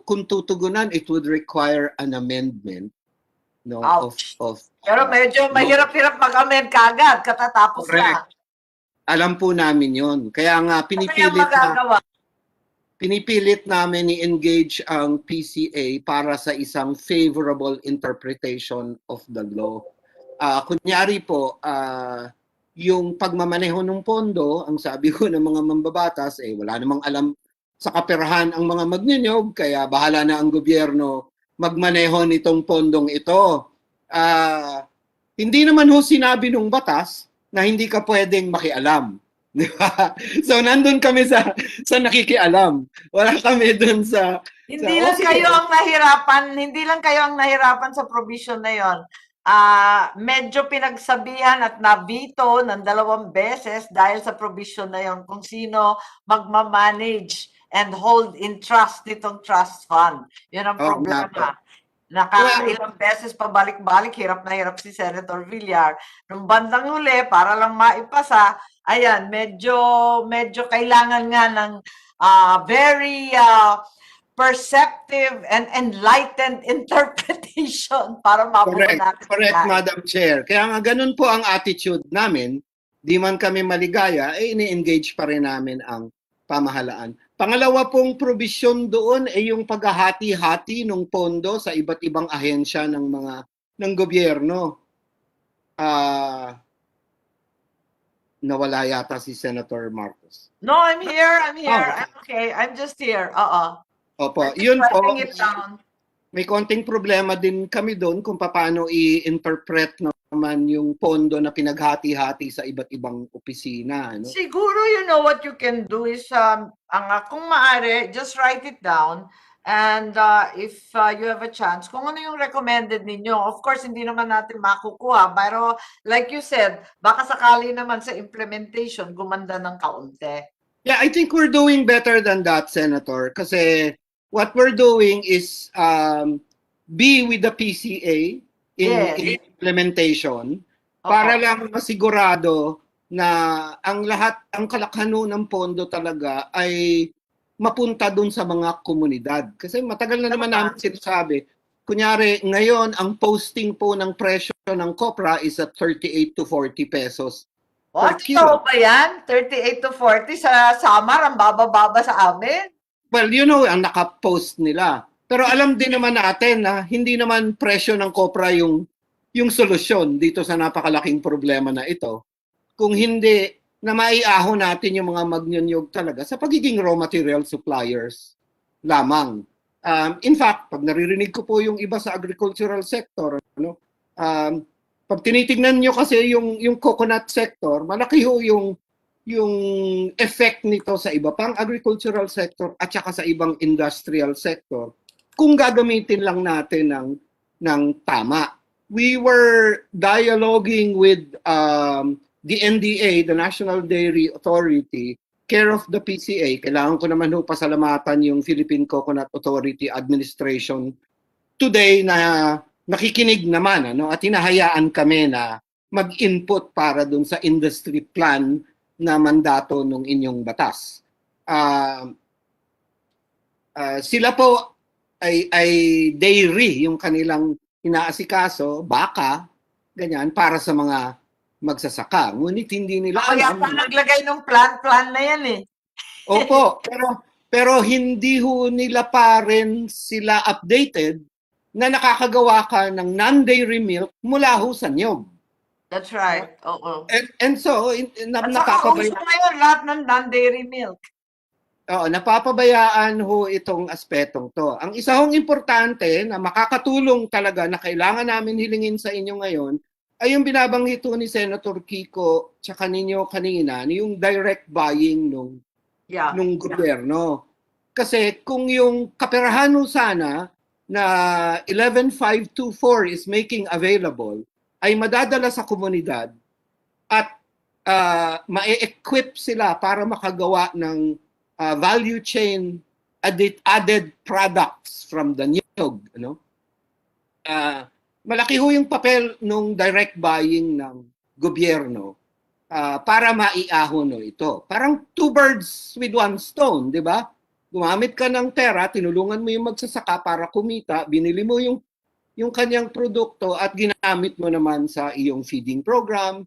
kung tutugunan, it would require an amendment. No, pero medyo mahirap-hirap mag-amend kagad katatapos na. Alam po namin yon. Kaya nga pinipilit namin i-engage ang PCA para sa isang favorable interpretation of the law. Kunyari po, yung pagmamaneho ng pondo, ang sabi ko ng mga mambabatas, wala namang alam sa kaperahan ang mga magninyog, kaya bahala na ang gobyerno magmaneho nitong pondong ito. Hindi naman ho sinabi nung batas na hindi ka pwedeng makialam. Di ba? So nandun kami sa nakikialam. Wala kami dun sa Hindi So, lang sige. kayo ang nahirapan sa provision na 'yon. Medyo pinagsabihan at nabito ng 2 beses dahil sa provision na 'yon kung sino magma-manage and hold in trust nitong trust fund. 'Yun ang Oo nga po. problema. Well, Ilang beses pabalik-balik, hirap na hirap si Senator Villar. Nung bandang huli, para lang maipasa, ayan, medyo kailangan nga ng very perceptive and enlightened interpretation para mabuo natin. Correct, Madam Chair. Kaya nga ganun po ang attitude namin. Di man kami maligaya, ini-engage pa rin namin ang pamahalaan. Pangalawa pong provision doon ay yung paghahati-hati ng pondo sa iba't ibang ahensya ng gobyerno. Nawala yata si Senator Marcos. No, I'm here. I'm okay. okay. I'm just here. Opo, I'm yun po. writing it down. May konting problema din kami doon kung paano i-interpret naman yung pondo na pinaghati-hati sa iba't ibang opisina. Ano? Siguro, what you can do is, kung maaari, just write it down. And if you have a chance, kung ano yung recommended ninyo, of course, hindi naman natin makukuha. Pero like you said, baka sakali naman sa implementation, gumanda ng kaunti. Yeah, I think we're doing better than that, Senator. Kasi what we're doing is be with the PCA in implementation para lang masigurado na ang kalakhano ng pondo talaga ay mapunta dun sa mga komunidad. Kasi matagal na naman namin sinasabi, kunyari ngayon ang posting po ng presyo ng COPRA is at 38 to 40 pesos. Totoo ba yan? 38 to 40 sa Samar, ang baba-baba sa amin? Well, ang nakapost nila. Pero alam din naman natin na hindi naman presyo ng COPRA yung solusyon dito sa napakalaking problema na ito. Kung hindi na maiahon natin yung mga magnyonyog talaga sa pagiging raw material suppliers lamang. In fact, pag naririnig ko po yung iba sa agricultural sector, pag tinitingnan nyo kasi yung coconut sector, malaki ho yung effect nito sa iba pang agricultural sector at saka sa ibang industrial sector kung gagamitin lang natin ng tama. We were dialoguing with the NDA, the National Dairy Authority, care of the PCA. Kailangan ko naman ho pasalamatan yung Philippine Coconut Authority Administration today na nakikinig naman at hinahayaan kami na mag-input para dun sa industry plan na mandato ng inyong batas. Sila po ay dairy yung kanilang inaasikaso, baka, ganyan, para sa mga magsasaka. Ngunit hindi nila alam. Kaya naglagay ng plan na yan eh. Opo, pero hindi ho nila pa rin sila updated na nakakagawa ka ng non-dairy milk mula ho sa niyog. That's right. Oo. And so, nakakabayaan ngayon lahat ng non-dairy milk. Oo, napapabayaan ho itong aspetong to. Ang isa hong importante na makakatulong talaga na kailangan namin hilingin sa inyo ngayon ay yung binabanggit ni Senator Kiko tsaka ninyo kanina, yung direct buying nung gobyerno. Kasi kung yung kaperahan sana na 11,524 is making available ay madadala sa komunidad at ma-equip sila para makagawa ng value chain added products from the niyog. Malaki ho yung papel ng direct buying ng gobyerno para maiahon ito. Parang 2 birds with 1 stone, di ba? Gumamit ka ng pera, tinulungan mo yung magsasaka para kumita, binili mo yung kanyang produkto at ginamit mo naman sa iyong feeding program.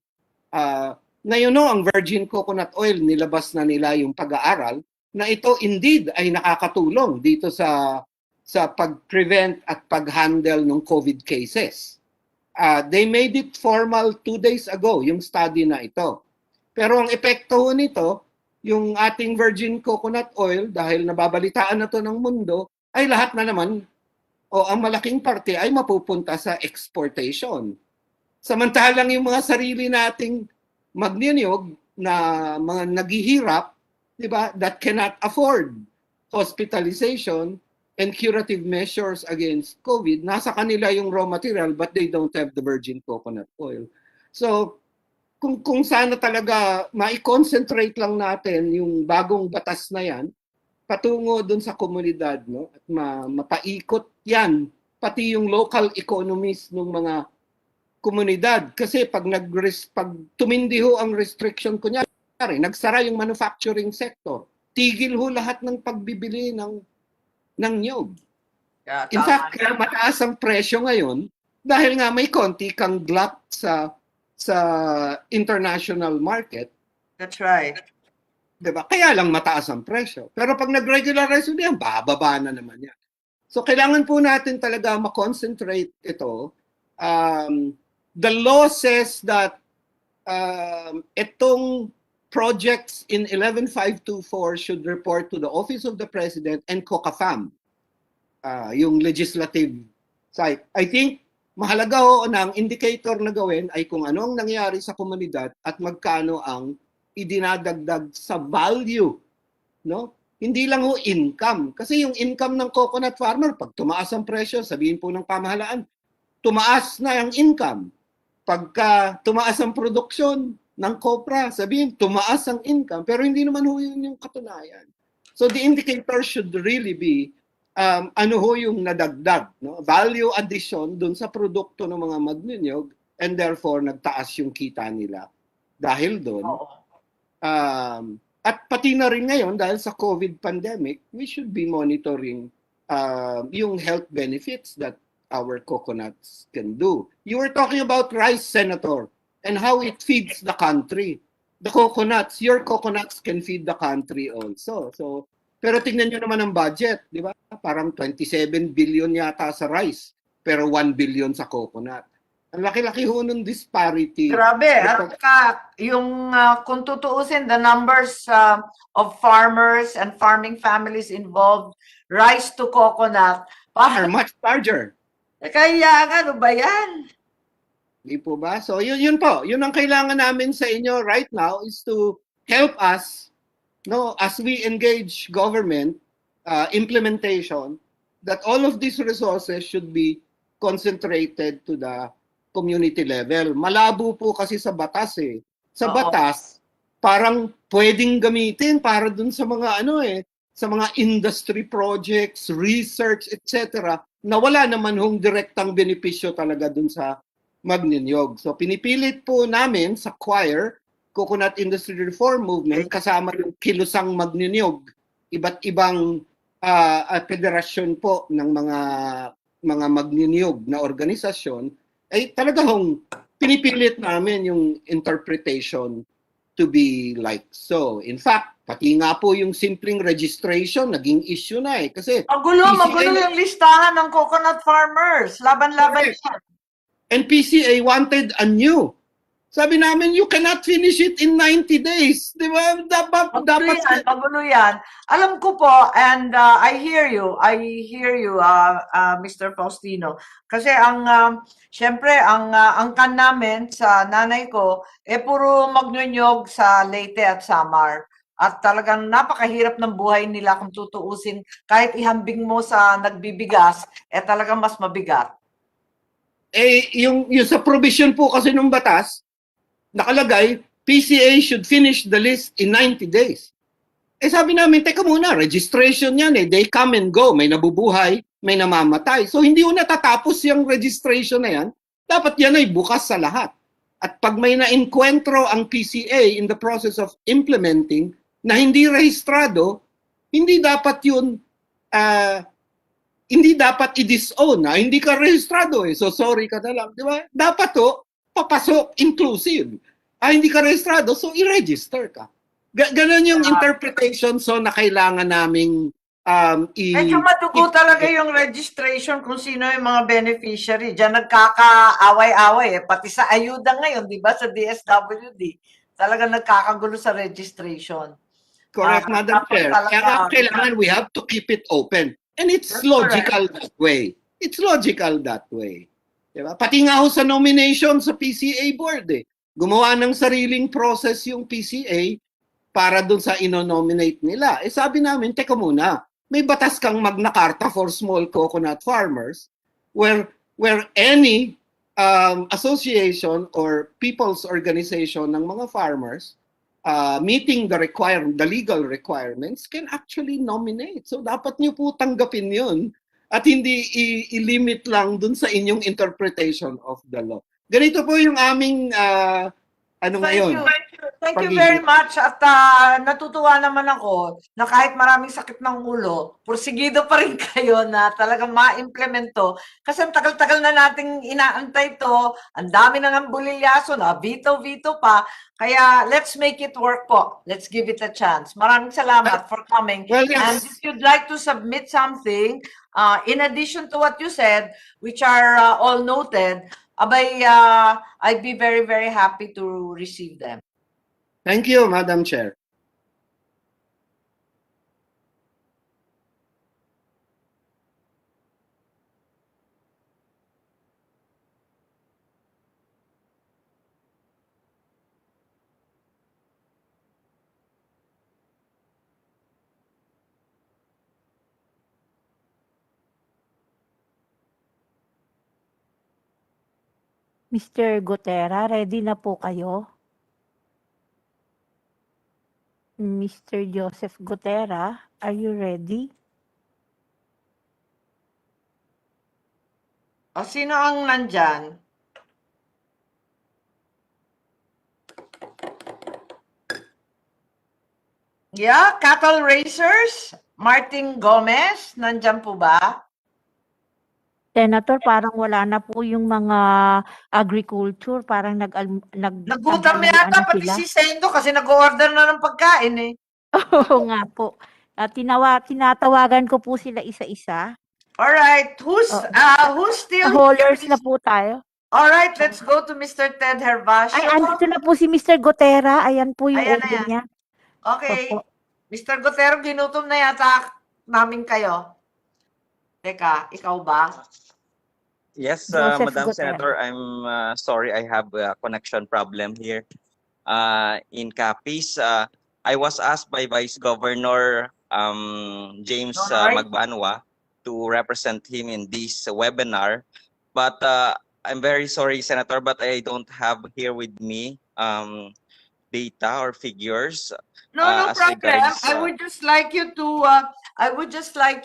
Ngayon ang virgin coconut oil, nilabas na nila yung pag-aaral na ito indeed ay nakakatulong dito sa pag-prevent at pag-handle ng COVID cases. They made it formal 2 days ago, yung study na ito. Pero ang epekto nito, yung ating virgin coconut oil, dahil nababalitaan na to ng mundo, ay lahat na naman, ang malaking parte ay mapupunta sa exportation. Samantalang yung mga sarili nating magniniyog na mga naghihirap, di ba, that cannot afford hospitalization, and curative measures against COVID, nasa kanila yung raw material but they don't have the virgin coconut oil. So, kung sana talaga mai-concentrate lang natin yung bagong batas na yan patungo dun sa komunidad, no? At mapaikot yan pati yung local economies ng mga komunidad. Kasi pag tumindi ho ang restriction, kunyari, nagsara yung manufacturing sector, tigil ho lahat ng pagbibili ng niyog. In fact, kaya mataas ang presyo ngayon dahil nga may konti kang glut sa international market. That's right. Diba? Kaya lang mataas ang presyo. Pero pag nag-regularize yan, bababa na naman yan. So kailangan po natin talaga ma-concentrate ito. The law says that itong projects in 11524 should report to the Office of the President and COCAFAM, yung legislative site. I think mahalaga ho na ang indicator na gawin ay kung ano ang nangyari sa komunidad at magkano ang idinadagdag sa value, no? Hindi lang ho income. Kasi yung income ng coconut farmer, pag tumaas ang presyo, sabihin po ng pamahalaan, tumaas na ang income. Pagka tumaas ang produksyon ng kopra, sabihin, tumaas ang income. Pero hindi naman ho yun yung katunayan. So the indicator should really be ano ho yung nadagdag, no? Value addition dun sa produkto ng mga magnunyog and therefore nagtaas yung kita nila dahil dun. At pati na rin ngayon dahil sa COVID pandemic, we should be monitoring yung health benefits that our coconuts can do. You were talking about rice, Senator, and how it feeds the country. The coconuts, your coconuts can feed the country also. So, pero tingnan nyo naman ang budget, di ba? Parang 27 billion yata sa rice, pero 1 billion sa coconut. Ang laki-laki ho ng disparity. Grabe. At yung kung tutuusin, the numbers of farmers and farming families involved, rice to coconut, are much larger. Kaya ano ba yan? Di po ba? So yun po. Yun ang kailangan namin sa inyo right now is to help us, no, as we engage government implementation, that all of these resources should be concentrated to the community level. Malabo po kasi sa batas eh. Sa batas, parang pwedeng gamitin para dun sa mga sa mga industry projects, research, etc. na wala naman hong direktang benepisyo talaga dun sa magninyog. So pinipilit po namin sa choir, Coconut Industry Reform Movement, kasama yung kilusang magninyog, iba't ibang federasyon po ng mga magninyog na organisasyon, ay talaga hong pinipilit namin yung interpretation to be like so. In fact, pati nga po yung simpleng registration naging issue na eh. Kasi magulo yung listahan ng coconut farmers. Laban-laban yan. And PCA wanted a new. Sabi namin, you cannot finish it in 90 days. Di ba? Dapat magulo yan. Alam ko po, and I hear you, Mr. Faustino. Kasi syempre, ang kan namin sa nanay ko, puro magnunyog sa Leyte at Samar. At talagang napakahirap ng buhay nila kung tutuusin. Kahit ihambing mo sa nagbibigas, talagang mas mabigat. Yung sa provision po kasi ng batas, nakalagay, PCA should finish the list in 90 days. Sabi namin, teka muna, registration yan eh. They come and go. May nabubuhay, may namamatay. So hindi ho natatapos yung registration na yan. Dapat yan ay bukas sa lahat. At pag may na-encuentro ang PCA in the process of implementing na hindi rehistrado, hindi dapat yun, hindi dapat i-disown na hindi ka rehistrado eh. So sorry ka na lang. Di ba? Dapat to, papasok, inclusive. Hindi ka rehistrado, so i-register ka. Ganon yung interpretation so na kailangan naming medyo madugo talaga yung registration kung sino yung mga beneficiary. Diyan nagkakaaway-away eh. Pati sa ayuda ngayon, di ba, sa DSWD. Talaga nagkakagulo sa registration. Correct, Madam Chair. Kaya kailangan we have to keep it open. And it's logical that way. It's logical that way. Diba? Pati nga ho sa nomination sa PCA board eh. Gumawa ng sariling process yung PCA para dun sa ino-nominate nila. Sabi namin, teka muna, may batas kang Magna Carta for small coconut farmers where any association or people's organization ng mga farmers meeting the legal requirements can actually nominate. So dapat niyo po tanggapin yun at hindi i-limit lang dun sa inyong interpretation of the law. Ganito po yung aming ngayon. Thank you very much at natutuwa naman ako na kahit maraming sakit ng ulo, porsigido pa rin kayo na talagang ma-implemento kasi ang tagal-tagal na nating inaantay to, ang dami nang ang bulilyaso na veto pa, kaya let's make it work po. Let's give it a chance. Maraming salamat for coming. Well, yes. And if you'd like to submit something, in addition to what you said, which are all noted, I'd be very, very happy to receive them. Thank you, Madam Chair. Mr. Gutera, ready na po kayo? Mr. Joseph Gutera, are you ready? O, sino ang nandyan? Yeah, cattle raisers, Martin Gomez, nandyan po ba? Senator, parang wala na po yung mga agriculture, parang Nagutom yata pati si Sendo kasi nag-order na ng pagkain eh. Oo nga po. Tinatawagan ko po sila isa-isa. All right, who's still Haulers here? na po tayo. All right, let's go to Mr. Ted Herbacio. Ay, andito na po si Mr. Gutera. Ayan po yung Ayan, order ayan. niya. Okay, Opo. Mr. Gutero, ginutom na yata namin kayo. Teka, ikaw ba? Yes, Joseph Madam Gutera. Senator, I'm sorry I have a connection problem here. In Capiz, I was asked by Vice Governor James Alright. Magbanwa to represent him in this webinar. But I'm very sorry, Senator, but I don't have here with me data or figures. No as problem. regards, I would just like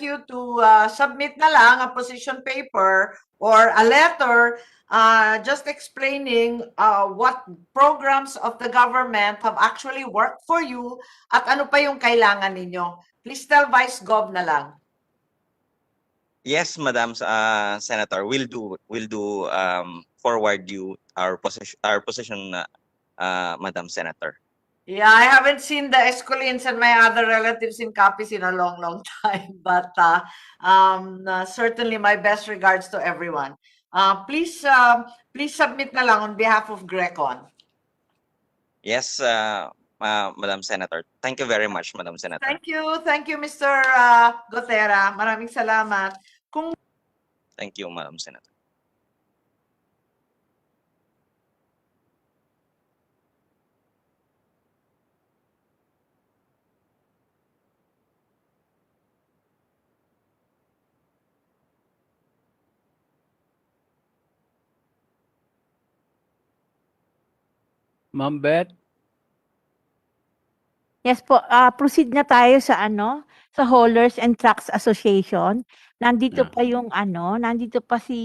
you to submit na lang a position paper or a letter just explaining what programs of the government have actually worked for you at ano pa yung kailangan ninyo. Please tell Vice Gov na lang. Yes, Madam Senator, we'll do forward you our position, Madam Senator. Yeah, I haven't seen the Escolins and my other relatives in Capiz in a long, long time, but certainly my best regards to everyone. Please submit na lang on behalf of Grecon. Yes, Madam Senator. Thank you very much, Madam Senator. Thank you, Mr. Gutera. Maraming salamat. Thank you, Madam Senator. Ma'am Beth? Yes po, proceed na tayo sa sa Haulers and Trucks Association. Nandito pa yung nandito pa si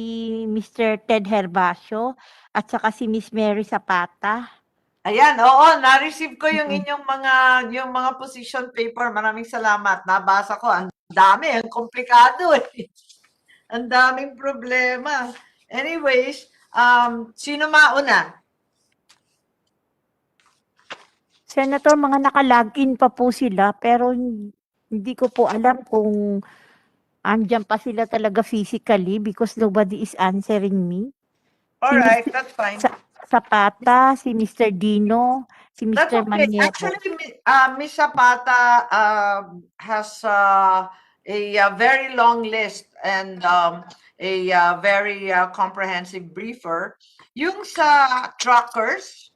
Mr. Ted Herbacio at saka si Miss Mary Zapata. Ayan, oo, na-receive ko yung inyong mga position paper. Maraming salamat. Nabasa ko. Ang dami, ang komplikado eh. Ang daming problema. Anyways, sino mauna? Senator, mga naka-login pa po sila pero hindi ko po alam kung andyan pa sila talaga physically because nobody is answering me. All right, that's fine. Zapata, si Mr. Dino, si That's Mr. okay. Maniego. Actually, Ms. Zapata has a very long list and a very comprehensive briefer. Yung sa truckers,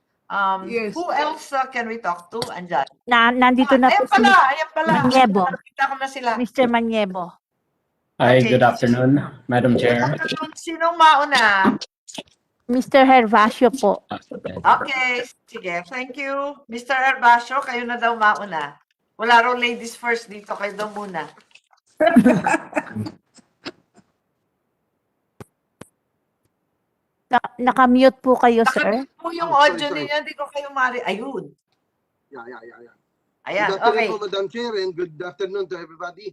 Yes. Who else can we talk to? Andyan. Nandito na po Ayan pala. Manyebo. Nakita ko na sila. Mr. Manyebo. Hi, Okay. good afternoon, Madam Chair. Sinong mauna? Mr. Hervasio po. Okay, sige. Thank you. Mr. Herbacio, kayo na daw mauna. Wala raw ladies first dito, kayo daw muna. Naka-mute po kayo, sir. Nakamute po yung Oh, sorry, audio sorry. ninyo, hindi ko kayo mari. Ayun. Yeah. Ayan, Good afternoon okay. po, Madam Chair, and good afternoon to everybody.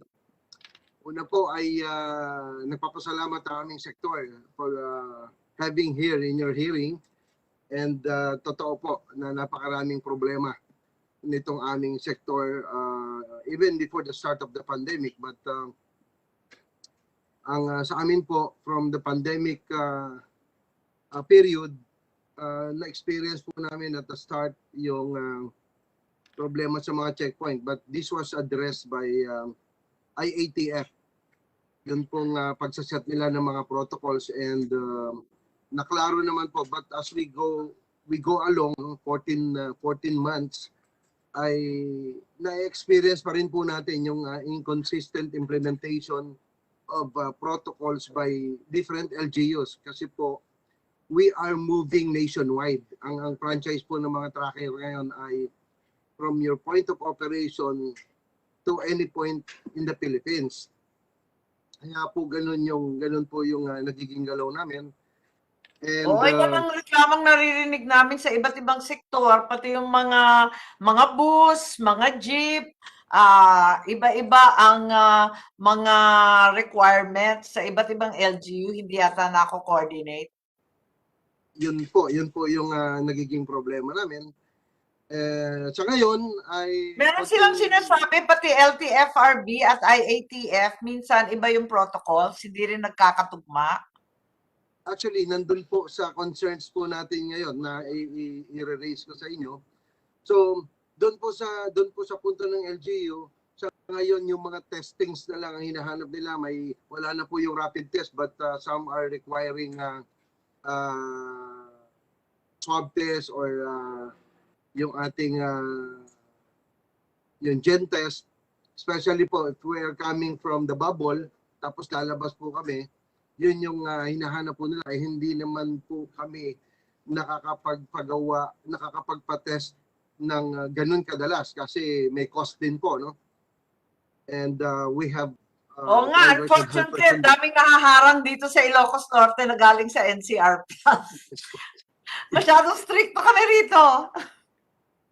Una po ay nagpapasalamat ang aming sektor for having here in your hearing. And totoo po na napakaraming problema nitong aming sektor even before the start of the pandemic. But sa amin po, from the pandemic period, na-experience po namin at the start yung problema sa mga checkpoint. But this was addressed by IATF. Yun pong pagsaset nila ng mga protocols and naklaro naman po. But as we go along 14 months, ay na-experience pa rin po natin yung inconsistent implementation of protocols by different LGUs. Kasi po, we are moving nationwide. Ang franchise po ng mga tracker ngayon ay from your point of operation to any point in the Philippines. Kaya po ganun po yung nagiging galaw namin. And Oo, yan ang reklamang naririnig namin sa iba't ibang sektor, pati yung mga bus, mga jeep, iba-iba ang mga requirements sa iba't ibang LGU, hindi yata nako-coordinate. yun po yung nagiging problema namin. Sa ngayon ay Meron silang sinasabi, pati LTFRB at IATF, minsan iba yung protocols, hindi rin nagkakatugma. actually nandun po sa concerns po natin ngayon na i-raise ko sa inyo. So doon po sa punto ng LGU, sa ngayon yung mga testings na lang ang hinahanap nila. Wala na po yung rapid test, but some are requiring swab test or yung ating yung gen test, especially po if we are coming from the bubble tapos lalabas po kami, yun yung hinahanap po nila. Hindi naman po kami nakakapagpa-test ng ganun kadalas kasi may cost din po, no? And we have Oo nga, unfortunately, ang daming nahaharang dito sa Ilocos Norte na galing sa NCR Plus. Masyadong strict pa kami rito.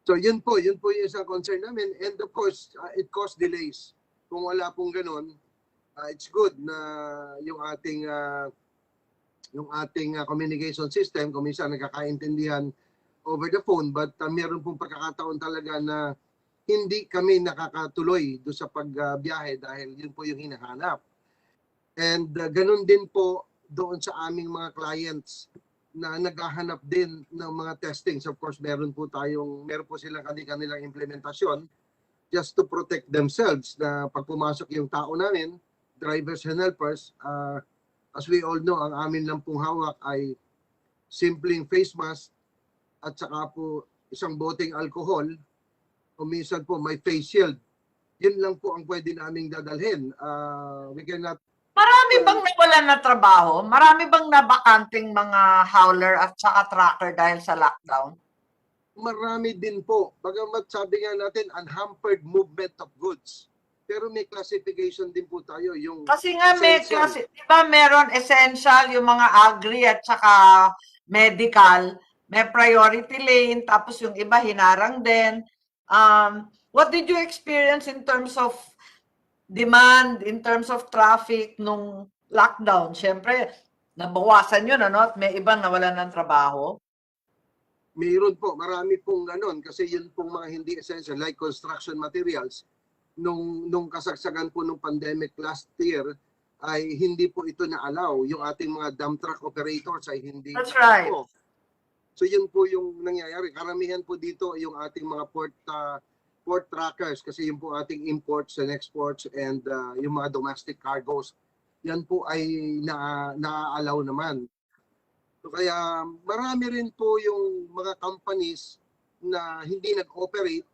So yun po yung isang concern namin. And of course, it caused delays. Kung wala pong ganun, it's good na yung ating communication system, kung minsan nagkakaintindihan over the phone, but meron pong pagkakataon talaga na hindi kami nakakatuloy doon sa pagbiyahe dahil yun po yung hinahanap. And ganun din po doon sa aming mga clients na naghahanap din ng mga testings. Of course, meron po silang kanilang implementasyon just to protect themselves na pag pumasok yung tao namin, drivers and helpers, as we all know, ang amin lang pong hawak ay simpleng face mask at saka po isang boteng alcohol o minsan po may face shield. Yun lang po ang pwede naming dadalhin. We cannot... Marami bang nawalan na trabaho? Marami bang nabakanting mga hauler at saka tracker dahil sa lockdown? Marami din po. Bagamat sabi nga natin, unhampered movement of goods. Pero may classification din po tayo. Yung kasi nga may klase, diba meron essential, yung mga agri at saka medical, may priority lane, tapos yung iba hinarang din. What did you experience in terms of demand, in terms of traffic nung lockdown? Siyempre, nabawasan yun, ano? At may ibang nawalan ng trabaho. Mayroon po, marami pong ganon kasi yun pong mga hindi essential like construction materials. Nung kasagsagan po ng pandemic last year, ay hindi po ito na-allow. Yung ating mga dump truck operators ay hindi. That's right. Po. So yun po yung nangyayari. Karamihan po dito yung ating mga port trackers kasi yung po ating imports and exports and yung mga domestic cargoes. Yan po ay na-allow naman. So kaya marami rin po yung mga companies na hindi nag-operate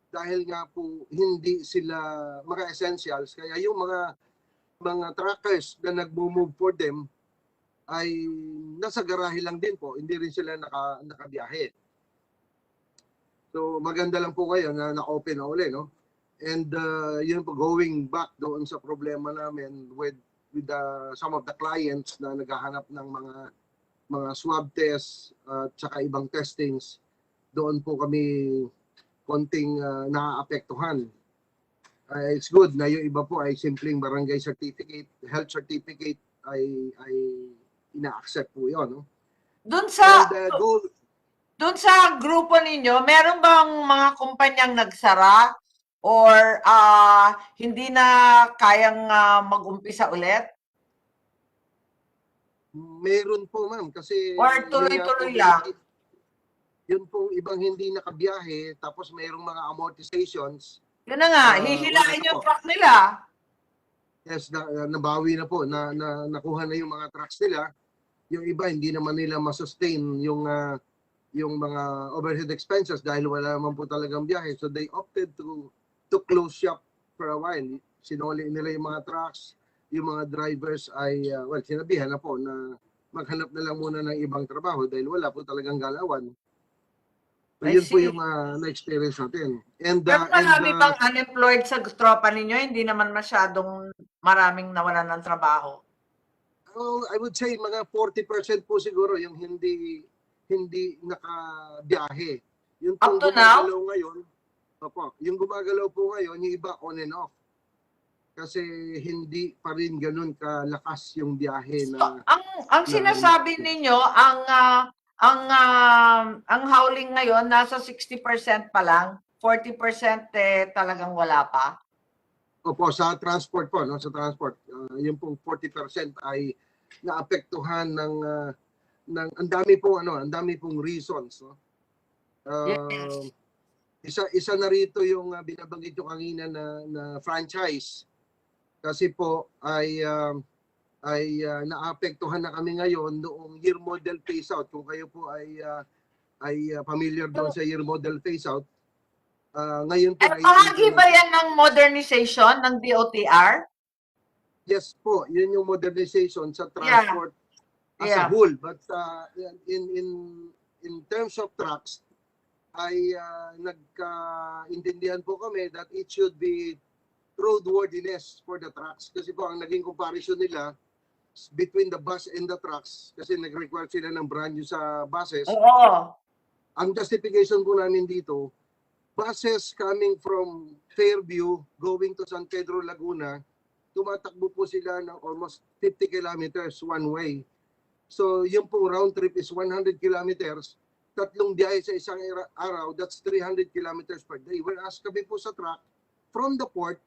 dahil nga po hindi sila mga essentials. Kaya yung mga truckers na nagmo-move for them ay nasa garahe lang din po, hindi rin sila nakabiyahe. So maganda lang po kayo na na-open na uli, no? And yun po, going back doon sa problema namin with some of the clients na naghahanap ng mga swab tests at saka ibang testings, doon po kami konting naaapektuhan. It's good na yung iba po ay simpleng barangay certificate, health certificate ay ina-accept po yun. No? Doon sa And goal, doon sa grupo ninyo, meron bang mga kumpanyang nagsara or hindi na kayang mag-umpisa ulit? meron po ma'am kasi Or yun nga po, tuloy-tuloy lang? yun po ibang hindi nakabiyahe tapos mayroong mga amortizations. Yun na nga, wala hihilain na yung po. truck nila. Yes, nabawi na po, nakuha na yung mga trucks nila. Yung iba hindi naman nila masustain yung mga overhead expenses dahil wala naman po talagang biyahe. So they opted to close shop for a while. Sinuli nila yung mga trucks, yung mga drivers ay sinabihan na po na maghanap na lang muna ng ibang trabaho dahil wala po talagang galawan. So I yun po see. yung na-experience natin. And Pero marami bang unemployed sa tropa ninyo? Hindi naman masyadong maraming nawalan ng trabaho. I would say mga 40% po siguro yung hindi nakabiyahe. Yung Up to now? gumagalaw ngayon, yung gumagalaw po ngayon, yung iba on and off. Kasi hindi pa rin ganun kalakas yung biyahe na... Ang sinasabi ninyo, ang howling ngayon nasa 60% pa lang, 40% talagang wala pa. Opo, sa transport po, no? Sa transport. Yung pong 40% ay naapektuhan ng ang dami pong reasons, no? Yes. Isa na rito yung binabanggit yung kanina na franchise. Kasi po ay naapektuhan na kami ngayon noong year model phase out. Kung kayo po ay familiar doon sa year model phase out, ngayon po bahagi ba yan ng modernization ng DOTR? Yes po, yun yung modernization sa transport as a whole. But in terms of trucks, ay nagkaintindihan po kami that it should be roadworthiness for the trucks. Kasi po ang naging comparison nila between the bus and the trucks, kasi nag-require sila ng brand new sa buses. Oo. Ang justification po namin dito, buses coming from Fairview going to San Pedro, Laguna, tumatakbo po sila ng almost 50 kilometers one way. So yung pong round trip is 100 kilometers, tatlong biyahe sa isang araw, that's 300 kilometers per day. Whereas kami po sa truck, from the port,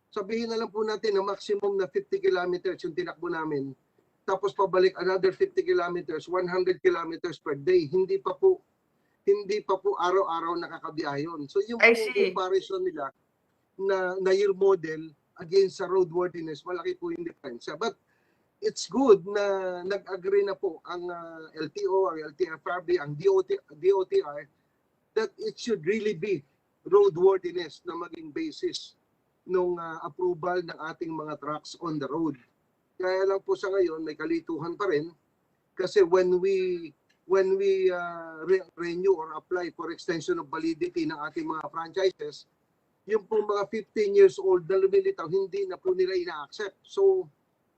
sabihin na lang po natin na maximum na 50 kilometers yung tinakbo namin. Tapos pabalik another 50 kilometers, 100 kilometers per day. Hindi pa po araw-araw nakakabiyahe yun. So yung comparison nila na year model against sa roadworthiness, malaki po yung diferensya. But it's good na nag-agree na po ang LTO, ang LTFRB, ang DOTR that it should really be roadworthiness na maging basis nung approval ng ating mga trucks on the road. Kaya lang po sa ngayon may kalituhan pa rin kasi when we renew or apply for extension of validity ng ating mga franchises, yung po mga 15 years old na lumilitaw, hindi na po nila ina-accept. So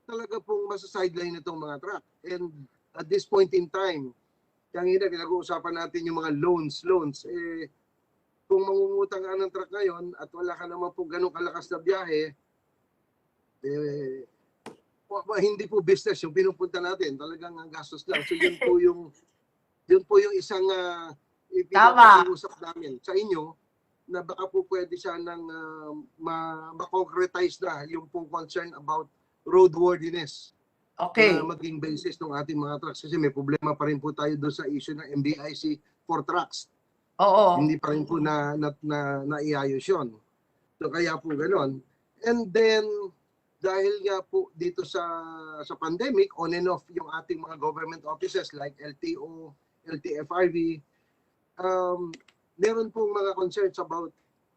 talaga pong masa-sideline itong mga truck. And at this point in time, kanina pinag-uusapan natin yung mga loans. Kung mangungutang ka ng truck ngayon at wala ka naman po ganun kalakas na biyahe, hindi po business yung pinupunta natin. Talagang ang gastos lang. So yun po yung isang ipinag-uusap namin sa inyo na baka po pwede siya nang ma-concretize na yung pong concern about roadworthiness. Okay. Na maging basis ng ating mga trucks. Kasi may problema pa rin po tayo doon sa issue ng MBIC for trucks. Oo. Hindi pa rin po naiayos yun. So kaya po gano'n. And then, dahil nga po dito sa pandemic, on and off yung ating mga government offices like LTO, LTFRB, meron pong mga concerns about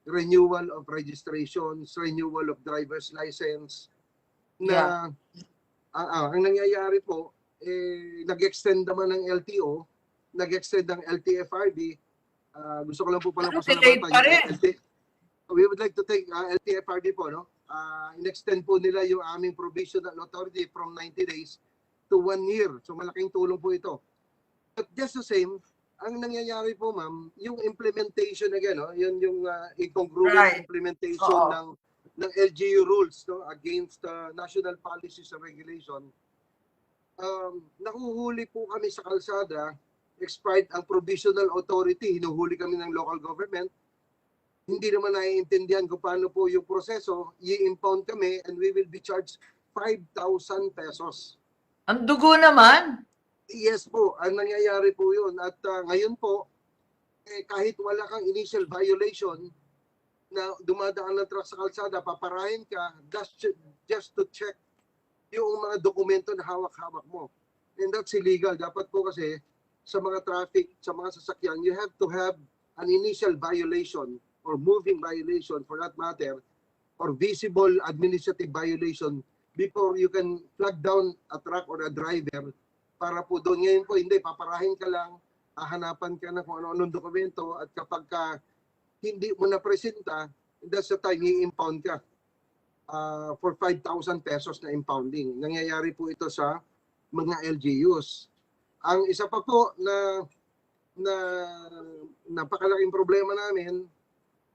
renewal of registrations, renewal of driver's license, na ang nangyayari po, nag-extend naman ng LTO, nag-extend ng LTFRB. Gusto ko lang po pala delayed pa rin. We would like to take LTFRB po, no? In-extend po nila yung aming provisional authority from 90 days to 1 year. So malaking tulong po ito. But just the same, ang nangyayari po, ma'am, yung implementation again, no? Yun yung incongruent implementation ng LGU rules, no, against national policies and regulation. Nahuhuli po kami sa kalsada, expired ang provisional authority, hinuhuli kami ng local government. Hindi naman naiintindihan kung paano po yung proseso, i-impound kami and we will be charged 5,000 pesos. Ang dugo naman. Yes po, ang nangyayari po yun. At ngayon po, kahit wala kang initial violation na dumadaan ng truck sa kalsada, paparahin ka just to check yung mga dokumento na hawak-hawak mo. And that's illegal. Dapat po kasi sa mga traffic, sa mga sasakyan, you have to have an initial violation or moving violation for that matter, or visible administrative violation before you can flag down a truck or a driver para po doon. Ngayon po, hindi, paparahin ka lang, hahanapan ka na kung ano-anong dokumento at kapag ka hindi mo na-presenta, that's the time i-impound ka for 5,000 pesos na impounding. Nangyayari po ito sa mga LGUs. Ang isa pa po na napakalaking problema namin,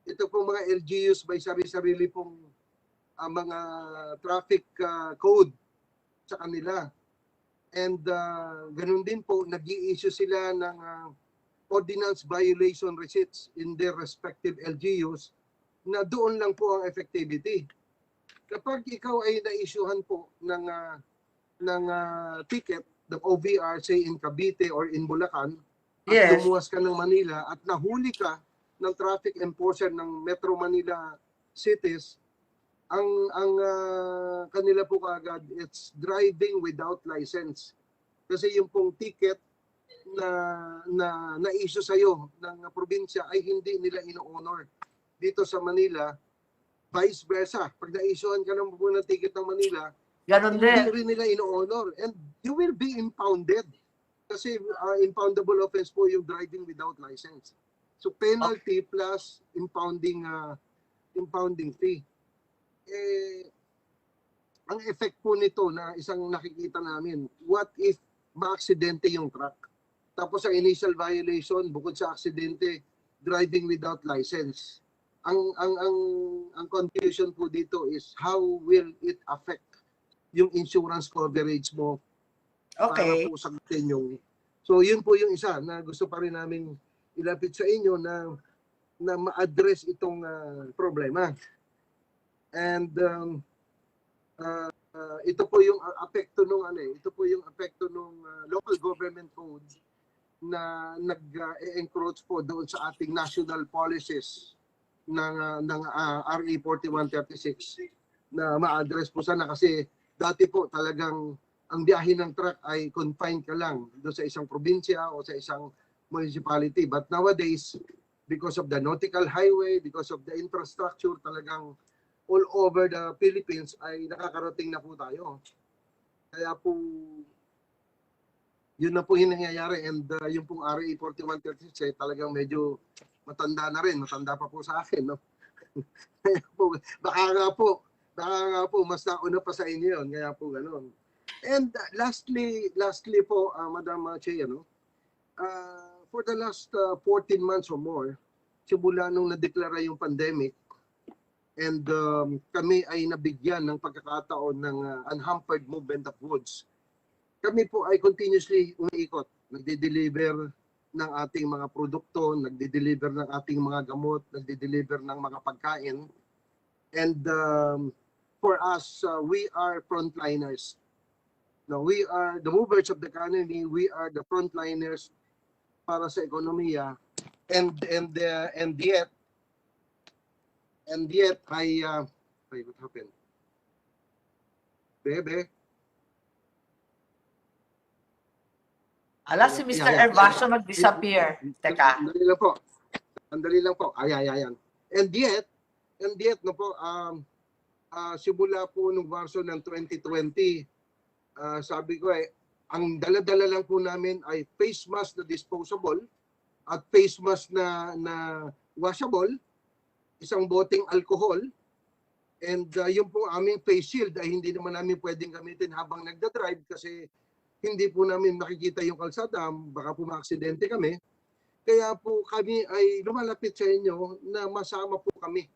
ito pong mga LGUs may sarili-sarili pong mga traffic code sa kanila. And ganun din po, nag-i-issue sila ng ordinance violation receipts in their respective LGUs na doon lang po ang effectivity. Kapag ikaw ay na-issuehan po ng ticket, the OVR, say in Cavite or in Bulacan, at lumuwas ka ng Manila at nahuli ka ng traffic enforcer ng Metro Manila cities, ang kanila po kaagad, it's driving without license. Kasi yung pong ticket na issue sa'yo ng probinsya ay hindi nila ino-honor. Dito sa Manila, vice versa. Pag na-issuehan ka ng ticket ng Manila, hindi rin nila ino-honor. And you will be impounded. Kasi impoundable offense po yung driving without license. So penalty plus impounding fee. Ang effect po nito na isang nakikita namin, what if ma-aksidente yung truck? Tapos ang initial violation, bukod sa aksidente, driving without license. Ang confusion po dito is how will it affect yung insurance coverage mo para po sagutin yung... So yun po yung isa na gusto pa rin namin ilapit sa inyo na ma-address itong problema. And ito po yung apekto nung ito po yung apekto nung local government code na nag-encroach po doon sa ating national policies ng RA 4136 na ma-address po sana, kasi dati po talagang ang biyahe ng truck ay confined ka lang doon sa isang probinsya o sa isang municipality. But nowadays, because of the nautical highway, because of the infrastructure, talagang all over the Philippines ay nakakarating na po tayo. Kaya po, yun na po yung nangyayari. And yung pong RA 4136 talagang medyo matanda na rin. Matanda pa po sa akin. No? baka nga po, mas nauna pa sa inyo yun. Kaya po gano'n. And lastly po, Madam Che, for the last 14 months or more, simula nung nadeklara yung pandemic, and kami ay nabigyan ng pagkakataon ng unhampered movement of goods. Kami po ay continuously umiikot, nagde-deliver ng ating mga produkto, nagde-deliver ng ating mga gamot, nagde-deliver ng mga pagkain. And for us, we are frontliners. No, we are the movers of the economy, we are the frontliners para sa ekonomiya. And yet, what happened? Bebe. Ala, si Mr. Herbacio nag-disappear. Teka. Sandali lang po. Sandali lang po. Ayan. And yet, no po, simula po nung Marso ng 2020, sabi ko ang dala-dala lang po namin ay face mask na disposable at face mask na washable, isang boteng alcohol, and yung po aming face shield ay hindi naman namin pwedeng gamitin habang nagda-drive kasi hindi po namin makikita yung kalsada, baka po maaksidente kami. Kaya po kami ay lumalapit sa inyo na masama po kami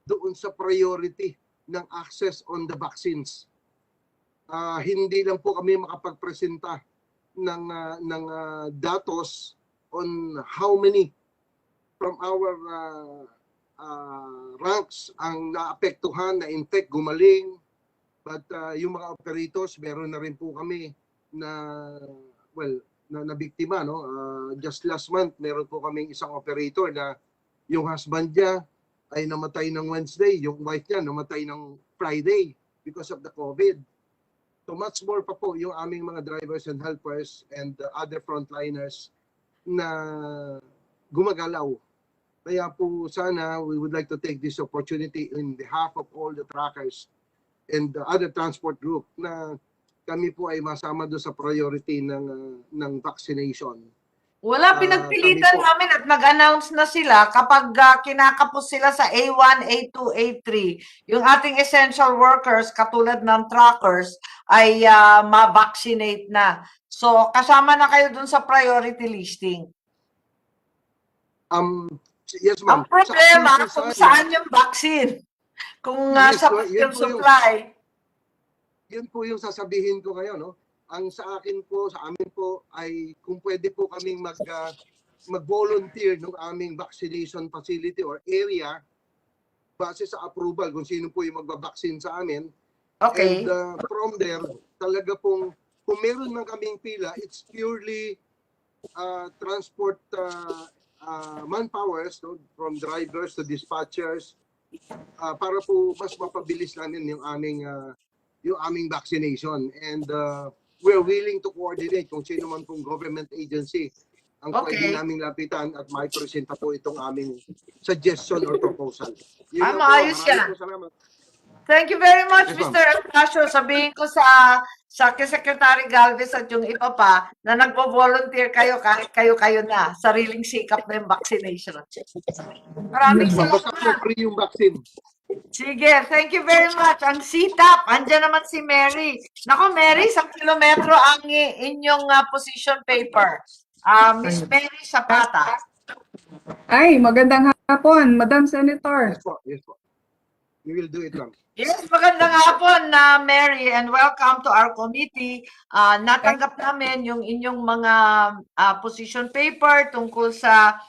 doon sa priority ng access on the vaccines. Hindi lang po kami makapagpresenta ng datos on how many from our ranks ang naapektuhan, na-infect, gumaling. But yung mga operators, meron na rin po kami na biktima, no? Just last month meron po kaming isang operator na yung husband niya ay namatay ng Wednesday, yung wife niya namatay ng Friday because of the COVID. So much more pa po yung aming mga drivers and helpers and other frontliners na gumagalaw. Kaya po sana we would like to take this opportunity in behalf of all the truckers and the other transport group na kami po ay masama doon sa priority ng vaccination. Wala, pinagpilitan namin at nag-announce na sila kapag kinakapos sila sa A1, A2, A3. Yung ating essential workers, katulad ng truckers, ay ma-vaccinate na. So, kasama na kayo dun sa priority listing. Yes, ma'am. Ang problema, kung saan yung vaccine. Kung sapat yung supply. Yun po yung sasabihin ko ngayon, no? Ang sa akin po, sa amin po, ay kung pwede po kaming mag-volunteer ng aming vaccination facility or area base sa approval kung sino po yung magbabaksin sa amin. Okay. And from there, talaga pong, kung meron man kaming pila, it's purely transport manpowers, no? From drivers to dispatchers, para po mas mapabilis namin yung aming vaccination. And we're willing to coordinate kung sino man pong government agency ang pwede naming lapitan at may presenta po itong aming suggestion or proposal. Maayos yan. Thank you very much, Yes, Mr. Herbacio. Sabihin ko sa Secretary Galvez at yung iba pa na nagpo-volunteer kayo kahit kayo na. Sariling sikap na yung vaccination. Maraming salamat. Basta free yung vaccine. Sige, thank you very much. Ang sitap, andyan naman si Mary. Nako, Mary, 1 kilometro ang inyong position paper. Miss Mary Zapata. Ay, magandang hapon, Madam Senator. Yes po. We will do it lang. Yes, magandang hapon, Mary, and welcome to our committee. Natanggap namin yung inyong mga position paper tungkol sa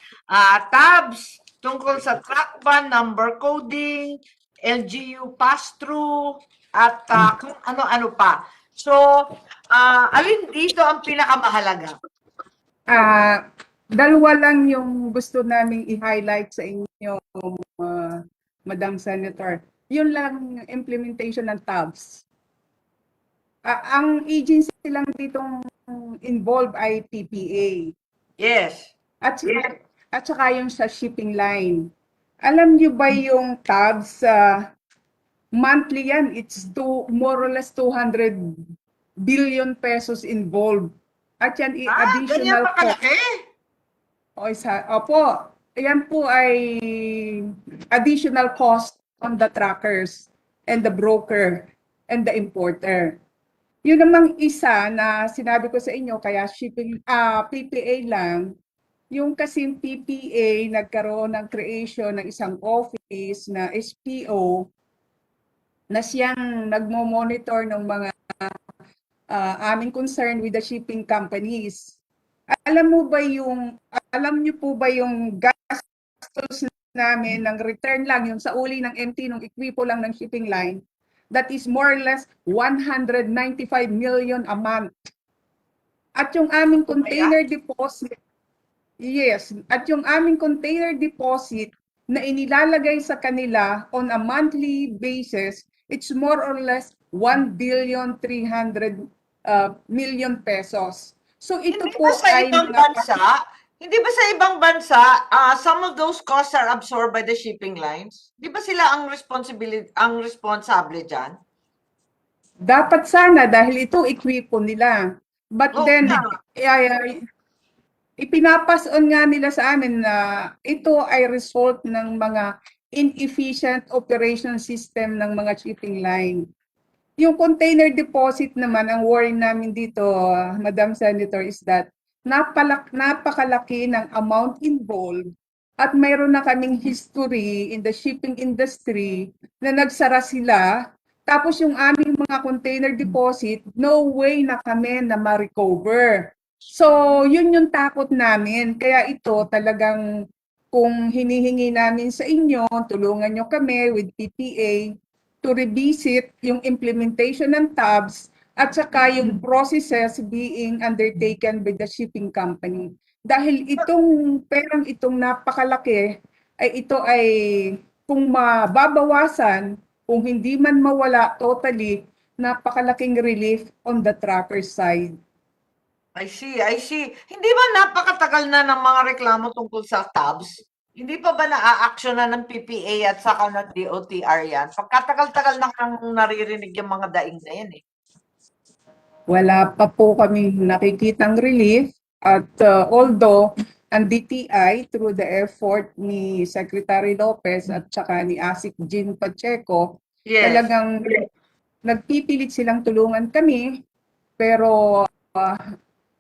tabs, tungkol sa track ban, number coding, LGU pass-through, at kung ano-ano pa. So, alin dito ang pinakamahalaga? Dalawa lang yung gusto naming i-highlight sa inyo, Madam Senator. Yun lang implementation ng tabs. Ang agency lang ditong involved ay TPA. Yes. At saka yung sa shipping line. Alam niyo ba yung tabs, monthly yan, it's more or less 200 billion pesos involved. At yan additional cost. Opo, yan po ay additional cost on the truckers and the broker and the importer. Yun namang isa na sinabi ko sa inyo, kaya shipping PPA lang, yung kasing PPA nagkaroon ng creation ng isang office na SPO na siyang nagmo-monitor ng mga aming concern with the shipping companies. Alam niyo po ba yung gastos namin ng return lang, yung sa uli ng MT, ng ekwipo lang ng shipping line, that is more or less 195 million a month. At yung aming container deposit, yes, at yung aming container deposit na inilalagay sa kanila on a monthly basis, it's more or less 1,300,000,000 pesos. So ito Hindi ba po sa ay ibang mga bansa, hindi ba sa ibang bansa, some of those costs are absorbed by the shipping lines? Di ba sila ang responsable diyan? dapat sana dahil ito ekwipo nila. But Oo then, nga. ipinapas on nga nila sa amin na ito ay result ng mga inefficient operation system ng mga shipping line. Yung container deposit naman, ang worry namin dito, Madam Senator, is that napakalaki ng amount involved at mayroon na kaming history in the shipping industry na nagsara sila. Tapos yung aming mga container deposit, no way na kami na ma-recover. So, yun yung takot namin. Kaya ito talagang kung hinihingi namin sa inyo, tulungan nyo kami with PPA to revisit yung implementation ng tabs at saka yung processes being undertaken by the shipping company. Dahil itong perang itong napakalaki, ito ay kung mababawasan, kung hindi man mawala totally, napakalaking relief on the tracker side. I see, I see. Hindi ba napakatagal na ng mga reklamo tungkol sa tabs? Hindi pa ba na-a-action na ng PPA at saka ng DOTR yan? Pagkatagal-tagal na kang naririnig yung mga daing na yan eh. Wala pa po kami nakikitang relief at although ang DTI through the effort ni Secretary Lopez at saka ni ASIC Jean Pacheco, Yes. talagang nagpipilit silang tulungan kami pero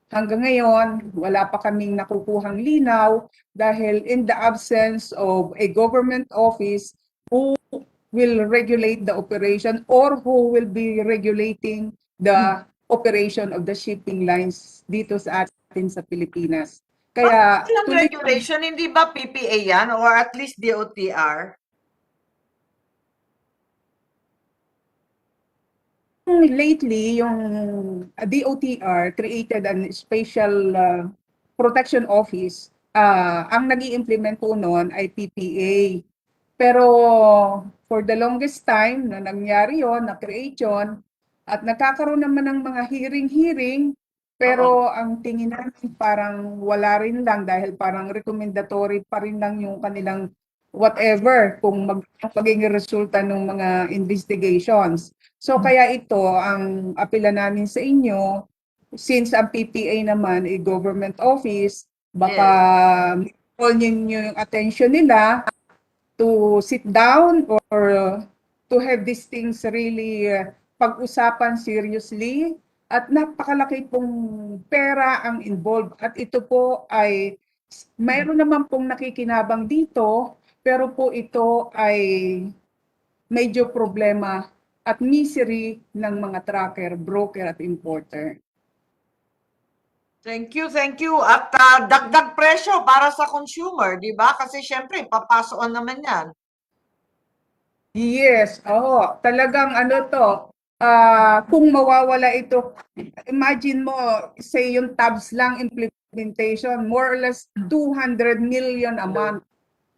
hanggang ngayon wala pa kaming nakukuhang linaw dahil in the absence of a government office who will regulate the operation or who will be regulating the operation of the shipping lines dito sa atin sa Pilipinas. Kaya Bakit walang regulation? Hindi ba PPA yan or at least DOTR? lately, yung DOTR created an special protection office. Ang nag-i-implement po noon ay PPA. Pero for the longest time na nangyari yon, na-create yun, at nagkakaroon naman ng mga hearing-hearing, pero ang tingin namin parang wala rin lang dahil parang recommendatory pa rin lang yung kanilang whatever kung magiging resulta ng mga investigations. So kaya ito, ang apela namin sa inyo, since ang PPA naman ay government office, baka call niyo yung attention nila to sit down or to have these things really pag-usapan seriously at napakalaki pong pera ang involved at ito po ay mayroon naman pong nakikinabang dito pero po ito ay medyo problema at misery ng mga tracker, broker at importer. Thank you, thank you. At dagdag presyo para sa consumer, di ba? Kasi syempre, papasoon naman yan. Yes, talagang ano to, kung mawawala ito, imagine mo, say yung tabs lang implementation, more or less 200 million a month.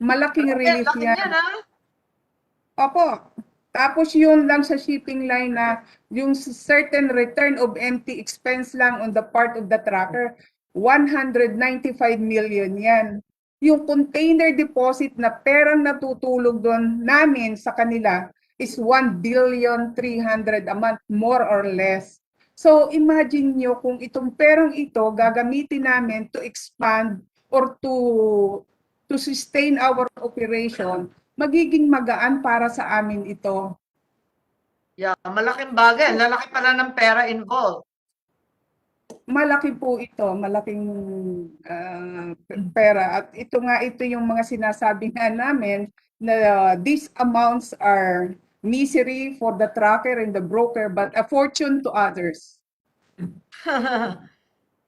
Malaking relief Laki yan. yan, ha? Opo. Tapos yun lang sa shipping line na yung certain return of empty expense lang on the part of the tracker, 195 million yan. Yung container deposit na perang natutulog doon namin sa kanila is 1,300,000,000 a month, more or less. So imagine nyo kung itong perang ito gagamitin namin to expand or to sustain our operation, magiging magaan para sa amin ito. Yeah, malaking bagay. Lalaki pala ng pera involved. Malaki po ito, malaking pera. At ito yung mga sinasabi nga namin na these amounts are misery for the tracker and the broker but a fortune to others.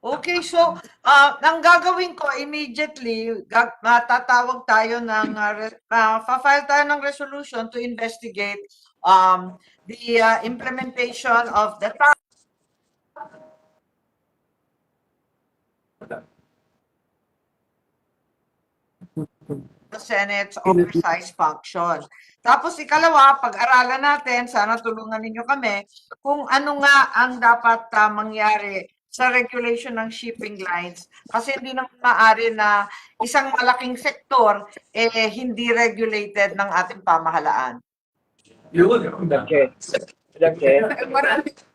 Okay, so ang gagawin ko immediately, tatawag tayo ng, fa-file tayo ng resolution to investigate the implementation of the the Senate's oversize function. Tapos ikalawa, pag-aralan natin, sana tulungan ninyo kami, kung ano nga ang dapat mangyari sa regulation ng shipping lines. Kasi hindi naman maaari na isang malaking sektor hindi regulated ng ating pamahalaan.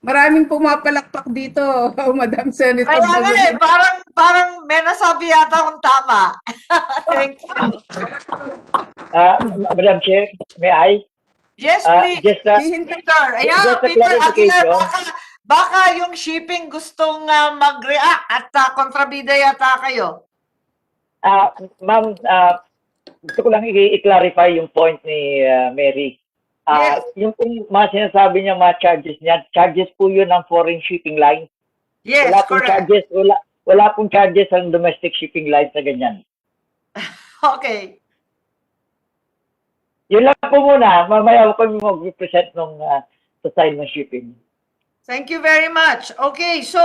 Maraming pumapalakpak dito, Madam Senator. Kaya nga parang may nasabi yata akong tama. Thank you. Madam Chair, may I? Yes, please. Peter. Ayan, just a Peter Aguilar, clarification. baka yung shipping gustong mag-react at kontrabida yata kayo. Ma'am, gusto ko lang i-clarify yung point ni Mary. Yes. Yung mga sinasabi niya, mga charges niya, charges po yun ng foreign shipping line. Yes, Wala pong correct. charges, wala pong charges ang domestic shipping line sa ganyan. Okay. Yun lang po muna. Mamaya ko mag-represent nung sa side ng shipping. Thank you very much. Okay, so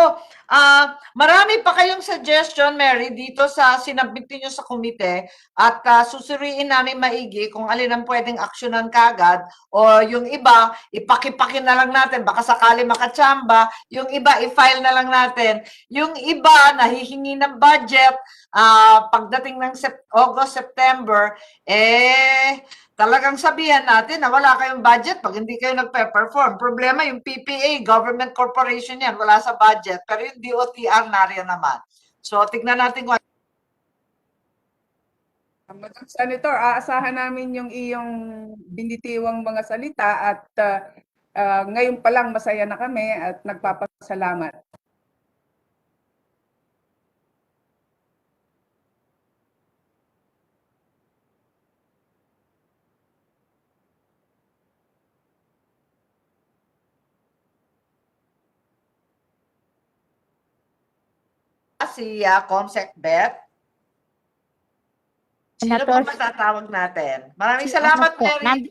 marami pa kayong suggestion, Mary, dito sa sinabit niyo sa komite at susuriin namin maigi kung alin ang pwedeng aksyonan kagad o yung iba, ipaki-paki na lang natin, baka sakali makatsamba, yung iba, i-file na lang natin. Yung iba, nahihingi ng budget, pagdating ng August, September, talagang sabihan natin na wala kayong budget pag hindi kayo nagpe-perform. Problema, yung PPA, government corporation yan, wala sa budget. Pero yung DOTR, nariyan naman. So, tignan natin kung Madam Senator, aasahan namin yung iyong binitiwang mga salita at ngayon pa lang masaya na kami at nagpapasalamat. si Comsec Bet. Sino Senator, po matatawag natin? Maraming salamat, po, Mary.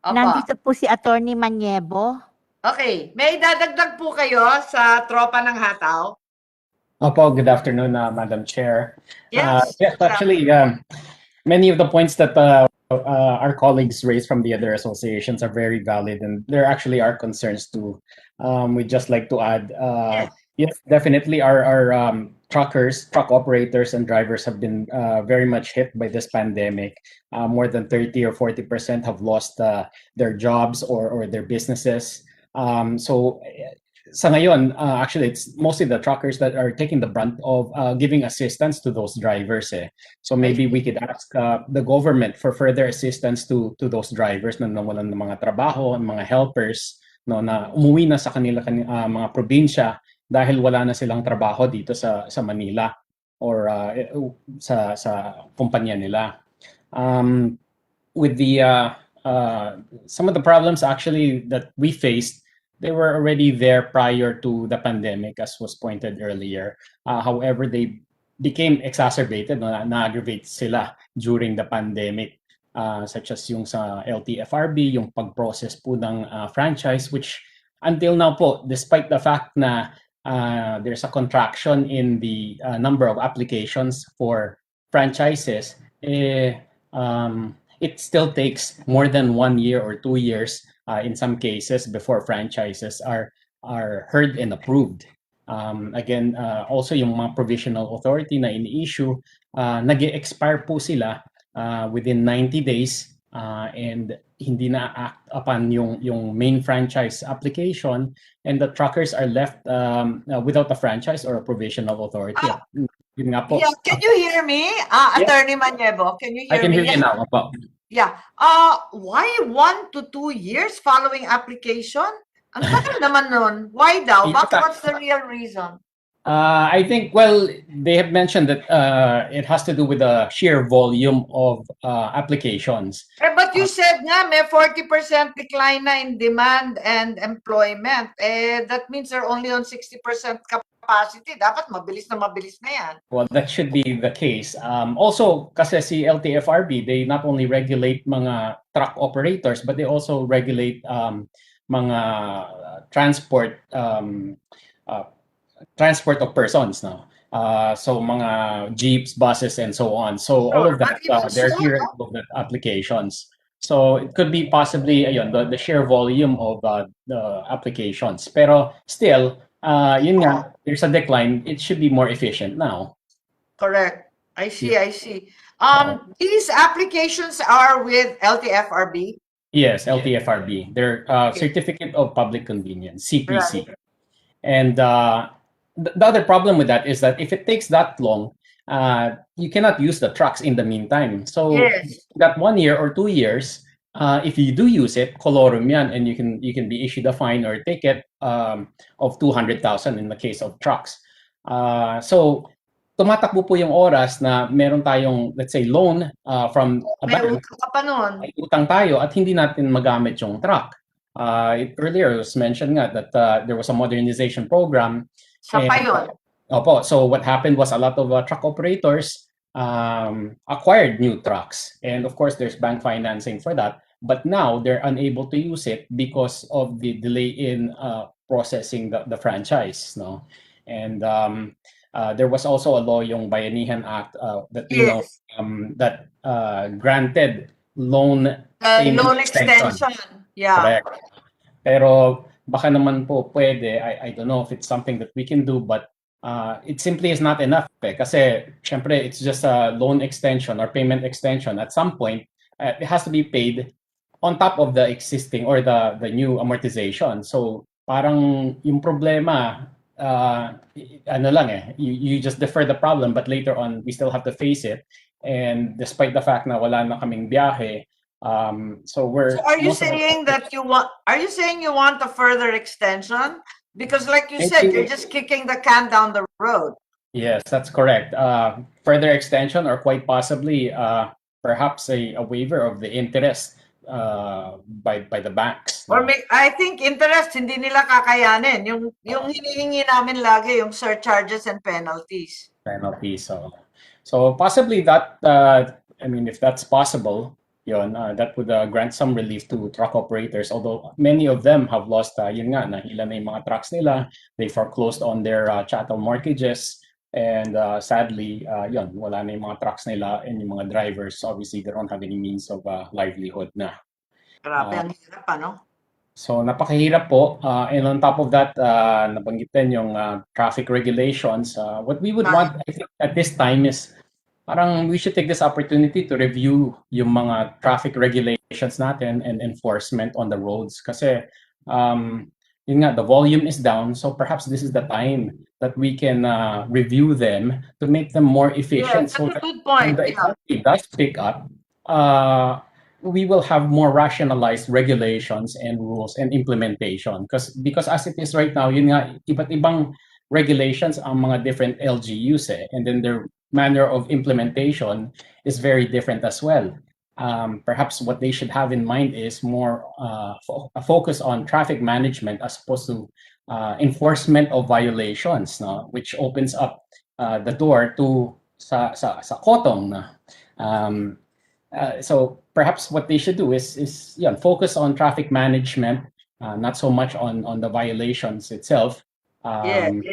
Opo. nandito po si Attorney Maniebo. Okay. May dadagdag po kayo sa tropa ng hataw? Opo, good afternoon, Madam Chair. Yes. Yes, actually, many of the points that our colleagues raised from the other associations are very valid, and there actually are concerns too. We'd just like to add, yes, definitely our truck operators and drivers have been very much hit by this pandemic. More than 30 or 40% have lost their jobs or their businesses. So sa ngayon, actually, it's mostly the truckers that are taking the brunt of giving assistance to those drivers. So maybe we could ask the government for further assistance to those drivers na nawalan ng mga trabaho, mga helpers, no, na umuwi na sa kanila mga probinsya dahil wala na silang trabaho dito sa Manila or sa kumpanya nila. With the some of the problems actually that we faced, they were already there prior to the pandemic, as was pointed earlier. However, they became exacerbated, na-aggravate sila during the pandemic, such as yung sa LTFRB, yung pag-process po ng franchise, which until now po, despite the fact na there's a contraction in the number of applications for franchises, it still takes more than 1 year or 2 years in some cases before franchises are heard and approved. Again, also yung mga provisional authority na in-issue, nag-expire po sila within 90 days and hindi na act upon yung main franchise application, and the truckers are left without a franchise or a provisional authority. Yun nga po. Yeah, can you hear me? Attorney Maniebo, can you hear me? I can hear you now. Opo. Yeah. Why 1 to 2 years following application? Ang tagal naman nun. Why daw? What's the real reason? I think, well, they have mentioned that it has to do with the sheer volume of applications. But you said nga may 40% decline na in demand and employment. That means they're only on 60% capacity. Dapat mabilis na yan. Well, that should be the case. Also, kasi si LTFRB, they not only regulate mga truck operators, but they also regulate mga transport of persons, no? So mga jeeps, buses, and so on. So all of that, they're here in all of the applications. So it could be possibly ayun, the sheer volume of the applications. Pero still, yun nga, there's a decline. It should be more efficient now. Correct. I see, I see. These applications are with LTFRB? Yes, LTFRB. They're Certificate of Public Convenience, CPC. And the other problem with that is that if it takes that long, you cannot use the trucks in the meantime. So that 1 year or 2 years, if you do use it, colorum yan, and you can be issued a fine or a ticket of 200,000 in the case of trucks. So tumatakbo po yung oras na meron tayong, let's say, loan from a bank. May utang ka pa nun. May utang tayo at hindi natin magamit yung truck. Earlier, it was mentioned nga that there was a modernization program. Siya pa yun. Opo, so what happened was a lot of truck operators acquired new trucks. And of course, there's bank financing for that. But now they're unable to use it because of the delay in processing the franchise. No? And there was also a law, yung Bayanihan Act, that you know that granted loan loan extension. Yeah. Correct. Pero baka naman po pwede. I don't know if it's something that we can do, but it simply is not enough. Kasi syempre it's just a loan extension or payment extension. At some point, it has to be paid on top of the existing or the new amortization. So parang yung problema, ano lang you just defer the problem, but later on we still have to face it. And despite the fact na wala na kaming biyahe, so we're. So are you saying that you want? Are you saying you want a further extension? Because, like you said, you're just kicking the can down the road. Yes, that's correct. Further extension, or quite possibly, perhaps a waiver of the interest by the banks. Or I think interest hindi nila kakayanin. Yung hinihingi namin lagi yung surcharges and penalties. Penalties. So possibly that. I mean, if that's possible, that would grant some relief to truck operators. Although many of them have lost, yun nga, nahilan na yung mga trucks nila. They foreclosed on their chattel mortgages. And sadly, wala na yung mga trucks nila, and yung mga drivers, obviously, they don't have any means of livelihood na. Grabe, ang hirap, ano? So, napakahirap po. And on top of that, nabanggit din yung traffic regulations. What we would want, I think, at this time is parang we should take this opportunity to review yung mga traffic regulations natin and enforcement on the roads. Kasi, yun nga, the volume is down, so perhaps this is the time that we can review them to make them more efficient. Yeah, that's a good point. When the economy does pick up, we will have more rationalized regulations and rules and implementation. Because as it is right now, yun nga, iba't ibang regulations ang mga different LGUs and then their manner of implementation is very different as well. Perhaps what they should have in mind is more a focus on traffic management as opposed to enforcement of violations, no? Which opens up the door to sa kotong na. So perhaps what they should do is focus on traffic management, not so much on the violations itself.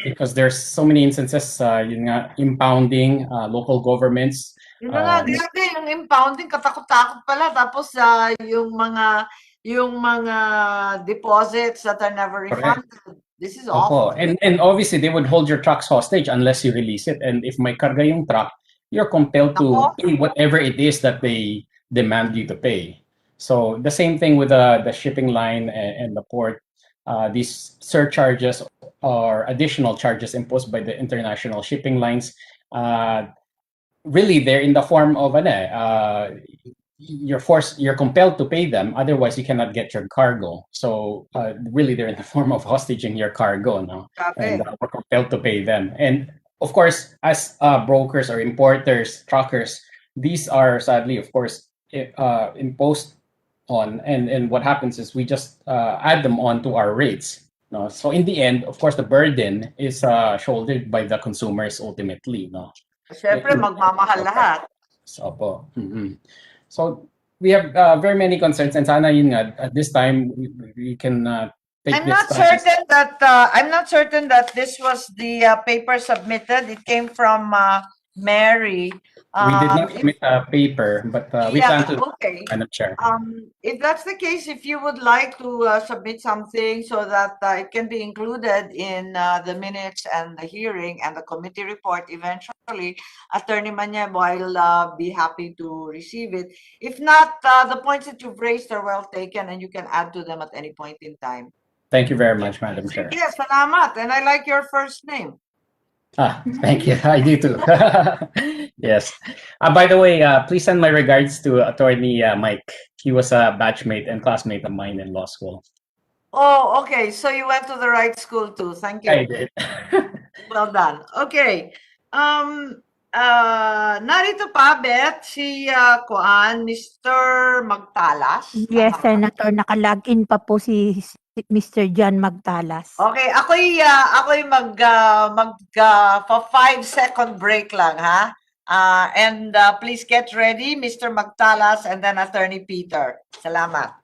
Because there's so many instances, yun nga, impounding, local governments. Yun nga, grabe, yung impounding, katakot-takot pala. Tapos yung mga deposits that are never refunded. This is awful. And obviously, they would hold your trucks hostage unless you release it. And if may karga yung truck, you're compelled to pay whatever it is that they demand you to pay. So the same thing with the shipping line and the port. These surcharges or additional charges imposed by the international shipping lines, really they're in the form of you're compelled to pay them, otherwise you cannot get your cargo. So really they're in the form of hostage your cargo now, and we're compelled to pay them. And of course, as brokers or importers, truckers, these are sadly, of course, imposed on, and what happens is we just add them on to our rates. No? So in the end, of course, the burden is shouldered by the consumers ultimately. No? Siyempre, magmamahal lahat. So we have very many concerns, and sana yun nga, at this time we can take I'm this not certain that this was the paper submitted. It came from Mary. We did not If submit a paper, but we Yeah, plan to, okay. Madam Chair. If that's the case, if you would like to submit something so that it can be included in the minutes and the hearing and the committee report eventually, Attorney Manyebo, I'll be happy to receive it. If not, the points that you've raised are well taken and you can add to them at any point in time. Thank you very much, Madam Chair. Yes, salamat. And I like your first name. Thank you. I do too. Yes. By the way, please send my regards to Attorney Mike. He was a batchmate and classmate of mine in law school. Oh, okay. So you went to the right school too. Thank you. I did. Well done. Okay. Narito pa, Beth, si Mr. Magtalas. Yes, Tama ba? Senator, naka-login pa po si Mr. John Magtalas. Okay, ako'y mag 5-second break lang, ha? And please get ready, Mr. Magtalas and then Attorney Peter. Salamat.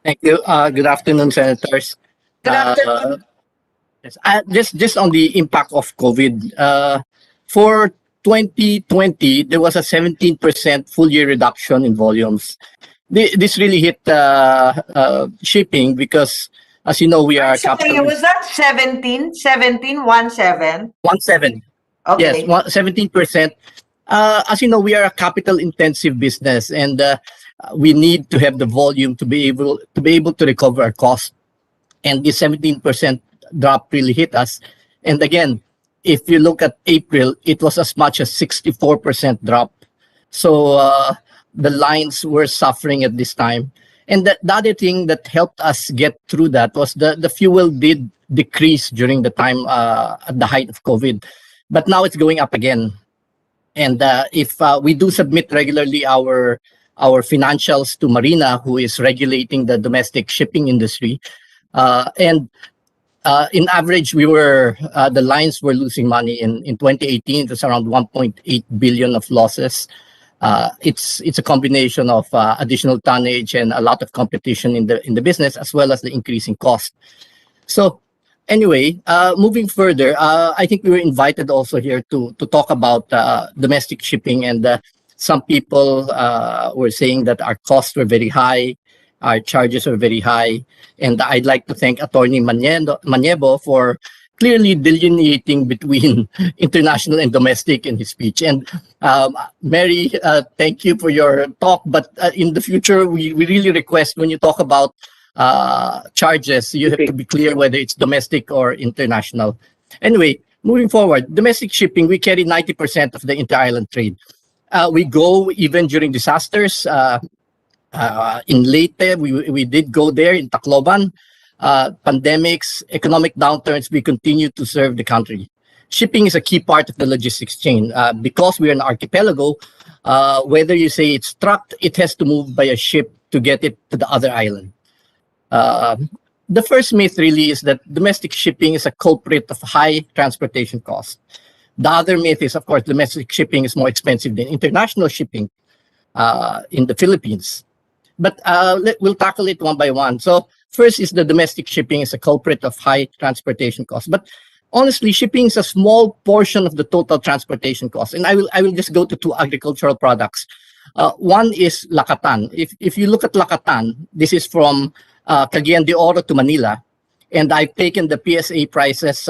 Thank you. Good afternoon, Senators. Good afternoon. Yes, just on the impact of COVID. For 2020, there was a 17% full year reduction in volumes. This really hit shipping because, as you know, we are Sorry, capital was that 17? 17, 17? 17. Yes, Okay. 17%. As you know, we are a capital intensive business, and we need to have the volume to be able to recover our cost. And the 17% drop really hit us. And again, if you look at April, it was as much as 64% drop. So the lines were suffering at this time. And the other thing that helped us get through that was the fuel did decrease during the time at the height of COVID. But now it's going up again. And if we do submit regularly our financials to Marina, who is regulating the domestic shipping industry, and in average, the lines were losing money in 2018. It was around 1.8 billion of losses. It's a combination of additional tonnage and a lot of competition in the business, as well as the increasing cost. So anyway, moving further, I think we were invited also here to talk about domestic shipping, and some people were saying that our costs were very high, our charges are very high, and I'd like to thank Attorney Maniebo for clearly delineating between international and domestic in his speech. And Mary, thank you for your talk, but in the future, we really request when you talk about charges, you have to be clear whether it's domestic or international. Anyway, moving forward, domestic shipping, we carry 90% of the inter-island trade. We go even during disasters. In Leyte, we did go there in Tacloban. Pandemics, economic downturns, we continue to serve the country. Shipping is a key part of the logistics chain. Because we're an archipelago, whether you say it's trucked, it has to move by a ship to get it to the other island. The first myth really is that domestic shipping is a culprit of high transportation costs. The other myth is, of course, domestic shipping is more expensive than international shipping in the Philippines. But we'll tackle it one by one. So first is the domestic shipping is a culprit of high transportation costs. But honestly, shipping is a small portion of the total transportation costs. And I will just go to two agricultural products. One is Lakatan. If you look at Lakatan, this is from Cagayan de Oro to Manila. And I've taken the PSA prices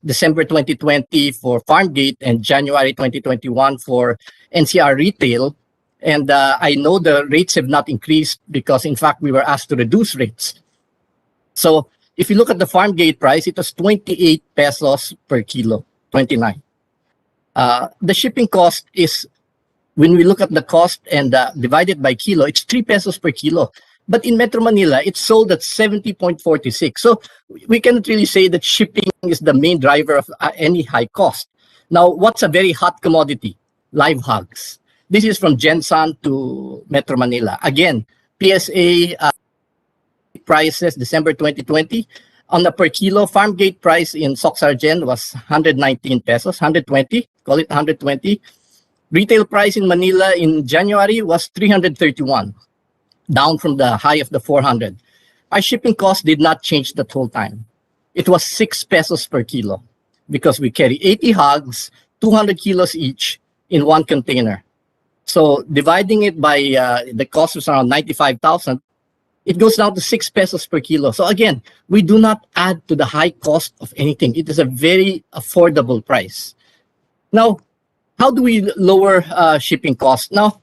December 2020 for Farmgate and January 2021 for NCR Retail. And I know the rates have not increased because, in fact, we were asked to reduce rates. So if you look at the Farmgate price, it was 28 pesos per kilo, 29. The shipping cost is, when we look at the cost and divided by kilo, it's 3 pesos per kilo. But in Metro Manila, it's sold at 70.46. So we cannot really say that shipping is the main driver of any high cost. Now, what's a very hot commodity? Live hogs. This is from Gensan to Metro Manila. Again, PSA prices December 2020. On the per kilo, Farmgate price in Soxargen was 119 pesos, 120, call it 120. Retail price in Manila in January was 331, down from the high of the 400. Our shipping cost did not change that whole time. It was 6 pesos per kilo because we carry 80 hogs, 200 kilos each in one container. So dividing it by the cost was around 95,000, it goes down to 6 pesos per kilo. So again, we do not add to the high cost of anything. It is a very affordable price. Now, how do we lower shipping costs? Now,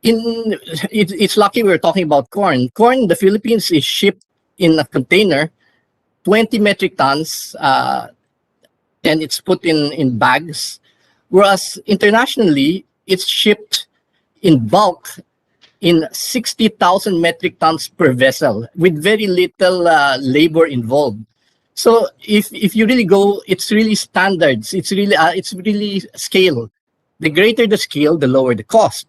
it's lucky we're talking about corn. Corn in the Philippines is shipped in a container, 20 metric tons, and it's put in bags. Whereas internationally, it's shipped in bulk in 60,000 metric tons per vessel with very little labor involved. So if you really go, it's really standards. It's really scale. The greater the scale, the lower the cost.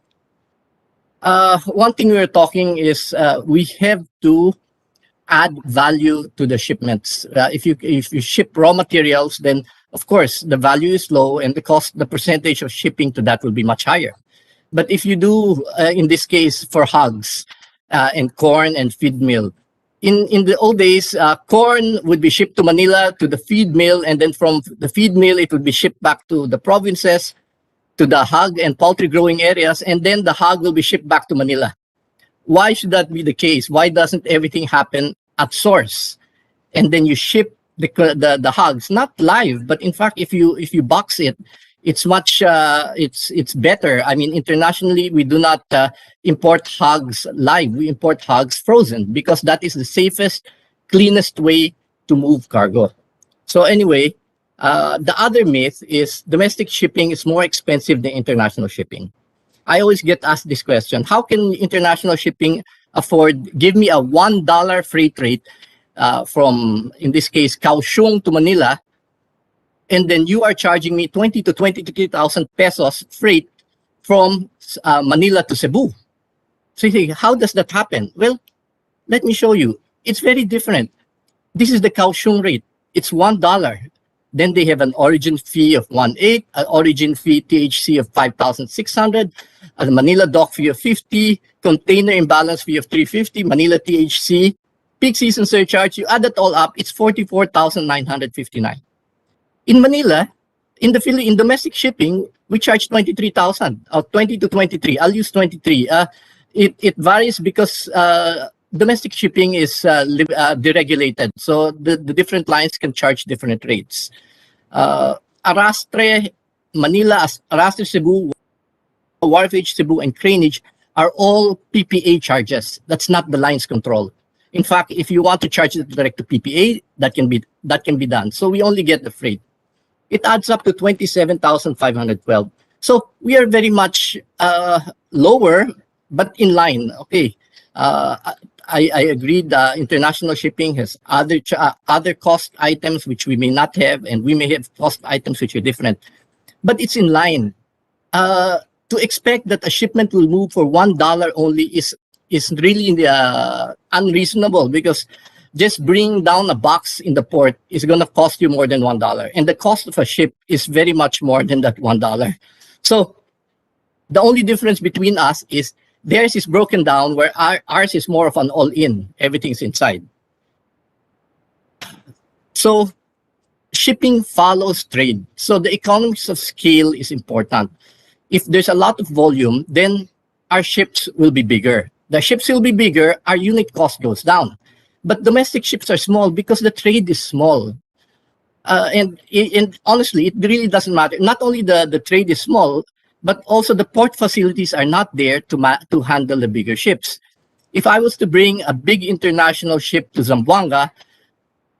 One thing we were talking is we have to add value to the shipments. If you ship raw materials, then of course the value is low and the percentage of shipping to that will be much higher. But if you do, in this case for hogs, and corn and feed mill. In the old days, corn would be shipped to Manila to the feed mill, and then from the feed mill, it would be shipped back to the provinces, to the hog and poultry growing areas, and then the hog will be shipped back to Manila. Why should that be the case? Why doesn't everything happen at source? And then you ship the hogs, not live, but in fact, if you box it, it's much it's better. I mean, internationally, we do not import hogs live. We import hogs frozen because that is the safest, cleanest way to move cargo. So anyway, the other myth is domestic shipping is more expensive than international shipping. I always get asked this question: how can international shipping afford? Give me a $1 freight rate from, in this case, Kaohsiung to Manila, and then you are charging me 20 to 23,000 pesos freight from Manila to Cebu. So you think, how does that happen? Well, let me show you. It's very different. This is the Kaohsiung rate. It's $1. Then they have an origin fee of 1.8, an origin fee THC of 5,600, a Manila dock fee of 50, container imbalance fee of 350, Manila THC, peak season surcharge. You add that all up, it's 44,959. In Manila, in domestic shipping, we charge 23,000 or 20 to 23. I'll use 23. It varies because domestic shipping is deregulated, so the different lines can charge different rates. Arrastre, Manila, Arrastre Cebu, Wharfage Cebu, and Craneage are all PPA charges. That's not the lines control. In fact, if you want to charge it direct to PPA, that can be done. So we only get the freight. It adds up to 27,512. So we are very much lower, but in line. Okay. I agree that international shipping has other cost items which we may not have, and we may have cost items which are different. But it's in line. To expect that a shipment will move for $1 only is really unreasonable, because just bringing down a box in the port is going to cost you more than $1. And the cost of a ship is very much more than that $1. So the only difference between us is theirs is broken down, where ours is more of an all-in. Everything's inside. So shipping follows trade. So the economics of scale is important. If there's a lot of volume, then our ships will be bigger. The ships will be bigger, our unit cost goes down. But domestic ships are small because the trade is small. And honestly, it really doesn't matter. Not only the trade is small, but also the port facilities are not there to handle the bigger ships. If I was to bring a big international ship to Zamboanga,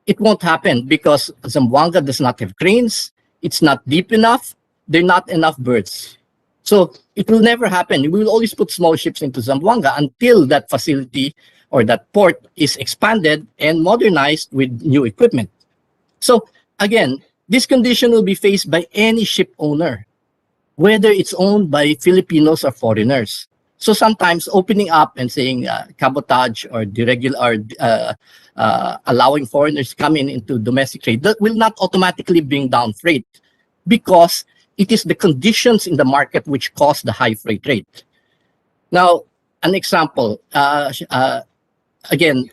it won't happen because Zamboanga does not have cranes. It's not deep enough. There are not enough berths. So it will never happen. We will always put small ships into Zamboanga until that facility or that port is expanded and modernized with new equipment. So again, this condition will be faced by any ship owner, whether it's owned by Filipinos or foreigners. So sometimes opening up and saying cabotage or allowing foreigners to come into domestic trade, that will not automatically bring down freight, because it is the conditions in the market which cause the high freight rate. Now, an example, again,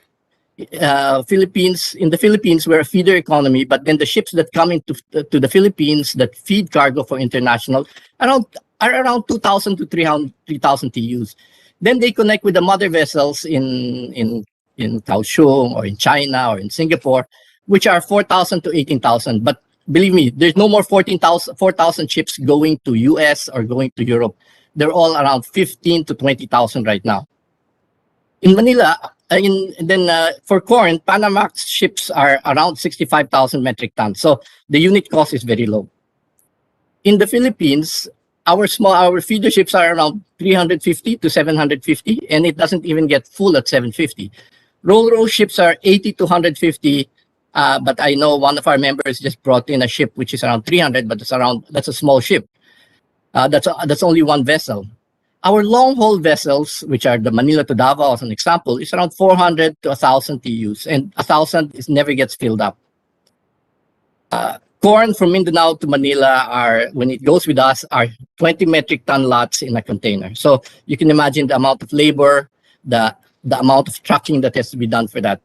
in the Philippines, we're a feeder economy, but then the ships that come into the Philippines that feed cargo for international are around 2,000 to 3,000 TEUs. Then they connect with the mother vessels in Kaohsiung or in China or in Singapore, which are 4,000 to 18,000. But believe me, there's no more 4,000 ships going to US or going to Europe. They're all around 15 to 20,000 right now. In Manila, for corn, Panamax ships are around 65,000 metric tons. So the unit cost is very low. In the Philippines, our feeder ships are around 350 to 750, and it doesn't even get full at 750. Ro-ro ships are 80 to 150, but I know one of our members just brought in a ship which is around 300, but that's a small ship. That's only one vessel. Our long-haul vessels, which are the Manila to Davao as an example, is around 400 to 1,000 TEUs, and 1,000 never gets filled up. Corn from Mindanao to Manila when it goes with us, are 20 metric ton lots in a container. So you can imagine the amount of labor, the the amount of trucking that has to be done for that.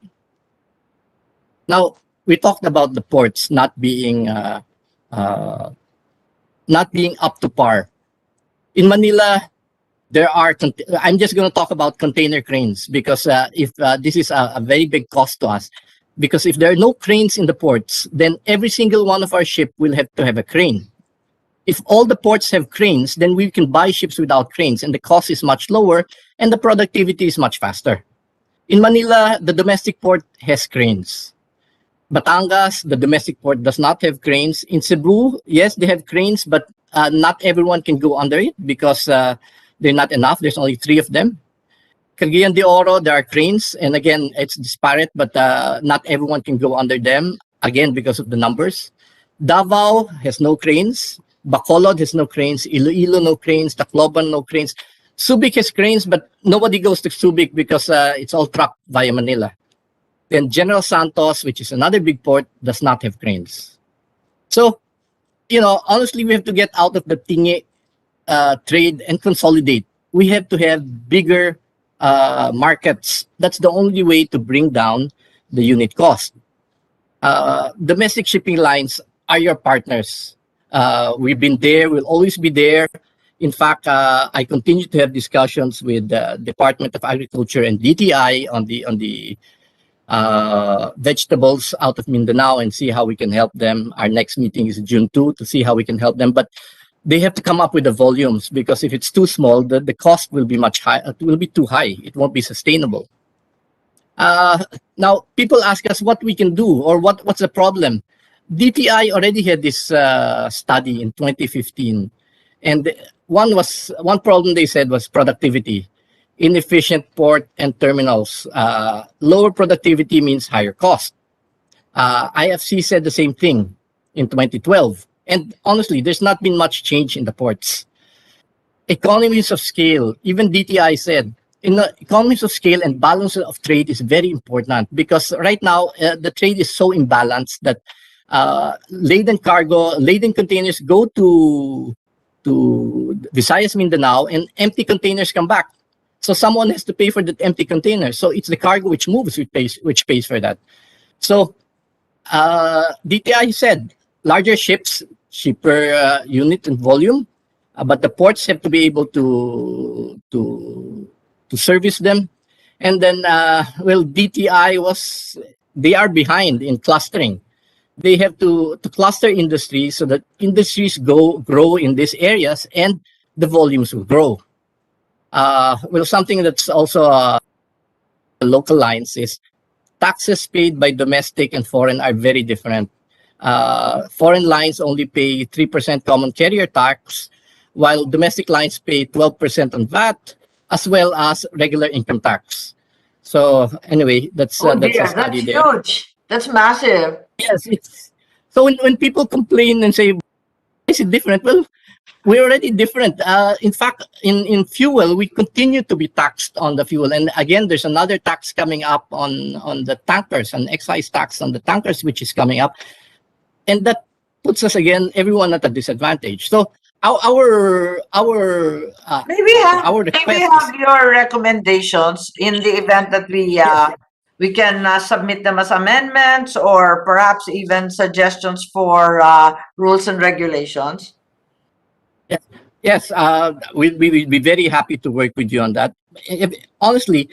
Now, we talked about the ports not being up to par. In Manila, there are. I'm just going to talk about container cranes because if this is a very big cost to us, because if there are no cranes in the ports, then every single one of our ship will have to have a crane. If all the ports have cranes, then we can buy ships without cranes, and the cost is much lower, and the productivity is much faster. In Manila, the domestic port has cranes. Batangas, the domestic port does not have cranes. In Cebu, yes, they have cranes, but not everyone can go under it because they're not enough. There's only 3 of them. Cagayan de Oro, there are cranes, and again, it's disparate, but not everyone can go under them, again, because of the numbers. Davao has no cranes. Bacolod has no cranes. Iloilo, no cranes. Tacloban, no cranes. Subic has cranes, but nobody goes to Subic because it's all trucked via Manila. Then General Santos, which is another big port, does not have cranes. So, honestly, we have to get out of the tingy trade and consolidate. We have to have bigger markets. That's the only way to bring down the unit cost. Domestic shipping lines are your partners. We've been there. We'll always be there. In fact, I continue to have discussions with the Department of Agriculture and DTI on the vegetables out of Mindanao and see how we can help them. Our next meeting is June 2 to see how we can help them. But they have to come up with the volumes because if it's too small, the cost will be much high. It will be too high. It won't be sustainable. Now, people ask us what we can do or what's the problem. DTI already had this study in 2015, and one problem they said was productivity. Inefficient port and terminals. Lower productivity means higher cost. IFC said the same thing in 2012. And honestly, there's not been much change in the ports. Economies of scale, even DTI said, economies of scale and balance of trade is very important because right now the trade is so imbalanced that laden containers go to Visayas, Mindanao, and empty containers come back. So someone has to pay for that empty container. So it's the cargo which moves which pays for that. So DTI said larger ships, cheaper unit and volume, but the ports have to be able to service them. And then, DTI they are behind in clustering. They have to cluster industries so that industries grow in these areas and the volumes will grow. Something that's also local lines is taxes paid by domestic and foreign are very different. Foreign lines only pay 3% common carrier tax, while domestic lines pay 12% on VAT, as well as regular income tax. So anyway, that's a study there. Huge. That's massive. Yes, so when people complain and say, is it different? Well, we're already different. In fact, in fuel, we continue to be taxed on the fuel. And again, there's another tax coming up on the tankers, an excise tax on the tankers, which is coming up. And that puts us again, everyone at a disadvantage. So our Maybe have your recommendations in the event that we can submit them as amendments or perhaps even suggestions for rules and regulations. Yes, we'd be very happy to work with you on that. Honestly,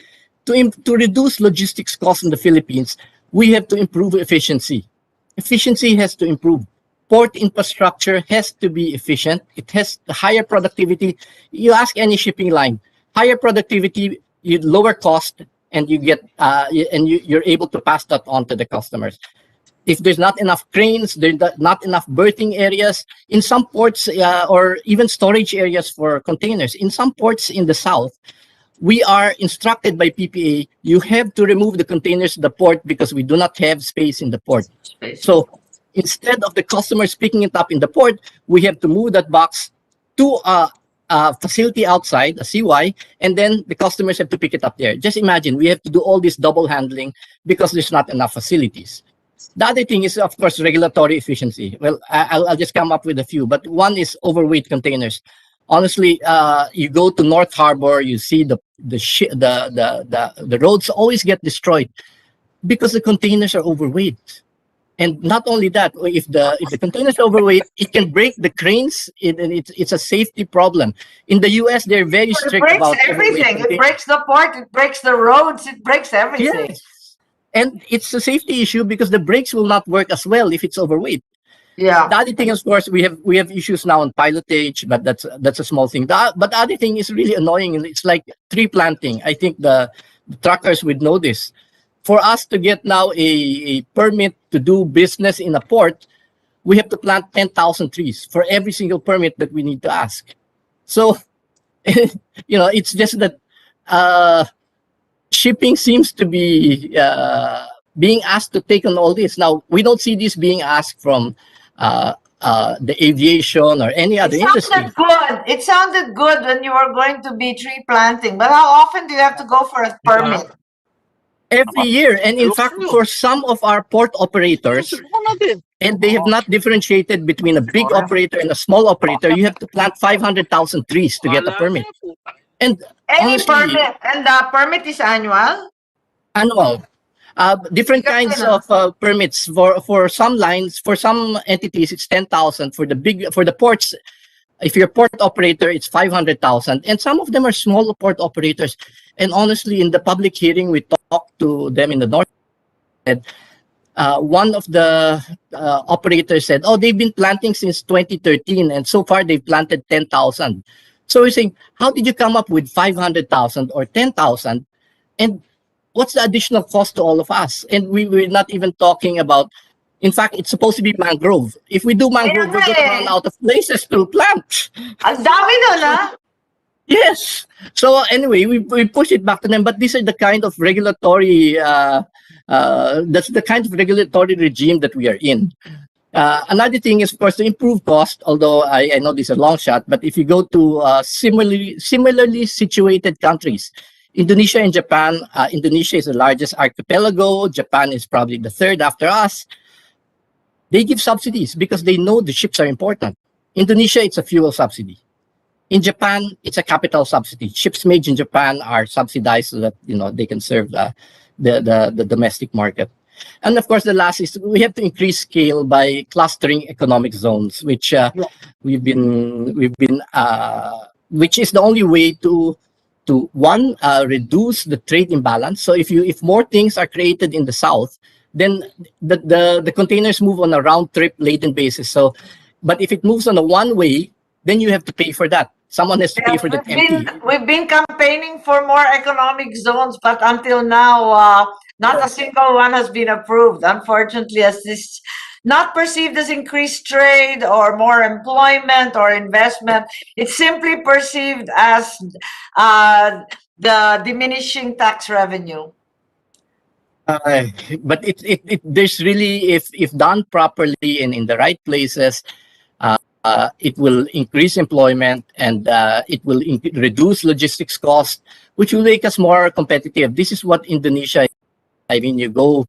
to reduce logistics costs in the Philippines, we have to improve efficiency. Efficiency has to improve. Port infrastructure has to be efficient. It has higher productivity. You ask any shipping line, higher productivity, you lower cost, and you get you're able to pass that on to the customers. If there's not enough cranes, there's not enough berthing areas in some ports or even storage areas for containers. In some ports in the south, we are instructed by PPA, you have to remove the containers to the port because we do not have space in the port. So instead of the customers picking it up in the port, we have to move that box to a facility outside, a CY, and then the customers have to pick it up there. Just imagine, we have to do all this double handling because there's not enough facilities. The other thing is, of course, regulatory efficiency. Well, I'll just come up with a few, but one is overweight containers. honestly, you go to North Harbor, you see the roads always get destroyed because the containers are overweight. And not only that, if the container is overweight, it can break the cranes. It's a safety problem. In the U.S., they're very It strict breaks about overweight everything. It containers. breaks the port. It breaks the roads. It breaks everything. Yes, and it's a safety issue because the brakes will not work as well if it's overweight. Yeah. The other thing, of course, we have issues now on pilotage, but that's a small thing. But the other thing is really annoying. It's like tree planting. I think the truckers would know this. For us to get now a permit to do business in a port, we have to plant 10,000 trees for every single permit that we need to ask. So, it's just that shipping seems to be being asked to take on all this. Now, we don't see this being asked from the aviation or any other industry. Good. It sounded good when you were going to be tree planting, but how often do you have to go for a permit? Every year. And in fact, for some of our port operators, and they have not differentiated between a big operator and a small operator, you have to plant 500,000 trees to get a permit. And Any honestly, permit, and the permit is annual? annual. Different kinds of permits for some lines, for some entities, it's 10,000. For the ports, if you're a port operator, it's 500,000. And some of them are small port operators. And honestly, in the public hearing, we talked to them in the north. One of the operators said, "Oh, they've been planting since 2013, and so far they've planted 10,000." So we're saying, how did you come up with 500,000 or 10,000? And what's the additional cost to all of us? And we're not even talking about, in fact, it's supposed to be mangrove. If we do mangrove, we're going to run out of places to plant. Ang dami nun, ha? Yes. So anyway, we push it back to them, but these are the kind of regulatory, that's the kind of regulatory regime that we are in. Another thing is, of course, to improve cost, although I know this is a long shot, but if you go to similarly situated countries, Indonesia and Japan, Indonesia is the largest archipelago, Japan is probably the third after us. They give subsidies because they know the ships are important. Indonesia, it's a fuel subsidy. In Japan, it's a capital subsidy. Ships made in Japan are subsidized so that they can serve the domestic market. And of course, the last is we have to increase scale by clustering economic zones, which which is the only way to one, reduce the trade imbalance. So if more things are created in the south, then the containers move on a round trip laden basis. So, but if it moves on a one way, then you have to pay for that. Someone has to pay for that empty. We've been campaigning for more economic zones, but until now, not a single one has been approved. Unfortunately, as this not perceived as increased trade or more employment or investment, it's simply perceived as the diminishing tax revenue. But there's really, if done properly and in the right places, it will increase employment and it will reduce logistics costs, which will make us more competitive. This is what Indonesia. I mean, you go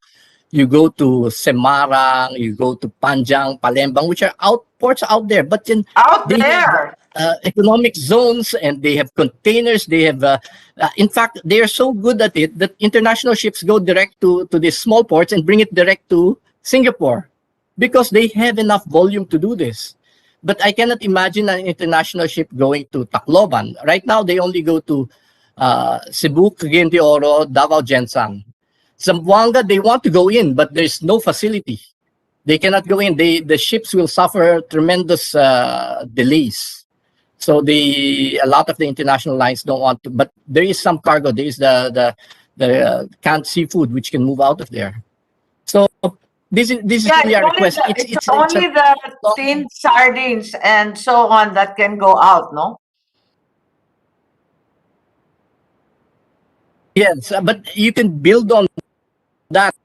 to Semarang, you go to Panjang, Palembang, which are ports out there, but then they have economic zones and they have containers. They have, in fact, they are so good at it that international ships go direct to these small ports and bring it direct to Singapore because they have enough volume to do this. But I cannot imagine an international ship going to Tacloban. Right now, they only go to Cebu, Cagayan de Oro, Davao, Gensang. Zamboanga, they want to go in, but there's no facility. They cannot go in. The ships will suffer tremendous delays. So a lot of the international lines don't want to. But there is some cargo. There is the canned seafood which can move out of there. So this is really our request. It's only the tinned sardines and so on that can go out, no? Yes, but you can build on that.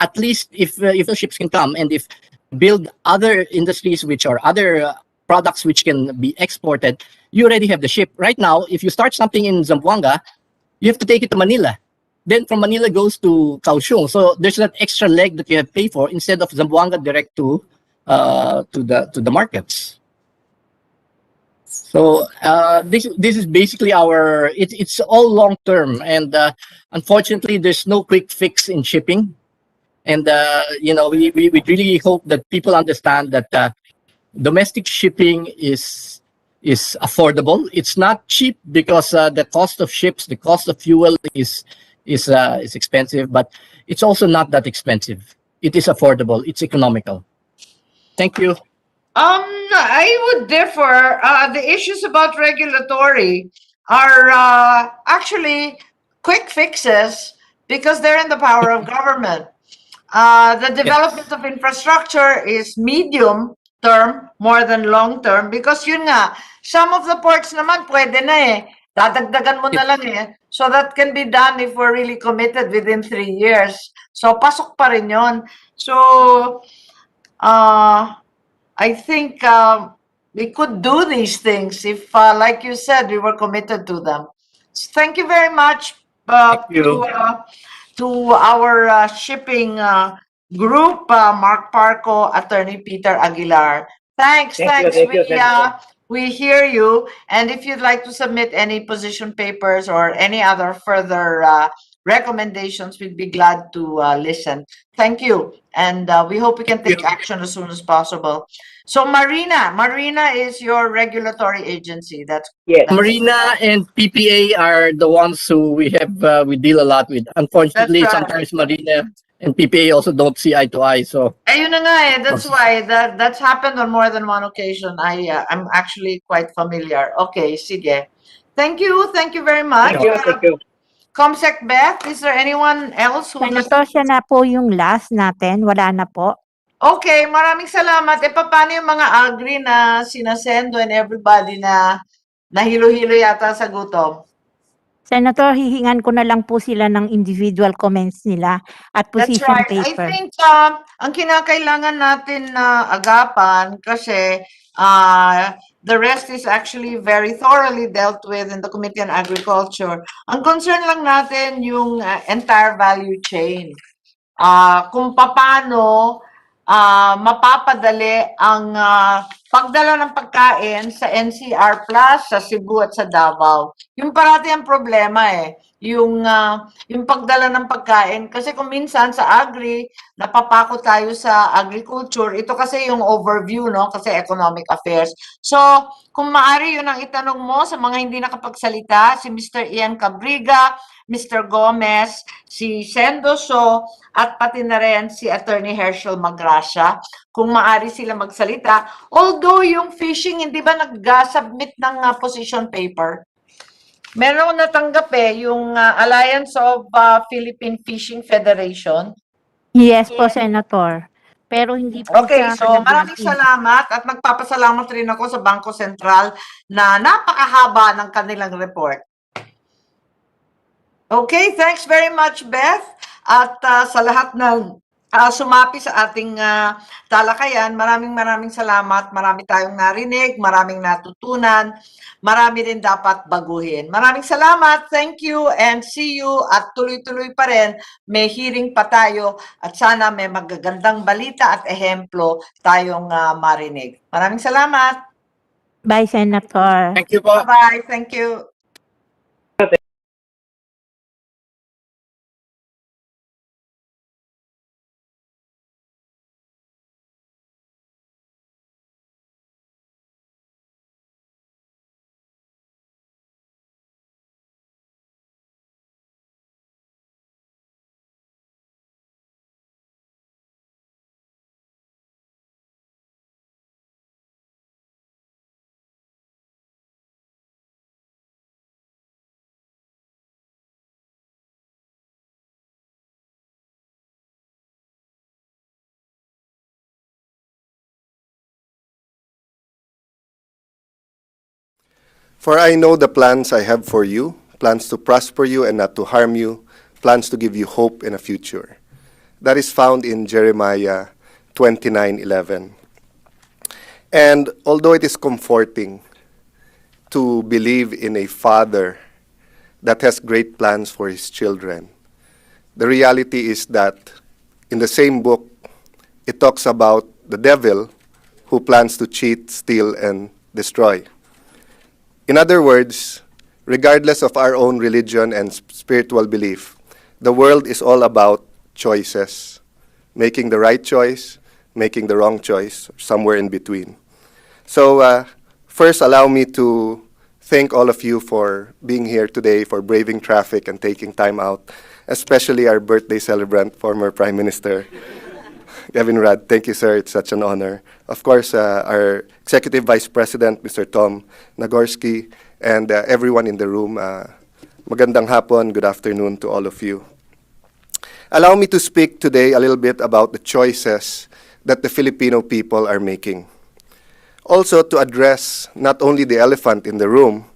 At least if the ships can come and if build other industries which are other products which can be exported, you already have the ship. Right now, if you start something in Zamboanga, you have to take it to Manila. Then from Manila goes to Kaohsiung. So there's that extra leg that you have to pay for instead of Zamboanga direct to the markets. So this is basically our it's all long term, and unfortunately there's no quick fix in shipping. And we really hope that people understand that domestic shipping is affordable. It's not cheap because the cost of ships, the cost of fuel is expensive, but it's also not that expensive. It is affordable. It's economical. Thank you. I would differ. The issues about regulatory are actually quick fixes because they're in the power of government. The development of infrastructure is medium term more than long term because yun nga, some of the ports naman pwede na eh. Dadagdagan mo na lang eh. So that can be done if we're really committed within 3 years. So pasok pa rin yun. So I think we could do these things if, like you said, we were committed to them. So thank you very much Thank you. to our shipping group, Mark Parco, Attorney Peter Aguilar. Thanks. Thank you, Senator. We hear you. And if you'd like to submit any position papers or any other further recommendations, we'd be glad to listen. Thank you. And we hope we can take action as soon as possible. So Marina is your regulatory agency. That's Yes. Marina and PPA are the ones who we deal a lot with. Unfortunately, That's right. sometimes Marina and PPA also don't see eye to eye. So Ayun na nga eh. That's why that's happened on more than one occasion. I'm actually quite familiar. Okay, sige. Thank you very much. Thank you. Comsec Beth, is there anyone else who Senator, siya na po yung last natin. Wala na po. Okay, maraming salamat. E paano yung mga agri na sinasendo and everybody na nahilo-hilo yata sa gutom? Senator, hihingan ko na lang po sila ng individual comments nila at That's position right. paper. I think ang kinakailangan natin na agapan kasi the rest is actually very thoroughly dealt with in the Committee on Agriculture. Ang concern lang natin yung entire value chain. Kung paano mapapadali ang pagdala ng pagkain sa NCR Plus, sa Cebu at sa Davao. Yung parati ang problema eh. Yung pagdala ng pagkain. Kasi kung minsan sa agri, napapako tayo sa agriculture. Ito kasi yung overview, no? Kasi economic affairs. So, kung maari yun ang itanong mo sa mga hindi nakapagsalita, si Mr. Ian Cabriga, Mr. Gomez, si Sendoso, at pati na rin si Attorney Herschel Magracia, kung maari sila magsalita. Although yung fishing, hindi ba nag-submit ng position paper? Meron natanggap eh, yung Alliance of Philippine Fishing Federation. Yes po, Senator. Pero hindi po Okay, siya so maraming salamat at nagpapasalamat rin ako sa Bangko Sentral na napakahaba ng kanilang report. Okay, thanks very much, Beth. At sa lahat ng sumapi sa ating talakayan, maraming salamat. Marami tayong narinig, maraming natutunan, marami rin dapat baguhin. Maraming salamat, thank you, and see you. At tuloy-tuloy pa rin, may hearing pa tayo at sana may magagandang balita at ehemplo tayong marinig. Maraming salamat. Bye, Senator. thank you po. Bye-bye, thank you. For I know the plans I have for you, plans to prosper you and not to harm you, plans to give you hope in a future. That is found in Jeremiah 29:11. And although it is comforting to believe in a father that has great plans for his children, the reality is that in the same book, it talks about the devil who plans to cheat, steal, and destroy. In other words, regardless of our own religion and spiritual belief, the world is all about choices, making the right choice, making the wrong choice, somewhere in between. So first, allow me to thank all of you for being here today, for braving traffic and taking time out, especially our birthday celebrant, former Prime Minister Kevin Rudd. Thank you, sir. It's such an honor. Of course, our Executive Vice President, Mr. Tom Nagorski, and everyone in the room. Magandang hapon, good afternoon to all of you. Allow me to speak today a little bit about the choices that the Filipino people are making. Also to address not only the elephant in the room,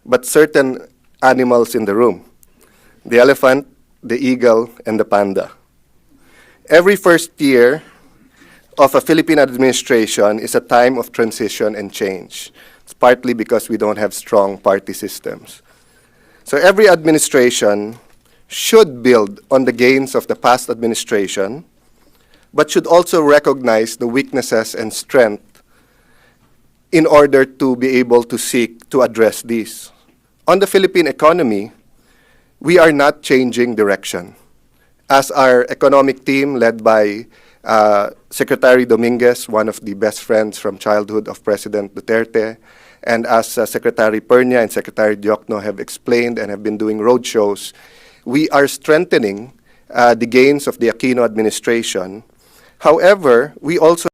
but certain animals in the room. The elephant, the eagle, and the panda. Every first year of a Philippine administration is a time of transition and change. It's partly because we don't have strong party systems. So every administration should build on the gains of the past administration, but should also recognize the weaknesses and strength in order to be able to seek to address these. On the Philippine economy, we are not changing direction. As our economic team led by Secretary Dominguez, one of the best friends from childhood of President Duterte, and as Secretary Pernia and Secretary Diokno have explained and have been doing roadshows, we are strengthening the gains of the Aquino administration. However, we also